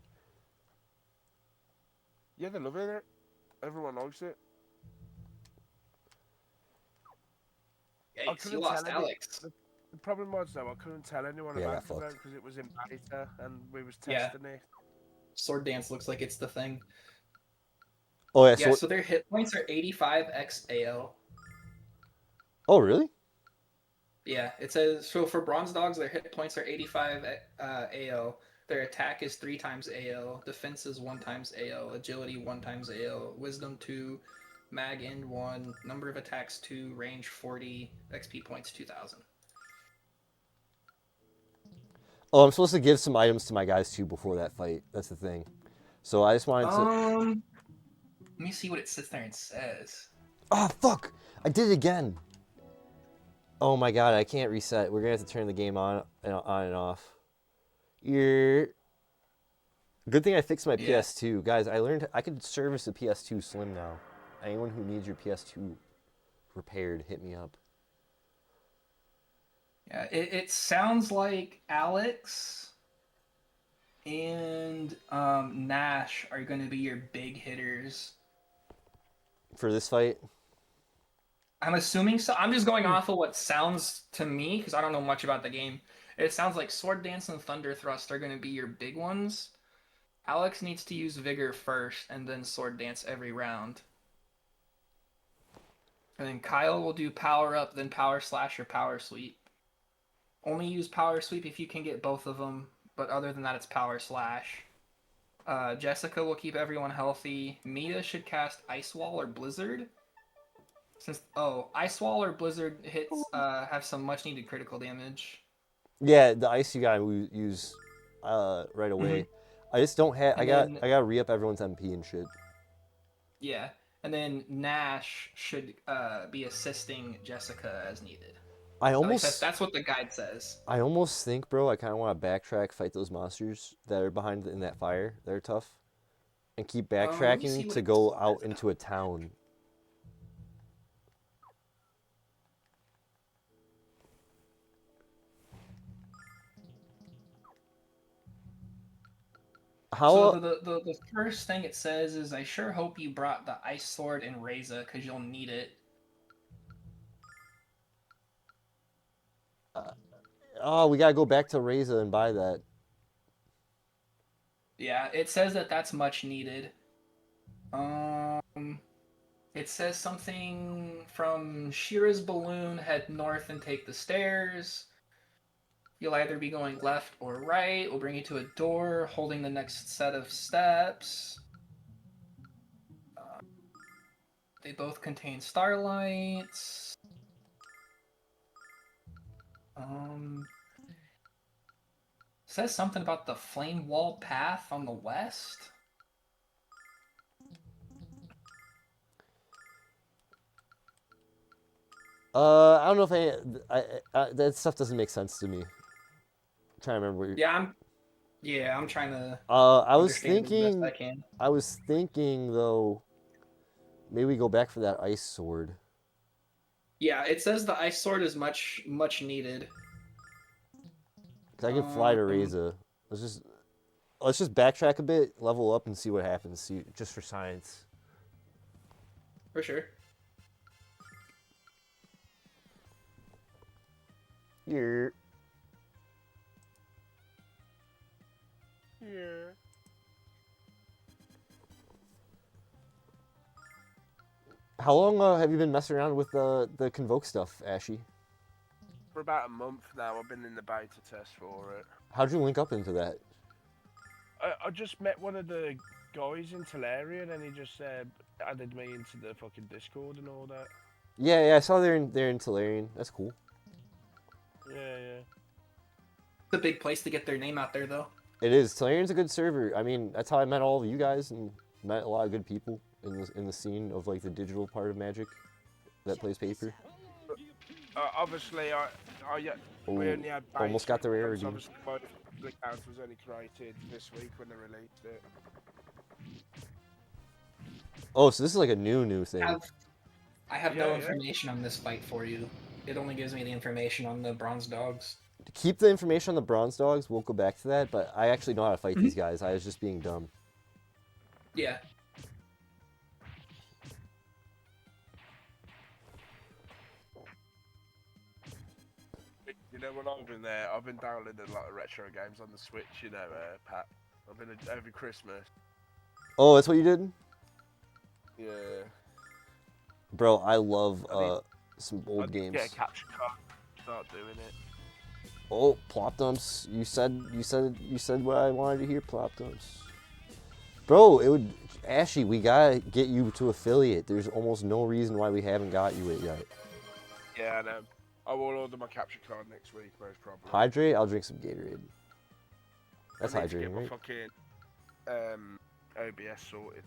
Yeah, they're loving it. Everyone likes it. Yeah, you lost Alex. The problem was though, I couldn't tell anyone about it because it was in beta and we was testing it. Sword Dance looks like it's the thing. Oh yeah. Yeah, so their hit points are 85 x AL. Oh really? Yeah, it says so for bronze dogs, their hit points are 85 AL. Their attack is 3 times AL. Defense is 1 times AL. Agility 1 times AL. Wisdom 2. Mag end 1. Number of attacks 2. Range 40. XP points 2,000. Oh, I'm supposed to give some items to my guys too before that fight. That's the thing. So I just wanted to. Let me see what it sits there and says. Oh fuck! I did it again. Oh my god! I can't reset. We're gonna have to turn the game on and off. Good thing I fixed my PS2, guys. I learned I could service a PS2 Slim now. Anyone who needs your PS2 repaired, hit me up. Yeah, it sounds like Alex and Nash are going to be your big hitters for this fight. I'm assuming so. I'm just going off of what sounds to me because I don't know much about the game. It sounds like Sword Dance and Thunder Thrust are going to be your big ones. Alex needs to use Vigor first and then Sword Dance every round. And then Kyle will do Power Up, then Power Slash or Power Sweep. Only use Power Sweep if you can get both of them, but other than that, it's Power Slash. Jessica will keep everyone healthy. Mia should cast Ice Wall or Blizzard. Ice Wall or Blizzard hits have some much needed critical damage. Yeah, the ice you gotta use right away. I just don't have. I gotta re-up everyone's MP and shit. Yeah, and then Nash should be assisting Jessica as needed. That's what the guide says. I almost think, bro, I kind of want to backtrack, fight those monsters that are behind in that fire. They're tough, and keep backtracking to go out into a town. So the first thing it says is, I sure hope you brought the Ice Sword and Reza, because you'll need it. We gotta go back to Reza and buy that. Yeah, it says that that's much needed. It says something from Shira's balloon, head north and take the stairs. You'll either be going left or right. We'll bring you to a door, holding the next set of steps. They both contain starlights. Says something about the flame wall path on the west. I don't know if that stuff doesn't make sense to me. I'm trying to remember what you're... I'm trying to I was understand as best thinking, I can. though, maybe we go back for that ice sword. Yeah, it says the ice sword is much needed. 'Cause I can fly to Reza. Let's just backtrack a bit, level up, and see what happens. See, just for science. For sure. Yeah. Yeah. How long have you been messing around with the Convoke stuff, Ashy? For about a month now, I've been in the beta test for it. How'd you link up into that? I just met one of the guys in Tolarian, and he just added me into the fucking Discord and all that. Yeah, I saw they're in Tolarian. That's cool. Yeah. It's a big place to get their name out there, though. It is. Tolarian's a good server. I mean, that's how I met all of you guys and met a lot of good people in the scene of like the digital part of Magic that plays paper. Obviously, we only had beta, almost got the rare so again. obviously my account was only created this week when they released it. Oh, so this is like a new thing. I have no information on this fight for you. It only gives me the information on the bronze dogs. To keep the information on the bronze dogs, we'll go back to that, but I actually know how to fight these guys. I was just being dumb. Yeah. You know, when I've been there, I've been downloading a lot of retro games on the Switch, you know, Pat. I've been over Christmas. Oh, that's what you did? Yeah. Bro, I love some old games. Get a capture card, start doing it. Oh, plop dumps. You said what I wanted to hear, plop dumps. Bro, Ashy, we gotta get you to affiliate. There's almost no reason why we haven't got you it yet. Yeah, I know. I will order my capture card next week, most probably. Hydrate? I'll drink some Gatorade. That's I need to hydrating, get my right? fucking OBS sorted.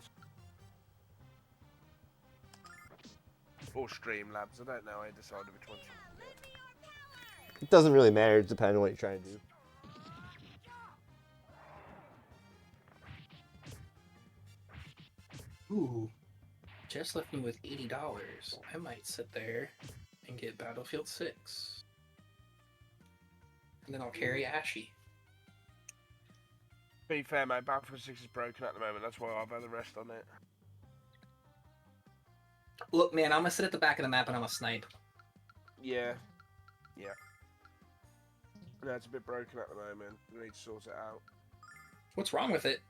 Or Streamlabs, I don't know, I decided which one to get. It doesn't really matter, it depends on what you're trying to do. Ooh. Just left me with $80. I might sit there and get Battlefield 6. And then I'll carry Ashy. Be fair, mate, Battlefield 6 is broken at the moment, that's why I've had the rest on it. Look, man, I'm gonna sit at the back of the map and I'm gonna snipe. Yeah. No, it's a bit broken at the moment. We need to sort it out. What's wrong with it?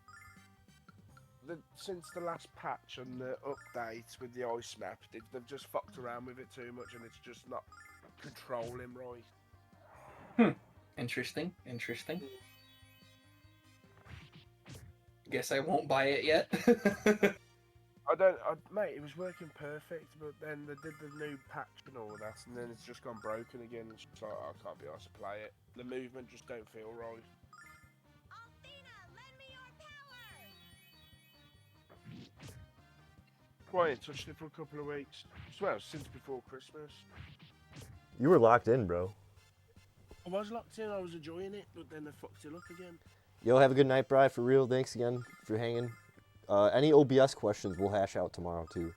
Since the last patch and the update with the ice map, they've just fucked around with it too much and it's just not controlling right. Interesting. Guess I won't buy it yet. Mate, it was working perfect, but then they did the new patch and all that, and then it's just gone broken again. It's just like, I can't be asked to play it. The movement just don't feel right. Quiet, touched it for a couple of weeks. Well, since before Christmas. You were locked in, bro. I was locked in, I was enjoying it, but then they fucked it up again. Yo, have a good night, Bri, for real. Thanks again for hanging. Any OBS questions we'll hash out tomorrow, too.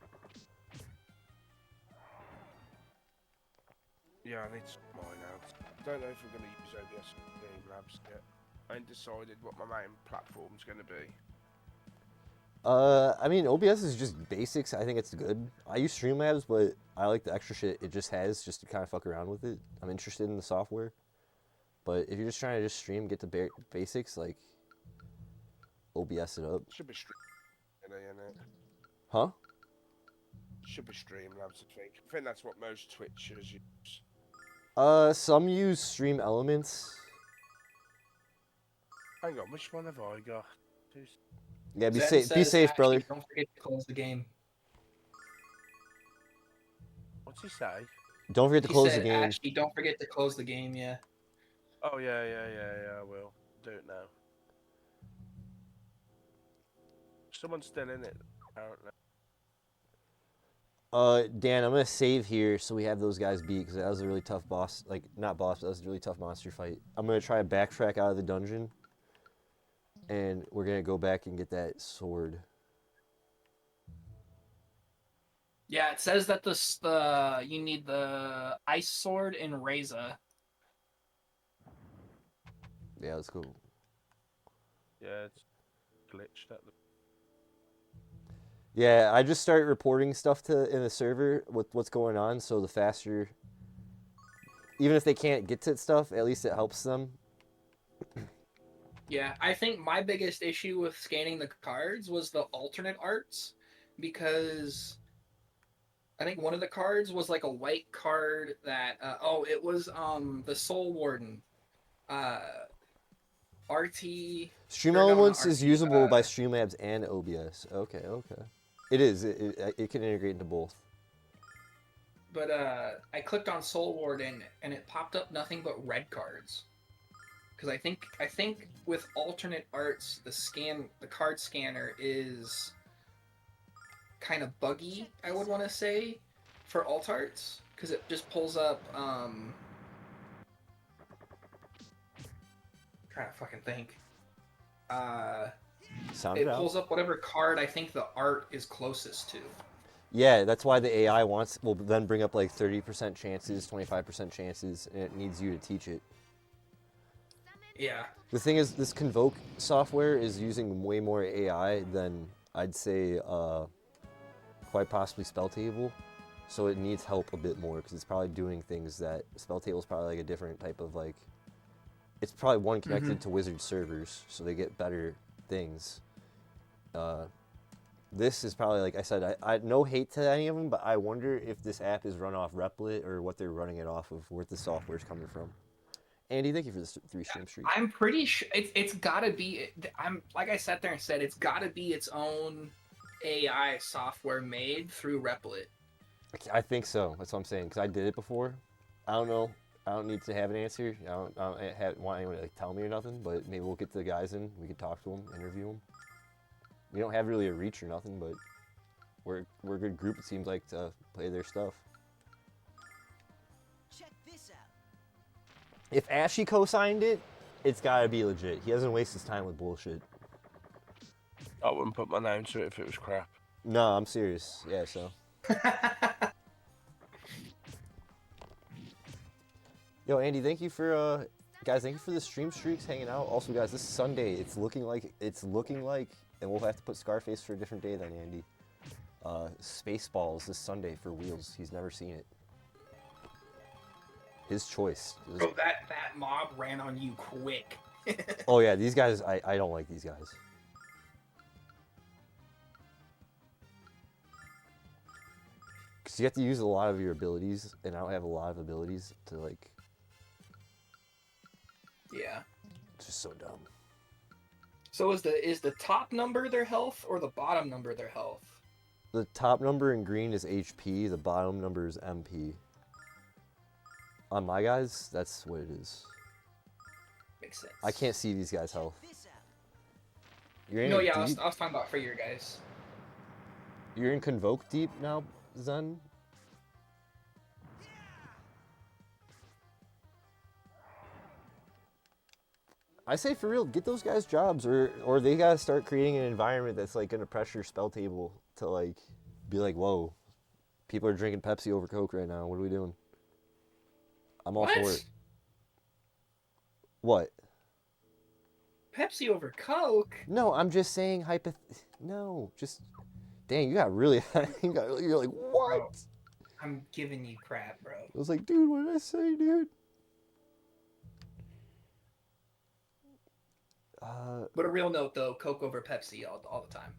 Yeah, I need to mine out. Don't know if we're going to use OBS Game Labs yet. I ain't decided what my main platform's going to be. I mean, OBS is just basics. I think it's good. I use Streamlabs, but I like the extra shit it just has just to kind of fuck around with it. I'm interested in the software. But if you're just trying to just stream, get the basics, like, OBS it up. Should be Streamlabs, Huh? Should be Streamlabs, I think. I think that's what most Twitchers use. Some use Stream Elements. Hang on, which one have I got? Yeah, be Zen safe. Be says, safe, Ashley, brother. Don't forget to close the game. What's he say? Don't forget to He close said, the game. Ashley, don't forget to close the game. Yeah. Oh yeah, I will. Do it now. Someone's still in it, apparently. Dan, I'm gonna save here so we have those guys beat because that was a really tough boss. Like, not boss, but that was a really tough monster fight. I'm gonna try to backtrack out of the dungeon, and we're gonna go back and get that sword. Yeah, it says that you need the ice sword in Reza. Yeah, let's go. Yeah, it's glitched at the. Yeah, I just start reporting stuff in the server with what's going on, so the faster, even if they can't get to stuff, at least it helps them. Yeah, I think my biggest issue with scanning the cards was the alternate arts, because I think one of the cards was like a white card that it was the Soul Warden. RT Stream or no, not Elements is RT, usable by Streamlabs and OBS. Okay, okay. It is. It can integrate into both. But I clicked on Soul Warden and it popped up nothing but red cards. Because I think with alternate arts, the card scanner is kind of buggy, I would want to say, for alt arts, because it just pulls up trying to fucking think. Sound It it out. pulls up whatever card I think the art is closest to. Yeah, that's why the AI will then bring up like 30% chances, 25% chances, and it needs you to teach it. Yeah. The thing is, this Convoke software is using way more AI than I'd say quite possibly Spell Table, so it needs help a bit more because it's probably doing things that Spell Table is probably like a different type of like. It's probably one connected to Wizard servers, so they get better things. This is probably, like I said, I no hate to any of them, but I wonder if this app is run off Replit or what they're running it off of, where the software's coming from. Andy, thank you for the 3 stream streak. I'm pretty sure it's got to be. I'm like I sat there and said it's got to be its own AI software made through Replit. I think so. That's what I'm saying because I did it before. I don't know. I don't need to have an answer. I don't want anyone to like, tell me or nothing. But maybe we'll get the guys in. We could talk to them, interview them. We don't have really a reach or nothing, but we're a good group. It seems like to play their stuff. Check this out. If Ashy co-signed it, it's gotta be legit. He doesn't waste his time with bullshit. I wouldn't put my name to it if it was crap. No, I'm serious. Yeah, so. Yo, Andy, thank you for guys. Thank you for the stream streaks, hanging out. Also, guys, this Sunday, it's looking like, and we'll have to put Scarface for a different day then, Andy. Spaceballs this Sunday for Wheels. He's never seen it. His choice. Bro, that mob ran on you quick. Oh yeah, these guys. I don't like these guys. Because you have to use a lot of your abilities, and I don't have a lot of abilities to like. Yeah. It's just so dumb. So is the top number their health or the bottom number their health? The top number in green is HP. The bottom number is MP. On my guys, that's what it is. Makes sense. I can't see these guys' health. You're in No, it yeah, I was deep? talking about for your guys. You're in Convoke deep now, Zen? I say for real, get those guys jobs, or they gotta start creating an environment that's like gonna pressure Spell Table to like be like, whoa, people are drinking Pepsi over Coke right now. What are we doing? I'm all for it. What? Pepsi over Coke? No, I'm just saying no, just dang, you got really you're like, what? Bro, I'm giving you crap, bro. I was like, dude, what did I say, dude? But a real note though, Coke over Pepsi all the time.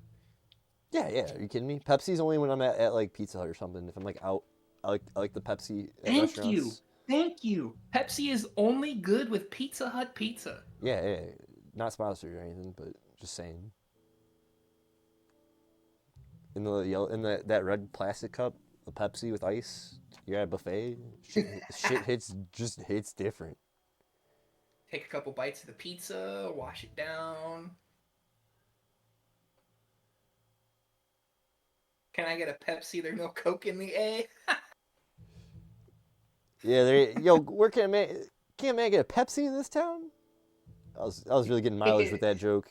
Yeah, are you kidding me? Pepsi's only when I'm at like Pizza Hut or something. If I'm like out, I like the Pepsi at restaurants. Thank you. Pepsi is only good with Pizza Hut pizza. Yeah, not sponsored or anything, but just saying. In that red plastic cup, a Pepsi with ice, you're at a buffet. Shit hits different. Take a couple bites of the pizza, wash it down. Can I get a Pepsi? There's no Coke in the A. Yeah, yo, where can can't man get a Pepsi in this town? I was really getting mileage with that joke.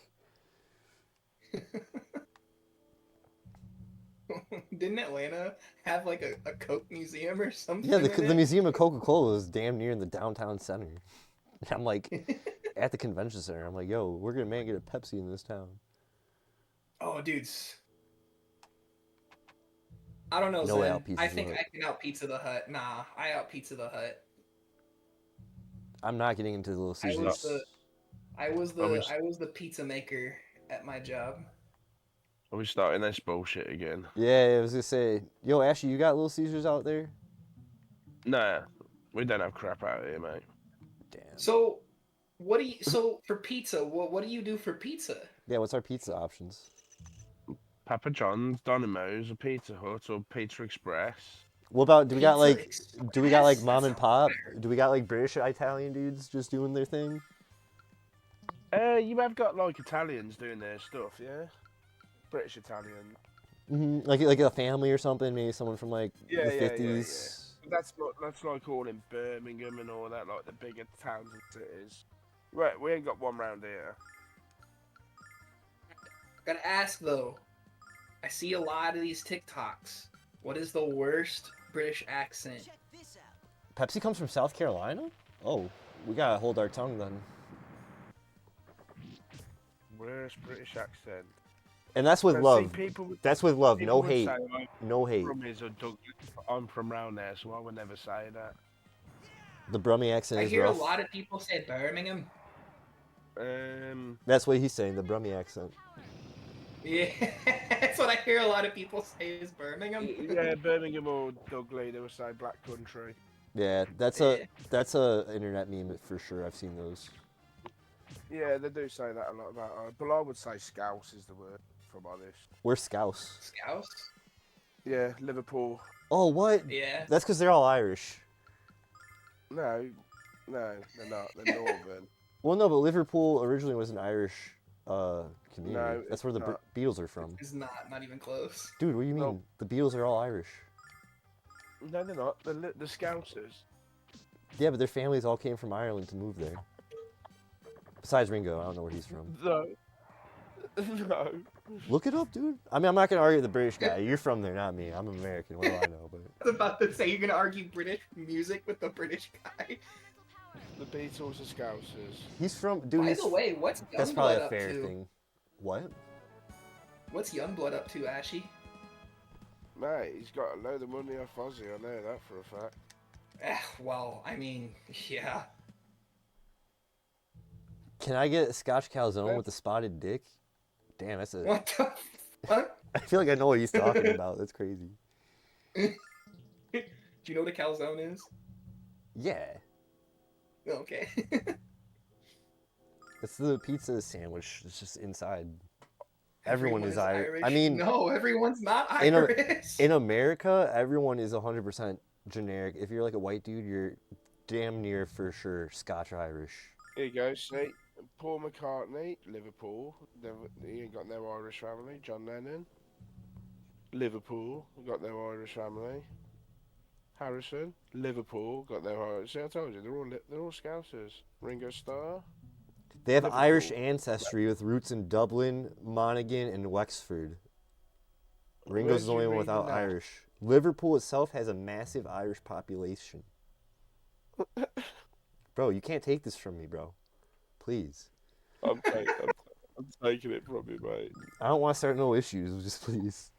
Didn't Atlanta have like a Coke museum or something? Yeah, in the it? museum of Coca-Cola is damn near in the downtown center. I'm like at the convention center. I'm like, yo, we're gonna man get a Pepsi in this town. Oh, dudes. I don't know, No way Zen. out Pizza I the think Hut. I can out Pizza the Hut. Nah, I out Pizza the Hut. I'm not getting into the Little I was Caesars. I was the pizza maker at my job. Are we starting this bullshit again? Yeah, I was gonna say, yo, Ashley, you got Little Caesars out there? Nah, we don't have crap out here, mate. Damn. So, so for pizza, what do you do for pizza? Yeah, what's our pizza options? Papa John's, Domino's, a Pizza Hut, or Pizza Express. What about do we got like Express? mom That and sounds pop? better. Do we got like British Italian dudes just doing their thing? You have got like Italians doing their stuff, yeah. British Italian. Like a family or something, maybe someone from like Yeah, the yeah, 50s. That's like all in Birmingham and all that, like the bigger towns and cities. Right, we ain't got one round here. Gotta ask though. I see a lot of these TikToks. What is the worst British accent? Pepsi comes from South Carolina? Oh, we gotta hold our tongue then. Worst British accent. And that's with See, love. people, That's with love. people No would hate. say, like, No hate. Brummies or Douglas. I'm from round there, so I would never say that. The Brummie accent I is hear rough. a lot of people say Birmingham. That's what he's saying, the Brummie accent. Yeah, that's what I hear a lot of people say is Birmingham. Yeah, Birmingham or Dudley, they would say Black Country. Yeah, that's a internet meme for sure. I've seen those. Yeah, they do say that a lot about us. But I would say Scouse is the word, if I'm honest. We're Scouse. Scouse? Yeah, Liverpool. Oh, what? Yeah. That's because they're all Irish. No, they're not. They're Northern. Well, no, but Liverpool originally was an Irish community. No, That's where the not. Beatles are from. It's not even close. Dude, what do you mean? No. The Beatles are all Irish. No, they're not. They're the Scousers. Yeah, but their families all came from Ireland to move there. Besides Ringo, I don't know where he's from. No. No. Look it up, dude. I mean, I'm not gonna argue with the British guy. You're from there, not me. I'm American. What do I know? But I was about to say you're gonna argue British music with the British guy. The Beatles are Scousers. he's from, dude. By He's, the way, what's that's probably Youngblood a up fair to? thing. What? What's Youngblood up to, Ashy? Mate, he's got a load of money off Ozzy, I know that for a fact. Well, I mean, yeah. Can I get a Scotch calzone with a spotted dick? Damn, that's a. What the fuck? I feel like I know what he's talking about. That's crazy. Do you know what a calzone is? Yeah, Okay. it's the pizza sandwich. It's just inside. Everyone is Irish. I I mean, no, everyone's not in a- Irish. in America, everyone is 100% generic. If you're like a white dude, you're damn near for sure Scotch Irish. Here you go, see? Paul McCartney, Liverpool. He ain't got no Irish family. John Lennon, Liverpool. Got no Irish family. Harrison, Liverpool. Got no Irish. See, I told you, they're all Scousers. Ringo Starr. They have Liverpool. Irish ancestry with roots in Dublin, Monaghan, and Wexford. Ringo's Where's the only you one without reading that? Irish. Liverpool itself has a massive Irish population. Bro, you can't take this from me, bro. Please. I'm taking it from you, mate. I don't want to start no issues, just please.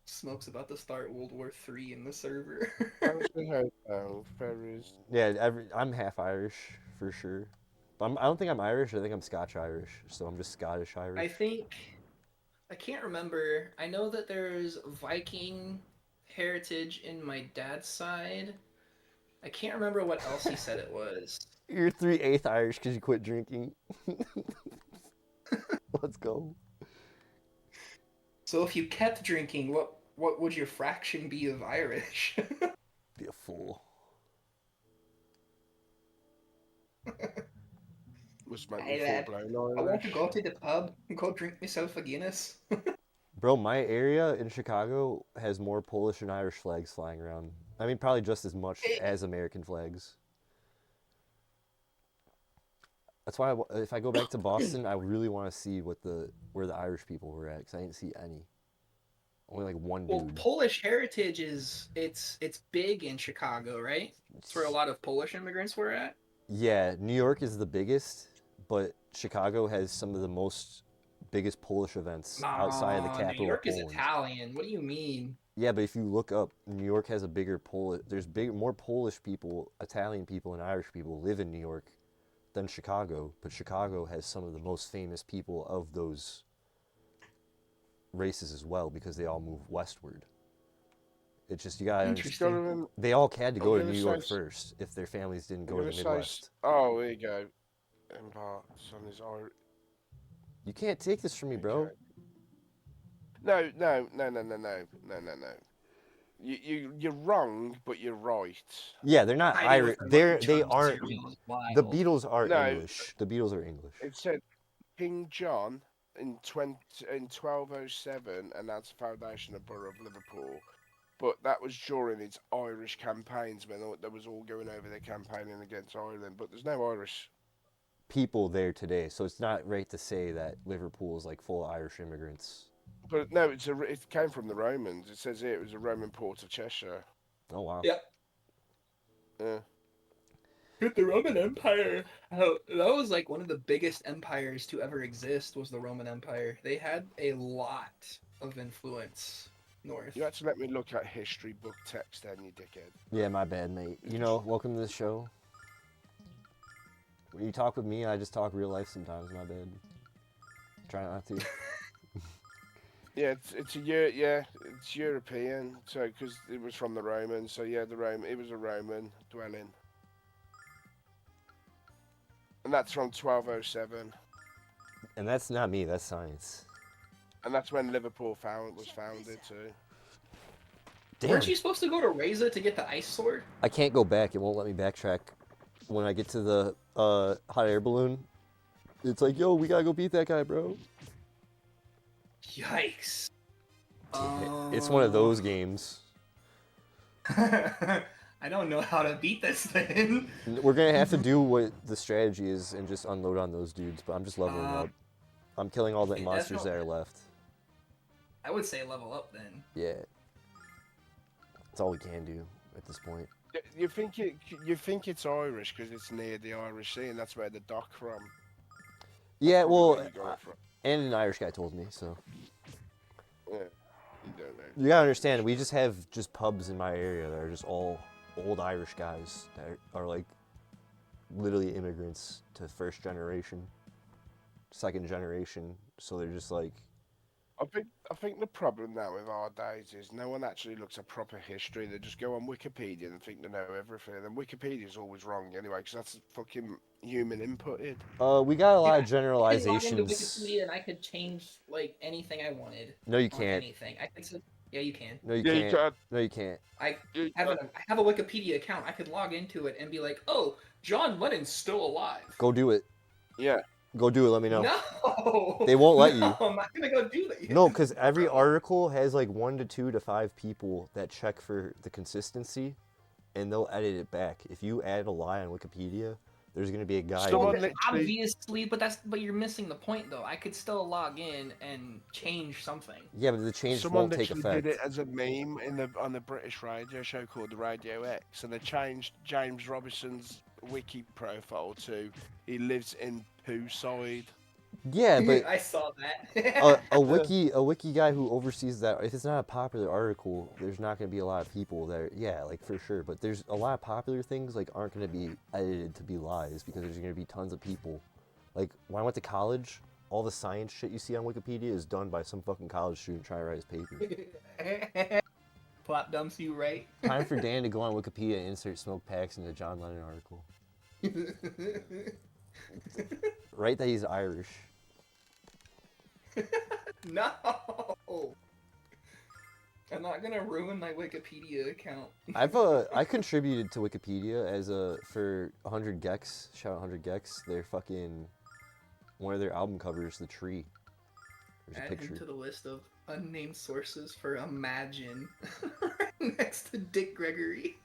Smoke's about to start World War III in the server. Harrison Hotel, Ferries. Yeah, I'm half Irish, for sure. But I don't think I'm Irish, I think I'm Scotch Irish. So I'm just Scottish Irish. I can't remember. I know that there's Viking heritage in my dad's side. I can't remember what else he said it was. You're 3/8 Irish because you quit drinking. Let's go. So if you kept drinking, what would your fraction be of Irish? Be a fool. Must make Hey, me lad, full blown I want to Irish. go to the pub and go drink myself a Guinness. Bro, my area in Chicago has more Polish and Irish flags flying around. I mean, probably just as much as American flags. That's why if I go back to Boston, I really want to see where the Irish people were at, because I didn't see any. Only like one Well, dude. Polish heritage is it's big in Chicago, right? It's where a lot of Polish immigrants were at. Yeah, New York is the biggest, but Chicago has some of the biggest Polish events outside of the Nah, New capital of York is Poland. Italian. What do you mean? Yeah, but if you look up, New York has a bigger There's more Polish people, Italian people, and Irish people live in New York than Chicago. But Chicago has some of the most famous people of those races as well, because they all move westward. It's just, you gotta understand. Interesting. They all had to go to gonna New York say- first if their families didn't I'm go to gonna the say, Midwest. oh, there you go. Embarks on his Irish. You can't take this from me, bro. No. You're wrong, but you're right. Yeah, they're not Hiding Irish. with They aren't. cereal is The wild. Beatles are No. English. The Beatles are English. It said King John in 1207 announced the foundation of Borough of Liverpool, but that was during its Irish campaigns when they was all going over their campaigning against Ireland. But there's no Irish. People there today, so it's not right to say that Liverpool is like full of Irish immigrants. But no, it came from the Romans. It says here it was a Roman port of Cheshire. Oh wow. Yep. Yeah. With the Roman Empire, that was like one of the biggest empires to ever exist. Was the Roman Empire? They had a lot of influence north. You had to let me look at history book text, then, you dickhead. Yeah, my bad, mate. You know, welcome to the show. When you talk with me, I just talk real life sometimes. My bad. Try not to. Yeah, it's European. So because it was from the Romans, so yeah, it was a Roman dwelling, and that's from 1207. And that's not me. That's science. And that's when Liverpool was founded too. Damn. Weren't you supposed to go to Reza to get the ice sword? I can't go back. It won't let me backtrack. When I get to the hot air balloon, it's like, yo, we gotta go beat that guy, bro. Yikes. It's one of those games. I don't know how to beat this thing. We're gonna have to do what the strategy is and just unload on those dudes, but I'm just leveling up. I'm killing all the that's monsters not that are bad. left. I would say level up then. Yeah. That's all we can do at this point. You think it's Irish because it's near the Irish Sea, and that's where the dock from. Yeah, well, Where you got it from. and an Irish guy told me, so. Yeah, you don't know. You gotta understand, we just have pubs in my area that are just all old Irish guys that are like literally immigrants to first generation, second generation, so they're just like. I think the problem now with our days is no one actually looks at proper history. They just go on Wikipedia and think they know everything. And Wikipedia's always wrong anyway, because that's fucking human inputted. We got a lot of I could log into generalizations. Wikipedia and I could change like anything I wanted. No, you on can't. Anything. I could say, yeah, you can. No, you Yeah, you can't. can. No, you can't. I You have can. I have a Wikipedia account. I could log into it and be like, oh, John Lennon's still alive. Go do it. Yeah. Go do it. Let me know. No. They won't let you. No, I'm not gonna go do that. No, because every article has like 1 to 2 to 5 people that check for the consistency, and they'll edit it back. If you add a lie on Wikipedia, there's gonna be a guy. Someone Well, literally- obviously, but you're missing the point though. I could still log in and change something. Yeah, but the change Someone won't take literally effect. did it as a meme on the British radio show called the Radio X, and they changed James Robinson's wiki profile to he lives in Pooside. Yeah, but I saw that. a wiki guy who oversees that. If it's not a popular article, there's not going to be a lot of people that. Yeah, like for sure. But there's a lot of popular things like aren't going to be edited to be lies because there's going to be tons of people. Like when I went to college, all the science shit you see on Wikipedia is done by some fucking college student trying to write his paper. Plop dumps you right. Time for Dan to go on Wikipedia and insert smoke packs in the John Lennon article. Right that he's Irish. No. I'm not gonna ruin my Wikipedia account. I contributed to Wikipedia as for 100 Gex. Shout out 100 Gex. They're fucking one of their album covers, the tree. There's a Add him picture. to the list of unnamed sources for Imagine. Next to Dick Gregory.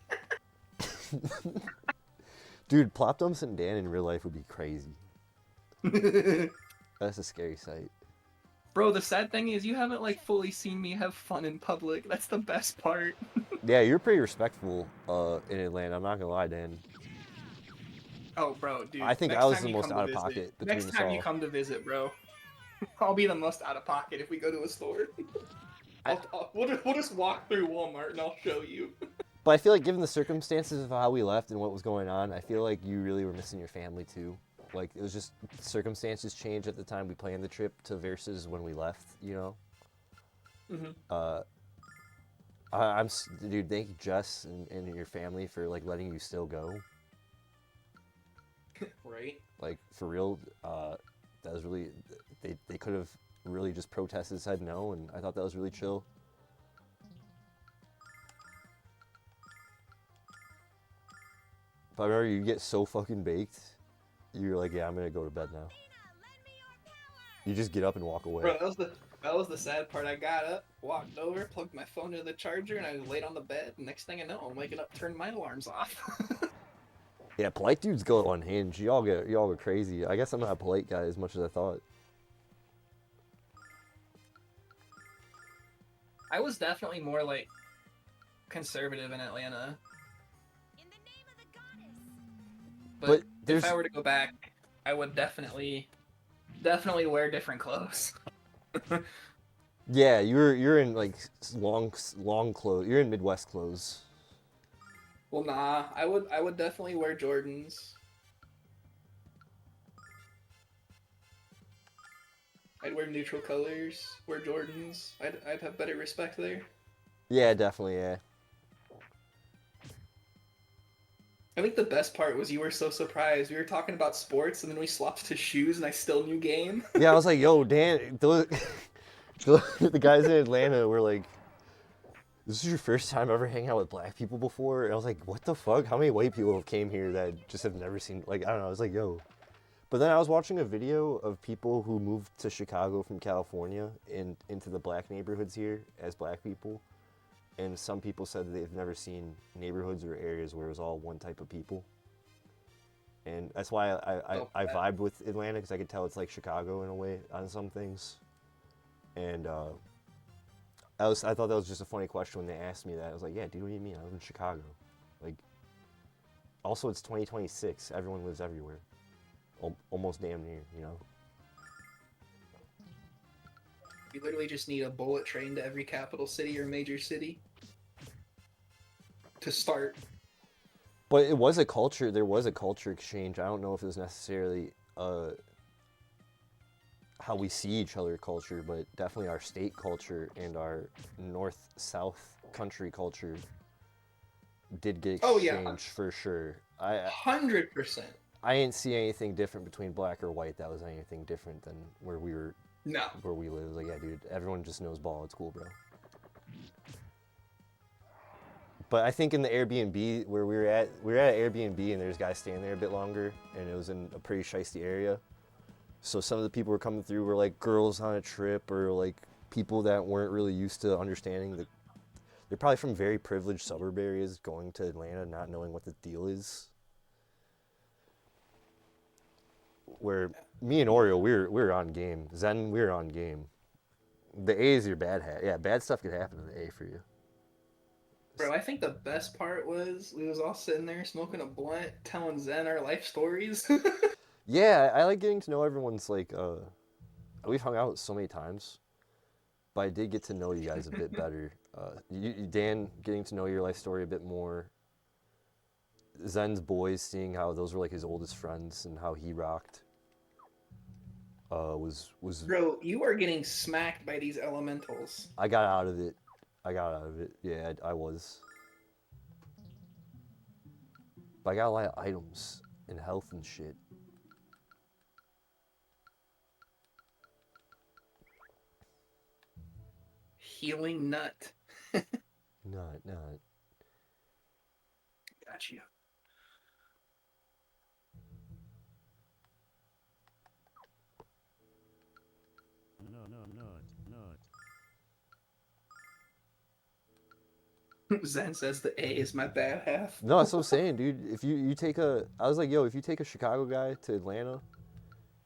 Dude, Plop Dumps and Dan in real life would be crazy. That's a scary sight. Bro, the sad thing is you haven't like fully seen me have fun in public. That's the best part. Yeah, you're pretty respectful in Atlanta. I'm not gonna lie, Dan. Oh, bro, dude. I think next I was time the you most come to out of visit- pocket between Next us time all. you come to visit, bro, I'll be the most out of pocket if we go to a store. We'll just walk through Walmart and I'll show you. But I feel like given the circumstances of how we left and what was going on, I feel like you really were missing your family too. Like it was just circumstances changed at the time we planned the trip to versus when we left, you know? Mm-hmm. Dude, thank you, Jess and your family for like letting you still go. Right? Like for real, that was really, they could have really just protested, said no, and I thought that was really chill. But I remember you get so fucking baked, you're like, yeah, I'm gonna go to bed now. You just get up and walk away. Bro, that was the sad part. I got up, walked over, plugged my phone into the charger, and I laid on the bed. And next thing I know, I'm waking up, turning my alarms off. Yeah, polite dudes go unhinged. Y'all go crazy. I guess I'm not a polite guy as much as I thought. I was definitely more like conservative in Atlanta. In the name of the goddess. But there's if I were to go back, I would definitely wear different clothes. yeah, you're in like long clothes. You're in Midwest clothes. Well, nah, I would definitely wear Jordans. I'd wear neutral colors, wear Jordans. I'd have better respect there. Yeah, definitely. Yeah. I think the best part was you were so surprised. We were talking about sports, and then we swapped to shoes, and I still knew game. Yeah, I was like, yo, Dan, the guys in Atlanta were like, this is your first time ever hanging out with black people before? And I was like, what the fuck? How many white people have came here that just have never seen, like, I don't know. I was like, yo. But then I was watching a video of people who moved to Chicago from California into the black neighborhoods here as black people. And some people said that they've never seen neighborhoods or areas where it was all one type of people. And that's why I vibed with Atlanta, because I could tell it's like Chicago in a way on some things. And I thought that was just a funny question when they asked me that. I was like, yeah, dude, what do you mean? I live in Chicago. Like, also it's 2026. Everyone lives everywhere. Almost damn near, you know? We literally just need a bullet train to every capital city or major city to start. But it was a culture. There was a culture exchange. I don't know if it was necessarily how we see each other culture, but definitely our state culture and our north-south country culture did get exchanged for sure. 100%. I didn't see anything different between black or white that was anything different than where we were. No. Where we live. Like, yeah, dude, everyone just knows ball. It's cool, bro. But I think in the Airbnb where we were at an Airbnb and there's guys staying there a bit longer, and it was in a pretty shiesty area. So some of the people who were coming through were like girls on a trip, or like people that weren't really used to understanding the. They're probably from very privileged suburb areas going to Atlanta, not knowing what the deal is. Where me and Oreo, we were on game. Zen, we were on game. The A is your bad hat. Yeah, bad stuff could happen to the A for you. Bro, I think the best part was we was all sitting there smoking a blunt, telling Zen our life stories. Yeah, I like getting to know everyone's, like, we've hung out so many times, but I did get to know you guys a bit better. Dan, getting to know your life story a bit more. Zen's boys, seeing how those were like his oldest friends and how he rocked. Was Bro, you are getting smacked by these elementals. I got out of it. Yeah, I was. But I got a lot of items and health and shit. Healing nut. Not. Got you. Zen says the A is my bad half. No, that's what I'm saying, dude. If you take a, I was like, yo, if you take a Chicago guy to Atlanta,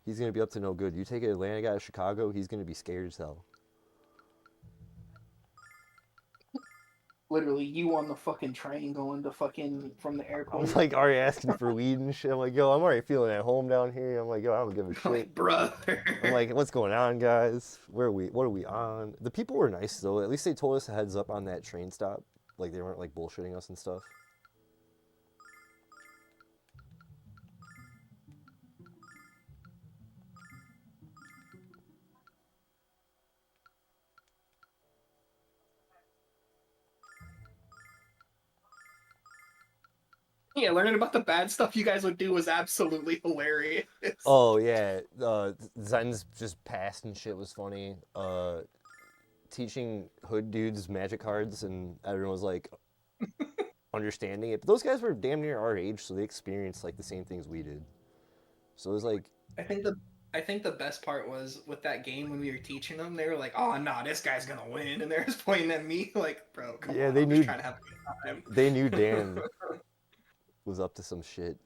he's gonna be up to no good. You take an Atlanta guy to Chicago, he's gonna be scared as hell. Literally, you on the fucking train going to fucking from the I'm airport. like already asking for weed and shit. I'm like, yo, I'm already feeling at home down here. I'm like, yo, I don't give a shit. Like, brother. I'm like, what's going on, guys? Where are we? What are we on? The people were nice though. At least they told us a heads up on that train stop. Like they weren't like bullshitting us and stuff. Yeah, learning about the bad stuff you guys would do was absolutely hilarious. Oh yeah, Zen's just past and shit was funny. Teaching hood dudes magic cards and everyone was like understanding it. But those guys were damn near our age, so they experienced like the same things we did. So it was like, I think the best part was with that game when we were teaching them, they were like, "Oh no, this guy's gonna win," and they're just pointing at me like, "Bro, come yeah, on, they I'm knew just trying to have a good time." they knew Dan was up to some shit.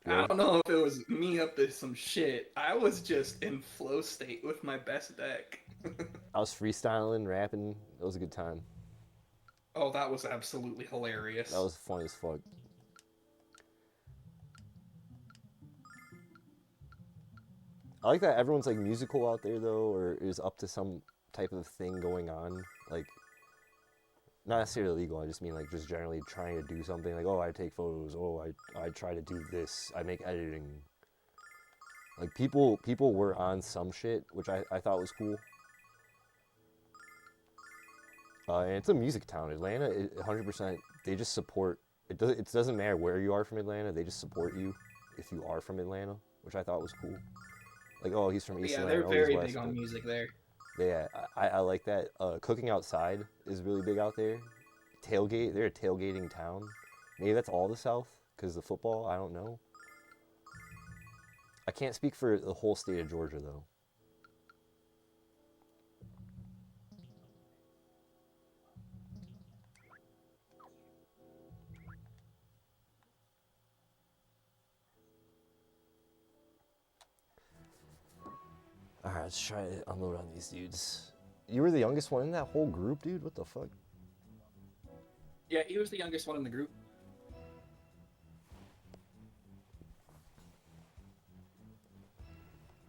I don't know if it was me up to some shit. I was just in flow state with my best deck. I was freestyling, rapping. It was a good time. Oh, that was absolutely hilarious. That was fun as fuck. I like that everyone's like musical out there though, or is up to some type of thing going on. Like, not necessarily illegal. I just mean like just generally trying to do something. Like, oh, I take photos. Oh, I try to do this. I make editing. Like people were on some shit, which I thought was cool. And it's a music town. Atlanta, 100%. They just support. It doesn't matter where you are from Atlanta. They just support you if you are from Atlanta, which I thought was cool. Like, oh, he's from East Yeah, Atlanta. they're Oh, very he's West, big on music there. yeah, I like that. Cooking outside is really big out there. Tailgate, they're a tailgating town. Maybe that's all the South because the football. I don't know. I can't speak for the whole state of Georgia though. Alright, let's try to unload on these dudes. You were the youngest one in that whole group, dude? What the fuck? Yeah, he was the youngest one in the group.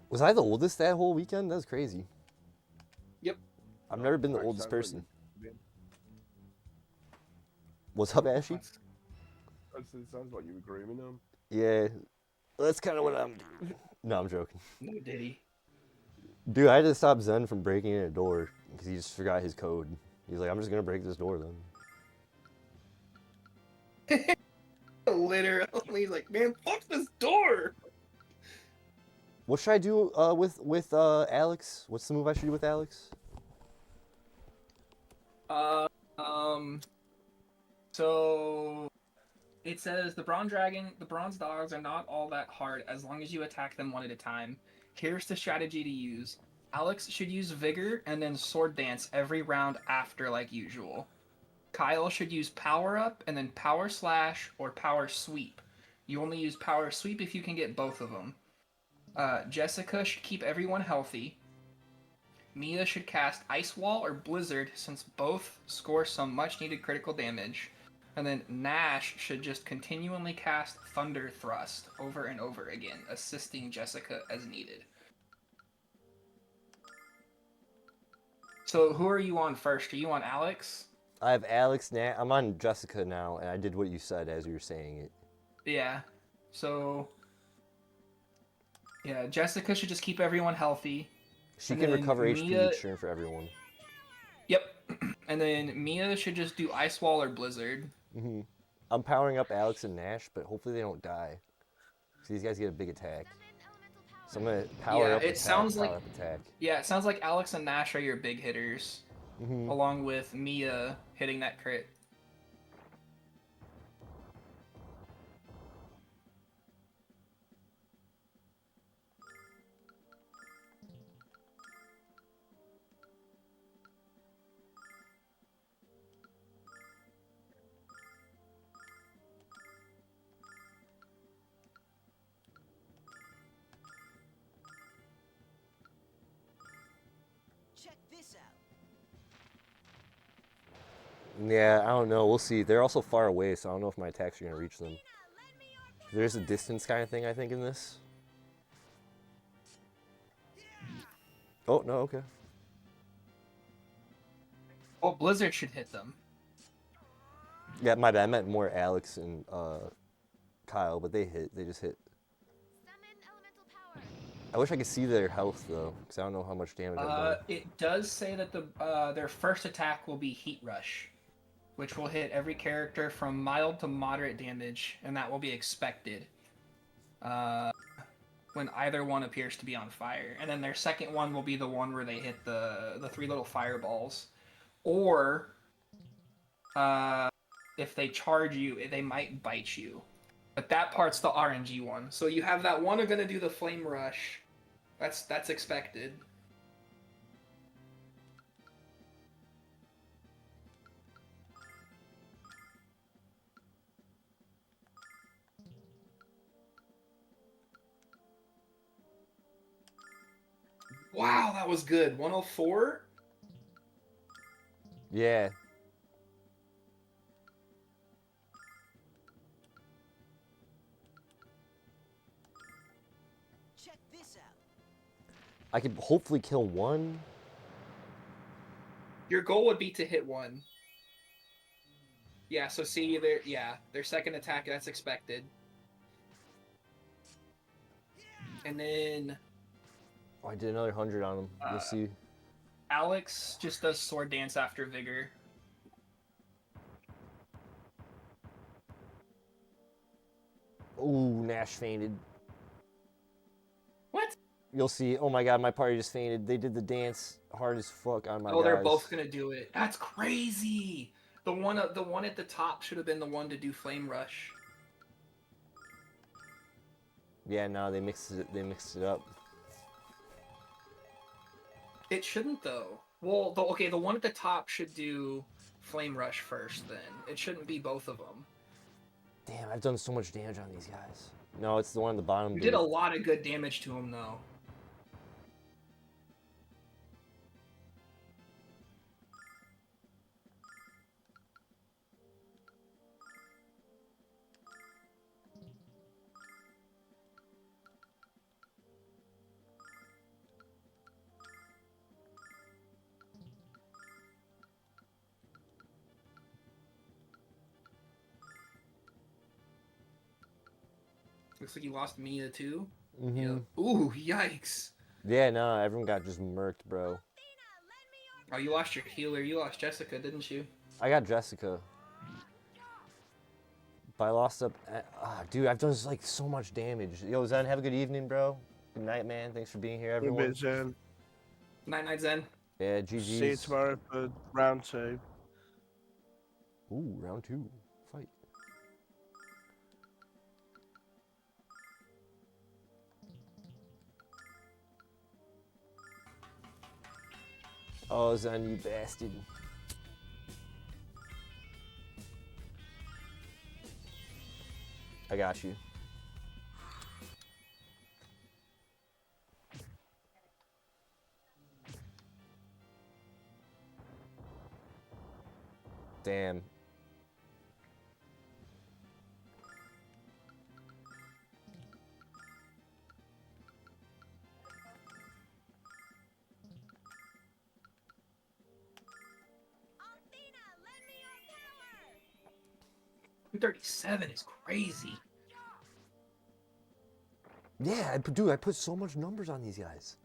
Was I the oldest that whole weekend? That's crazy. Yep. I've never been the oldest person. What's up, Ashy? It sounds like you were grooming them. Yeah, that's kind of what I'm doing. No, I'm joking. No diddy. Dude, I had to stop Zen from breaking in a door because he just forgot his code. He's like, I'm just gonna break this door then. Literally, he's like, man, fuck this door. What should I do with Alex? What's the move I should do with Alex? So it says the bronze dogs are not all that hard as long as you attack them one at a time. Here's the strategy to use. Alex should use Vigor and then Sword Dance every round after like usual. Kyle should use Power Up and then Power Slash or Power Sweep. You only use Power Sweep if you can get both of them. Jessica should keep everyone healthy. Mia should cast Ice Wall or Blizzard since both score some much needed critical damage. And then Nash should just continually cast Thunder Thrust over and over again, assisting Jessica as needed. So who are you on first? Are you on Alex? I have Alex now. I'm on Jessica now, and I did what you said as you were saying it. Yeah. So yeah, Jessica should just keep everyone healthy. She And can then recover Mia- HP each turn for everyone. Yep. And then Mia should just do Ice Wall or Blizzard. Mm-hmm. I'm powering up Alex and Nash, but hopefully they don't die. So these guys get a big attack. So I'm gonna power up attack, power up attack. Yeah, it sounds like Alex and Nash are your big hitters, Mm-hmm. along with Mia hitting that crit. Yeah, I don't know. We'll see. They're also far away, so I don't know if my attacks are going to reach them. There's a distance kind of thing, I think, in this. Oh, no, okay. Well, Blizzard should hit them. Yeah, my bad. I meant more Alex and Kyle, but they hit. They just hit. Summon elemental power. I wish I could see their health, though, because I don't know how much damage I've done. It does say that their first attack will be Heat Rush, which will hit every character from mild to moderate damage, and that will be expected when either one appears to be on fire. And then their second one will be the one where they hit the three little fireballs. Or if they charge you, they might bite you. But that part's the RNG one. So you have that one are going to do the Flame Rush. That's expected. Wow, that was good. 104? Yeah. Check this out. I could hopefully kill one. Your goal would be to hit one. Yeah, so see, their second attack, that's expected. And then Oh, I did another 100 on him. We'll see. Alex just does Sword Dance after Vigor. Ooh, Nash fainted. What? You'll see. Oh my god, my party just fainted. They did the dance hard as fuck on my guys. They're both gonna do it. That's crazy. The one at the top should have been the one to do Flame Rush. Yeah, no, they mixed it. They mixed it up. It shouldn't though. Well, the one at the top should do Flame Rush first. Then it shouldn't be both of them. Damn, I've done so much damage on these guys. No, it's the one at the bottom. You did a lot of good damage to him though. Looks like you lost Mia too. Mm-hmm. Yeah. Ooh, yikes. Yeah, no, everyone got just murked, bro. Oh, you lost your healer. You lost Jessica, didn't you? I got Jessica. But I lost up. Dude, I've done like so much damage. Yo, Zen, have a good evening, bro. Good night, man. Thanks for being here, everyone. Night, Zen. Yeah, GG's. See you tomorrow for round 2. Ooh, round 2. Fight. Oh, Zen, you bastard. I got you. Damn. Athena, lend me your power. 237 is crazy. Yeah, dude, I put so much numbers on these guys.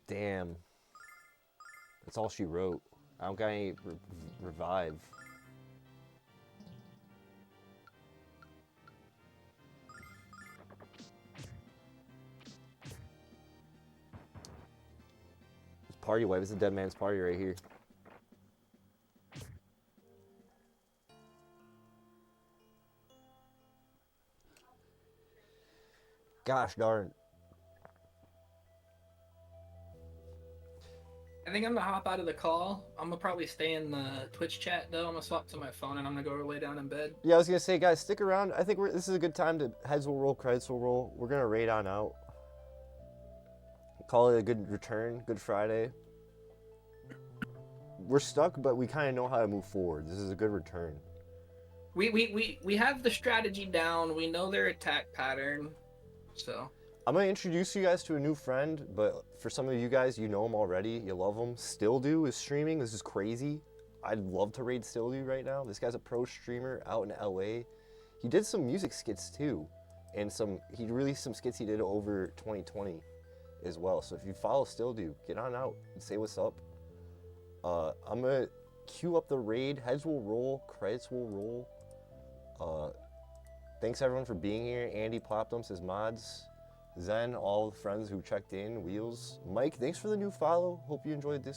Damn. That's all she wrote. I don't got any revive. This party wipe is a dead man's party right here. Gosh darn. I think I'm gonna hop out of the call. I'm gonna probably stay in the Twitch chat though. I'm gonna swap to my phone and I'm gonna go lay down in bed. Yeah, I was gonna say, guys, stick around. I think this is a good time to heads will roll, credits will roll. We're gonna raid on out. Call it a good return, good Friday. We're stuck, but we kind of know how to move forward. This is a good return. We have the strategy down. We know their attack pattern. So I'm gonna introduce you guys to a new friend, but for some of you guys, you know him already. You love him. Still Do is streaming. This is crazy. I'd love to raid Still Do right now. This guy's a pro streamer out in LA. He did some music skits too, and he released some skits he did over 2020 as well. So if you follow Still Do, get on out and say what's up. I'm gonna queue up the raid. Heads will roll, credits will roll. Thanks everyone for being here. Andy Plopdom says mods. Zen, all the friends who checked in, Wheels. Mike, thanks for the new follow. Hope you enjoyed this.